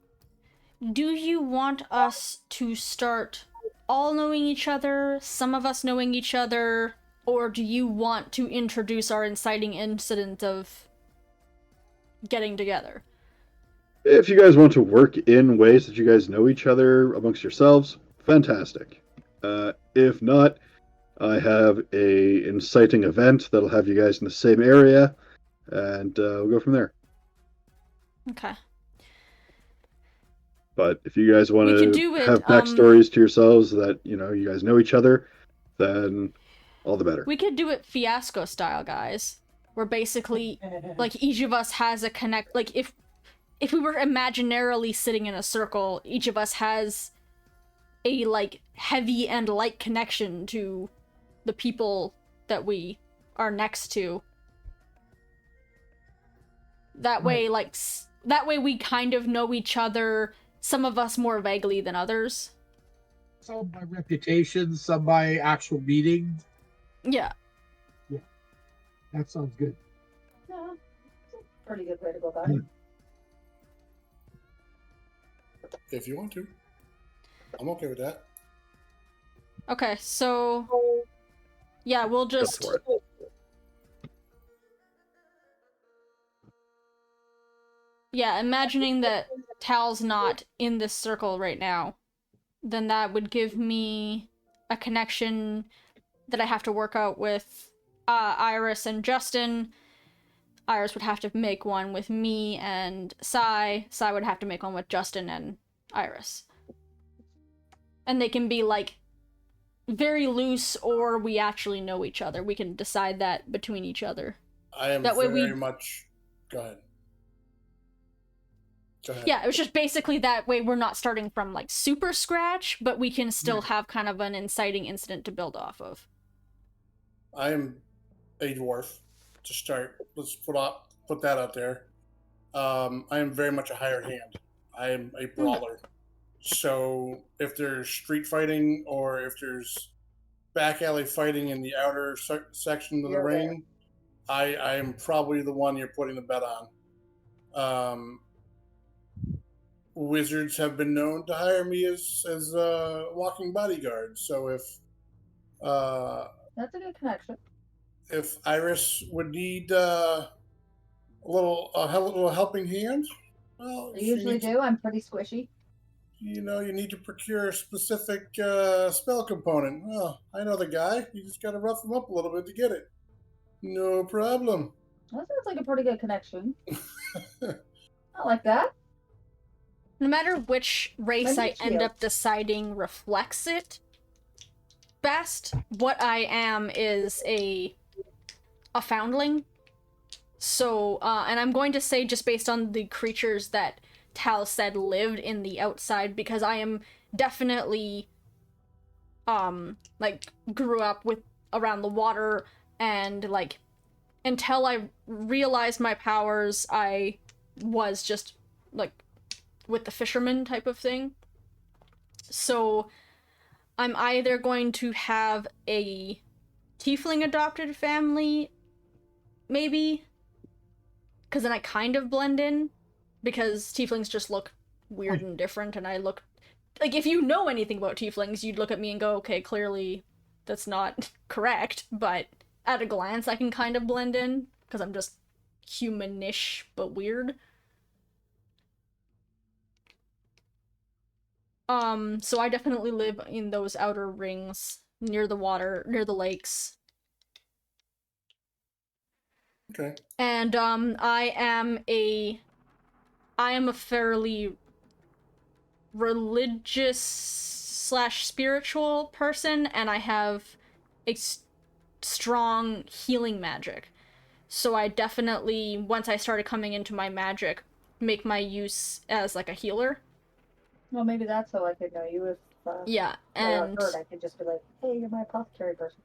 you want us to start all knowing each other, some of us knowing each other, or do you want to introduce our inciting incident of getting together? If you guys want to work in ways that you guys know each other amongst yourselves, fantastic. If not, I have a inciting event that'll have you guys in the same area, and we'll go from there. Okay. But if you guys want to have backstories to yourselves that, you guys know each other, then all the better. We could do it fiasco style, guys. Where basically, like, each of us has a connect... Like, if we were imaginarily sitting in a circle, each of us has a, like, heavy and light connection to the people that we are next to. That way, like, that way we kind of know each other, some of us more vaguely than others. Some by reputation, some by actual meeting. Yeah. Yeah. That sounds good. Yeah, it's a pretty good way to go about it. If you want to. I'm okay with that. Okay, so... Yeah, we'll just... Go for it. Yeah, imagining that Tal's not in this circle right now, then that would give me a connection that I have to work out with Iris and Justin. Iris would have to make one with me and Sai. Sai would have to make one with Justin and Iris. And they can be, like, very loose or we actually know each other. We can decide that between each other. I am That way very we- much. Go ahead. Go ahead. Yeah, it was just basically that way we're not starting from like super scratch, but we can still have kind of an inciting incident to build off of. I am a dwarf to start. Let's put that out there. I am very much a hired hand. I am a brawler. So if there's street fighting or if there's back alley fighting in the outer section of the You're there. ring, I am probably the one you're putting the bet on. Wizards have been known to hire me as a walking bodyguard. So That's a good connection. if Iris would need a little helping hand, well, I usually do. I'm pretty squishy. You need to procure a specific spell component. Well, I know the guy. You just got to rough him up a little bit to get it. No problem. That sounds like a pretty good connection. I like that. No matter which race I Thank you. end up deciding reflects it best, what I am is a foundling. So, and I'm going to say just based on the creatures that Tal said lived in the outside, because I am definitely, like, grew up around the water, and, like, until I realized my powers, I was just, like, with the fisherman type of thing. So I'm either going to have a tiefling adopted family, maybe, because then I kind of blend in, because tieflings just look weird and different, and I look like, if you know anything about tieflings, you'd look at me and go, okay, clearly that's not correct, but at a glance I can kind of blend in because I'm just humanish but weird. So I definitely live in those outer rings, near the water, near the lakes. Okay. And, I am a fairly religious / spiritual person, and I have a strong healing magic. So I definitely, once I started coming into my magic, make my use as, like, a healer. Well, maybe that's how I could know you if Yeah, I and got hurt. I could just be like, hey, you're my apothecary person.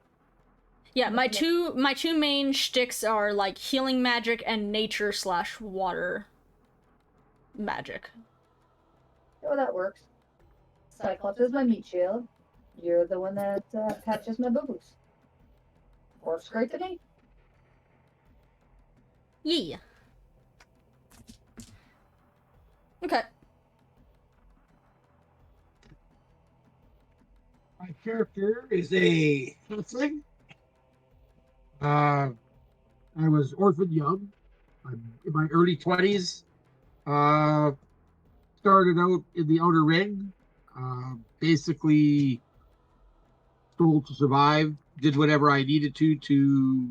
yeah, my two main shticks are, like, healing magic and nature / water magic. Oh, that works. Cyclops is my meat shield. You're the one that patches my boo-boos. Works great to me. Yeah. Okay. My character is a halfling. I was orphaned young. I'm in my early 20s. Started out in the outer ring. Basically stole to survive. Did whatever I needed to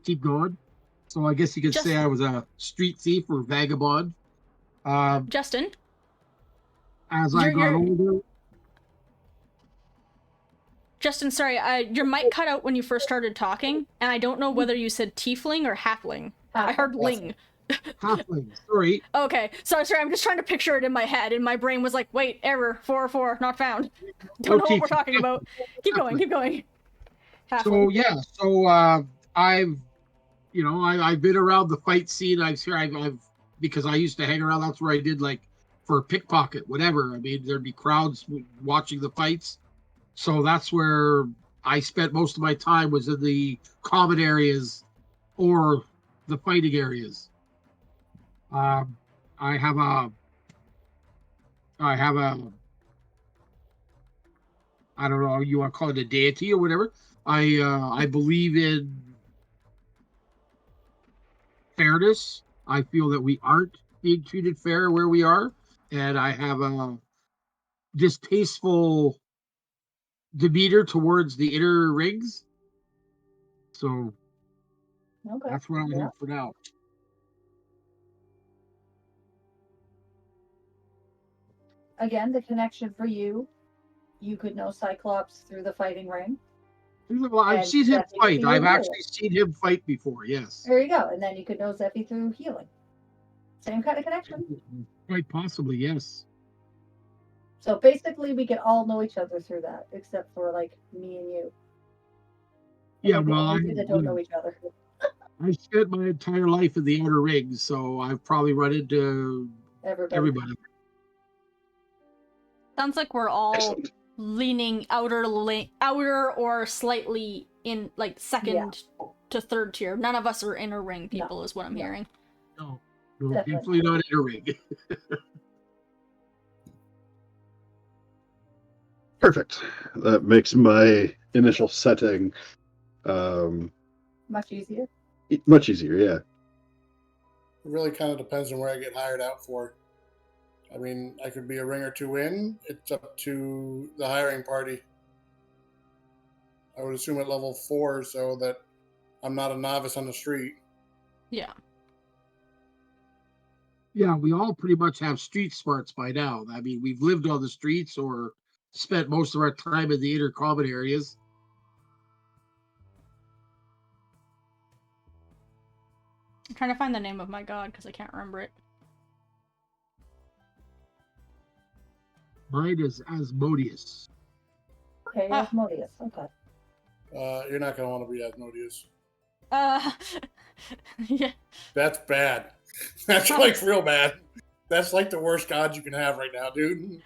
keep going. So I guess you could say I was a street thief or vagabond. Justin? As I got older. Justin, sorry, your mic cut out when you first started talking, and I don't know whether you said tiefling or halfling. I heard ling. Halfling, sorry. Okay, sorry, I'm just trying to picture it in my head, and my brain was like, wait, error, 404, not found. Don't know what we're talking about. Keep going. Halfling. So, yeah, I've been around the fight scene. I've because I used to hang around, that's where I did, like, for a pickpocket, whatever. I mean, there'd be crowds watching the fights. So that's where I spent most of my time, was in the common areas or the fighting areas. I have a I don't know, you want to call it a deity or whatever. I believe in fairness. I feel that we aren't being treated fair where we are, and I have a distasteful demeanor towards the inner rings. So Okay. that's what I'm here for now. Again, the connection for you You could know Cyclops through the fighting ring. Well, I've And seen him Zephy fight. through I've healing. actually seen him fight before. Yes. There you go. And then you could know Zephy through healing. Same kind of connection. Quite possibly, yes. So basically, we can all know each other through that, except for like me and you. Yeah, Like, the well, only two that don't know each other. I spent my entire life in the Outer Rings, so I've probably run into everybody. Sounds like we're all Excellent. leaning outer or slightly in like second to third tier. None of us are inner ring people, is what I'm hearing. No, Definitely. definitely not Inner Ring. Perfect. That makes my initial setting Much easier. much easier, yeah. It really kind of depends on where I get hired out for. I mean, I could be a ring or two in. It's up to the hiring party. I would assume at level 4 so that I'm not a novice on the street. Yeah. Yeah, we all pretty much have street smarts by now. I mean, we've lived on the streets or spent most of our time in the inner common areas. I'm trying to find the name of my god because I can't remember it. Mine is Asmodeus. Okay, Asmodeus. Okay. You're not going to want to be Asmodeus. Yeah. That's bad. That's like real bad. That's like the worst god you can have right now, dude.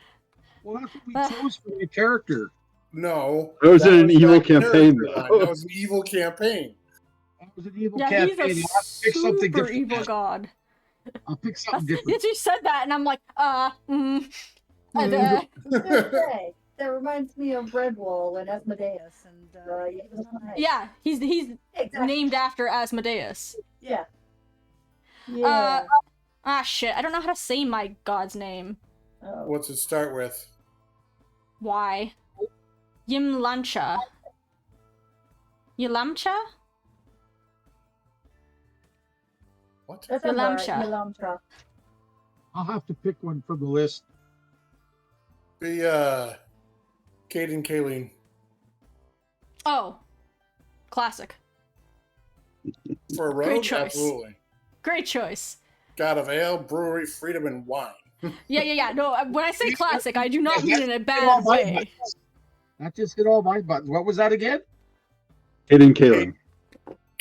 Well, that's what we chose for your character. No. That was an evil that campaign, character line. though. That was an evil campaign. That was an evil Yeah, campaign. he's a I'll pick something super different. evil god. I'll pick something different. You said that, and I'm like, I was gonna say, that reminds me of Redwall and Asmodeus. And yeah, he's exactly. named after Asmodeus. Yeah. Yeah. Shit, I don't know how to say my god's name. Oh. What's it start with? Why? Yimlancha. Ylamcha? What? That sounds all right. Ylamcha. Ylamcha. I'll have to pick one from the list. The Caden Kaleen. Oh. Classic. For a rogue? Great choice. Absolutely. Great choice. God of ale, brewery, freedom, and wine. Yeah. No, when I say classic, I do not mean in a bad way. That just hit all my buttons. What was that again? Caden Kaelen.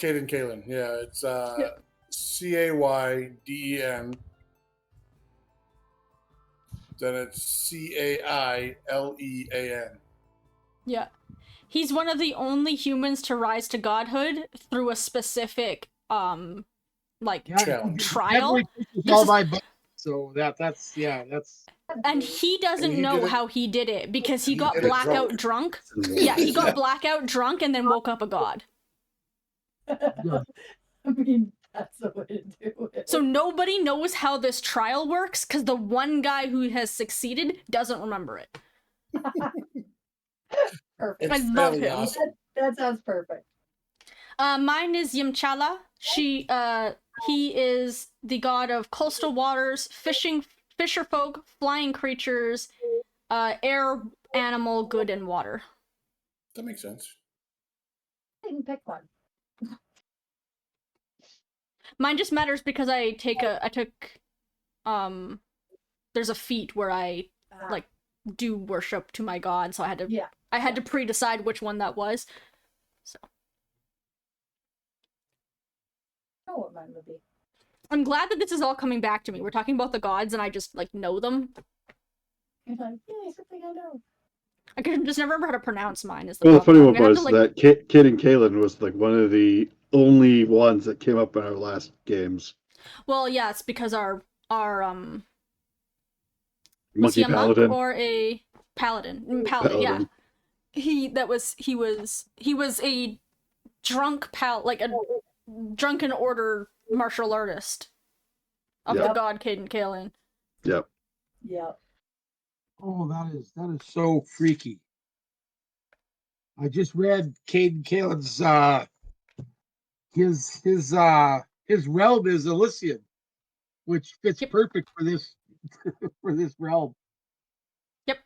Caden Kaelen. Yeah, it's Cayden. Then it's Cailean. Yeah. He's one of the only humans to rise to godhood through a specific Challenge. trial. All my buttons. So that's. And he doesn't know how he did it because he got did it blackout drunk. Yeah, he got blackout drunk and then woke up a god. Yeah. I mean, that's the way to do it. So nobody knows how this trial works because the one guy who has succeeded doesn't remember it. Perfect. I love fairly him. awesome. That sounds perfect. Mine is Yimchala. He is the god of coastal waters, fisher folk, flying creatures, air, animal, good, and water. That makes sense. I can pick one. Mine just matters because I took there's a feat where I like do worship to my god, so I had to pre-decide which one that was. So I know what mine would be. I'm glad that this is all coming back to me. We're talking about the gods and I just like know them. You're like, yeah, something I know. I can just never remember how to pronounce mine. Is the Well, the funny problem. one was that Caden Kaelen was like one of the only ones that came up in our last games. Well, yeah, it's because our was Monkey he a Paladin. monk or a paladin? Paladin, yeah. He was a drunk a drunken order martial artist of the god Caden Kaelen. Yep. Yep. Oh, that is so freaky. I just read Caden Kalen's his realm is Elysium, which fits perfect for this for this realm. Yep.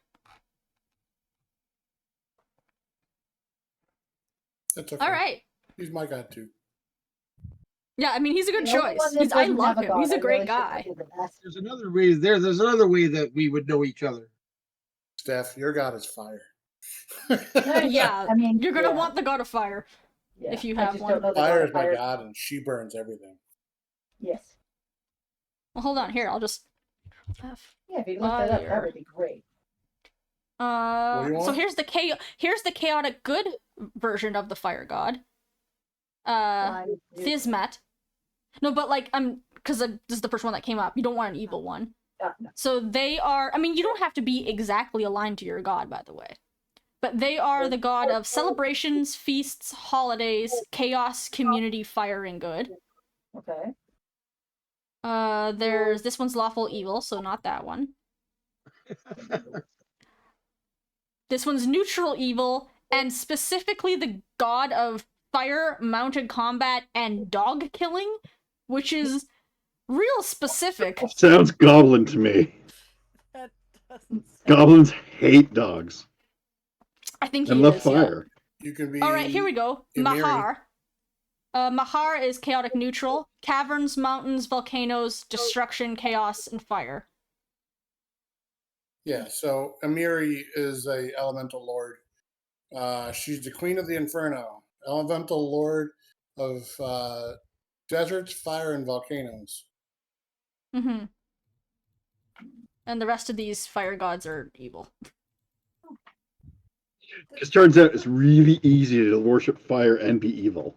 That's okay. All right. He's my god too. Yeah, I mean, he's a good The only choice. one that I doesn't love have a him. god, He's I a great really should guy. do the best. There's another way. There's another way that we would know each other. Steph, your god is fire. Yeah, I mean, you're gonna yeah, want the god of fire. yeah. if you I have just one. don't know the Fire god is of my fire. god, and she burns everything. Yes. Well, hold on. Here, I'll just. Yeah, if you look that up, that Fire. would be great. What do you So want? here's the chaotic good version of the fire god. Fine, do- Thismet. No, but like because this is the first one that came up. You don't want an evil one. no. So they are. I mean, you don't have to be exactly aligned to your god, by the way. But they are the god of celebrations, feasts, holidays, chaos, community, fire, and good. Okay. There's this one's lawful evil, so not that one. This one's neutral evil, and specifically the god of fire, mounted combat, and dog killing, which is real specific. Sounds goblin to me. That doesn't sound Goblins hate dogs I think and he love is. Yeah. fire. You can be. All right, here we go. Emiri. Mahar. Mahar is chaotic neutral. Caverns, mountains, volcanoes, destruction, chaos, and fire. Yeah, so Emiri is a elemental lord. She's the queen of the inferno, elemental lord of deserts, fire, and volcanoes. Mm-hmm. And the rest of these fire gods are evil. It turns out it's really easy to worship fire and be evil.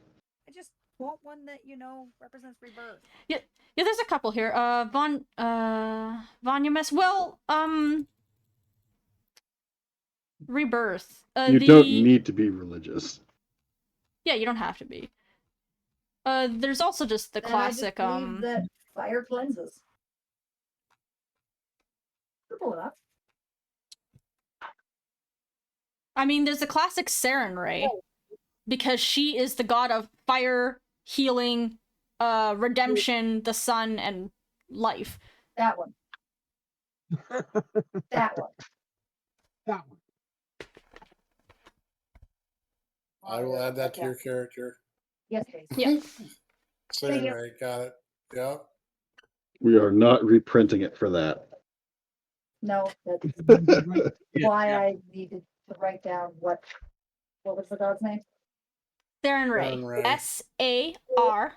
I just want one that, represents rebirth. Yeah, there's a couple here. Vonymus. Well, rebirth. You don't need to be religious. Yeah, you don't have to be. There's also just the And I just classic, believe that fire cleanses. Simple enough. I mean, there's the classic Sarenrae, because she is the god of fire, healing, redemption, the sun, and life. That one. That one. That one. I will add that to your character. Yes, please. Yeah. Saying right, got it. Yeah. We are not reprinting it for that. No, that's Yeah, why yeah. I needed to write down what was the god's name? Sarenrae. Sarenrae. Sarenrae.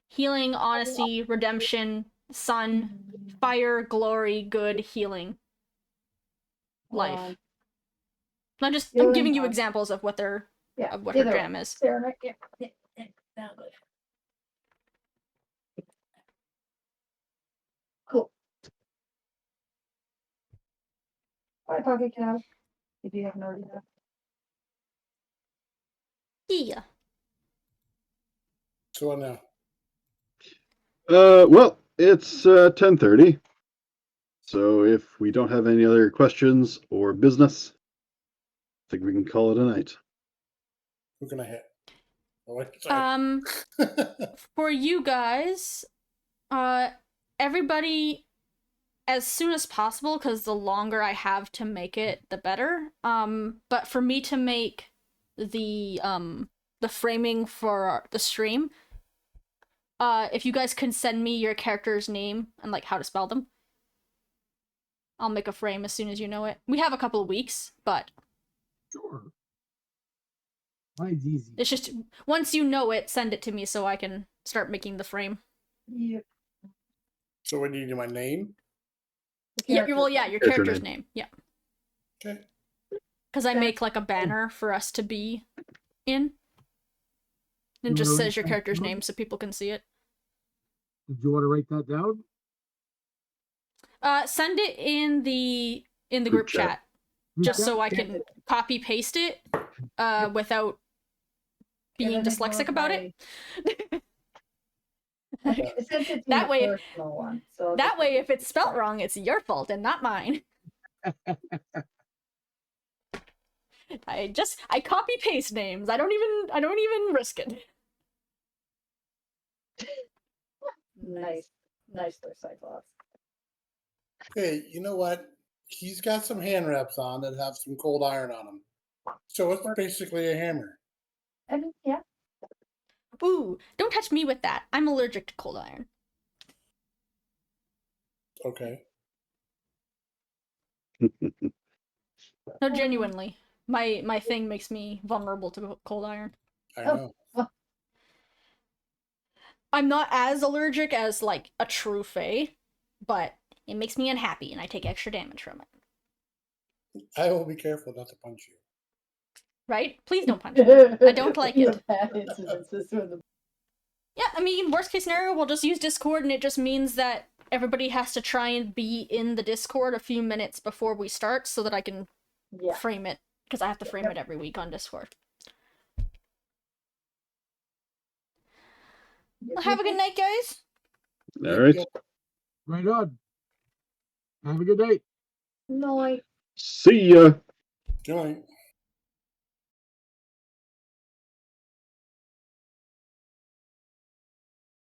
Healing, honesty, redemption, sun, fire, glory, good, healing, life. I'm healing, giving you honesty. examples of what their Yeah. of what her either jam is. Sarah, yeah. Sound good. Cool. All right, Pocket Cow. If you haven't already done. Yeah. So what now? Well, it's 10:30. So if we don't have any other questions or business, I think we can call it a night. Who can I hit? Oh, wait, sorry. For you guys, everybody, as soon as possible, because the longer I have to make it, the better. But for me to make the framing for the stream, if you guys can send me your character's name and like how to spell them, I'll make a frame as soon as you know it. We have a couple of weeks, but Sure. Mine's easy. it's just once you know it, send it to me so I can start making the frame. Yeah. So what do you do? My name? Yeah, your Character character's name. name. Yeah. Okay. Because I Okay. make like a banner for us to be in. And You just wanna says write your that character's down? name so people can see it. Did you want to write that down? Send it in the Group group chat. chat. Just so I Yeah. can copy paste it without being And then dyslexic ignore about it. I sent it to That my way- personal one. So That way if it's spelt wrong, it's your fault and not mine. I copy paste names. I don't even risk it. Nice there, Cyclops. Hey, you know what? He's got some hand wraps on that have some cold iron on them. So it's basically a hammer. I mean, yeah. Ooh, don't touch me with that. I'm allergic to cold iron. Okay. No, genuinely. My thing makes me vulnerable to cold iron. I know. I'm not as allergic as, like, a true fae, but it makes me unhappy and I take extra damage from it. I will be careful not to punch you. Right? Please don't punch me. I don't like You it. have had incidences with the Yeah, I mean, worst case scenario, we'll just use Discord, and it just means that everybody has to try and be in the Discord a few minutes before we start so that I can frame it, because I have to frame it every week on Discord. Well, have a good night, guys. All right. Right on. Have a good night. No, See ya. Good night.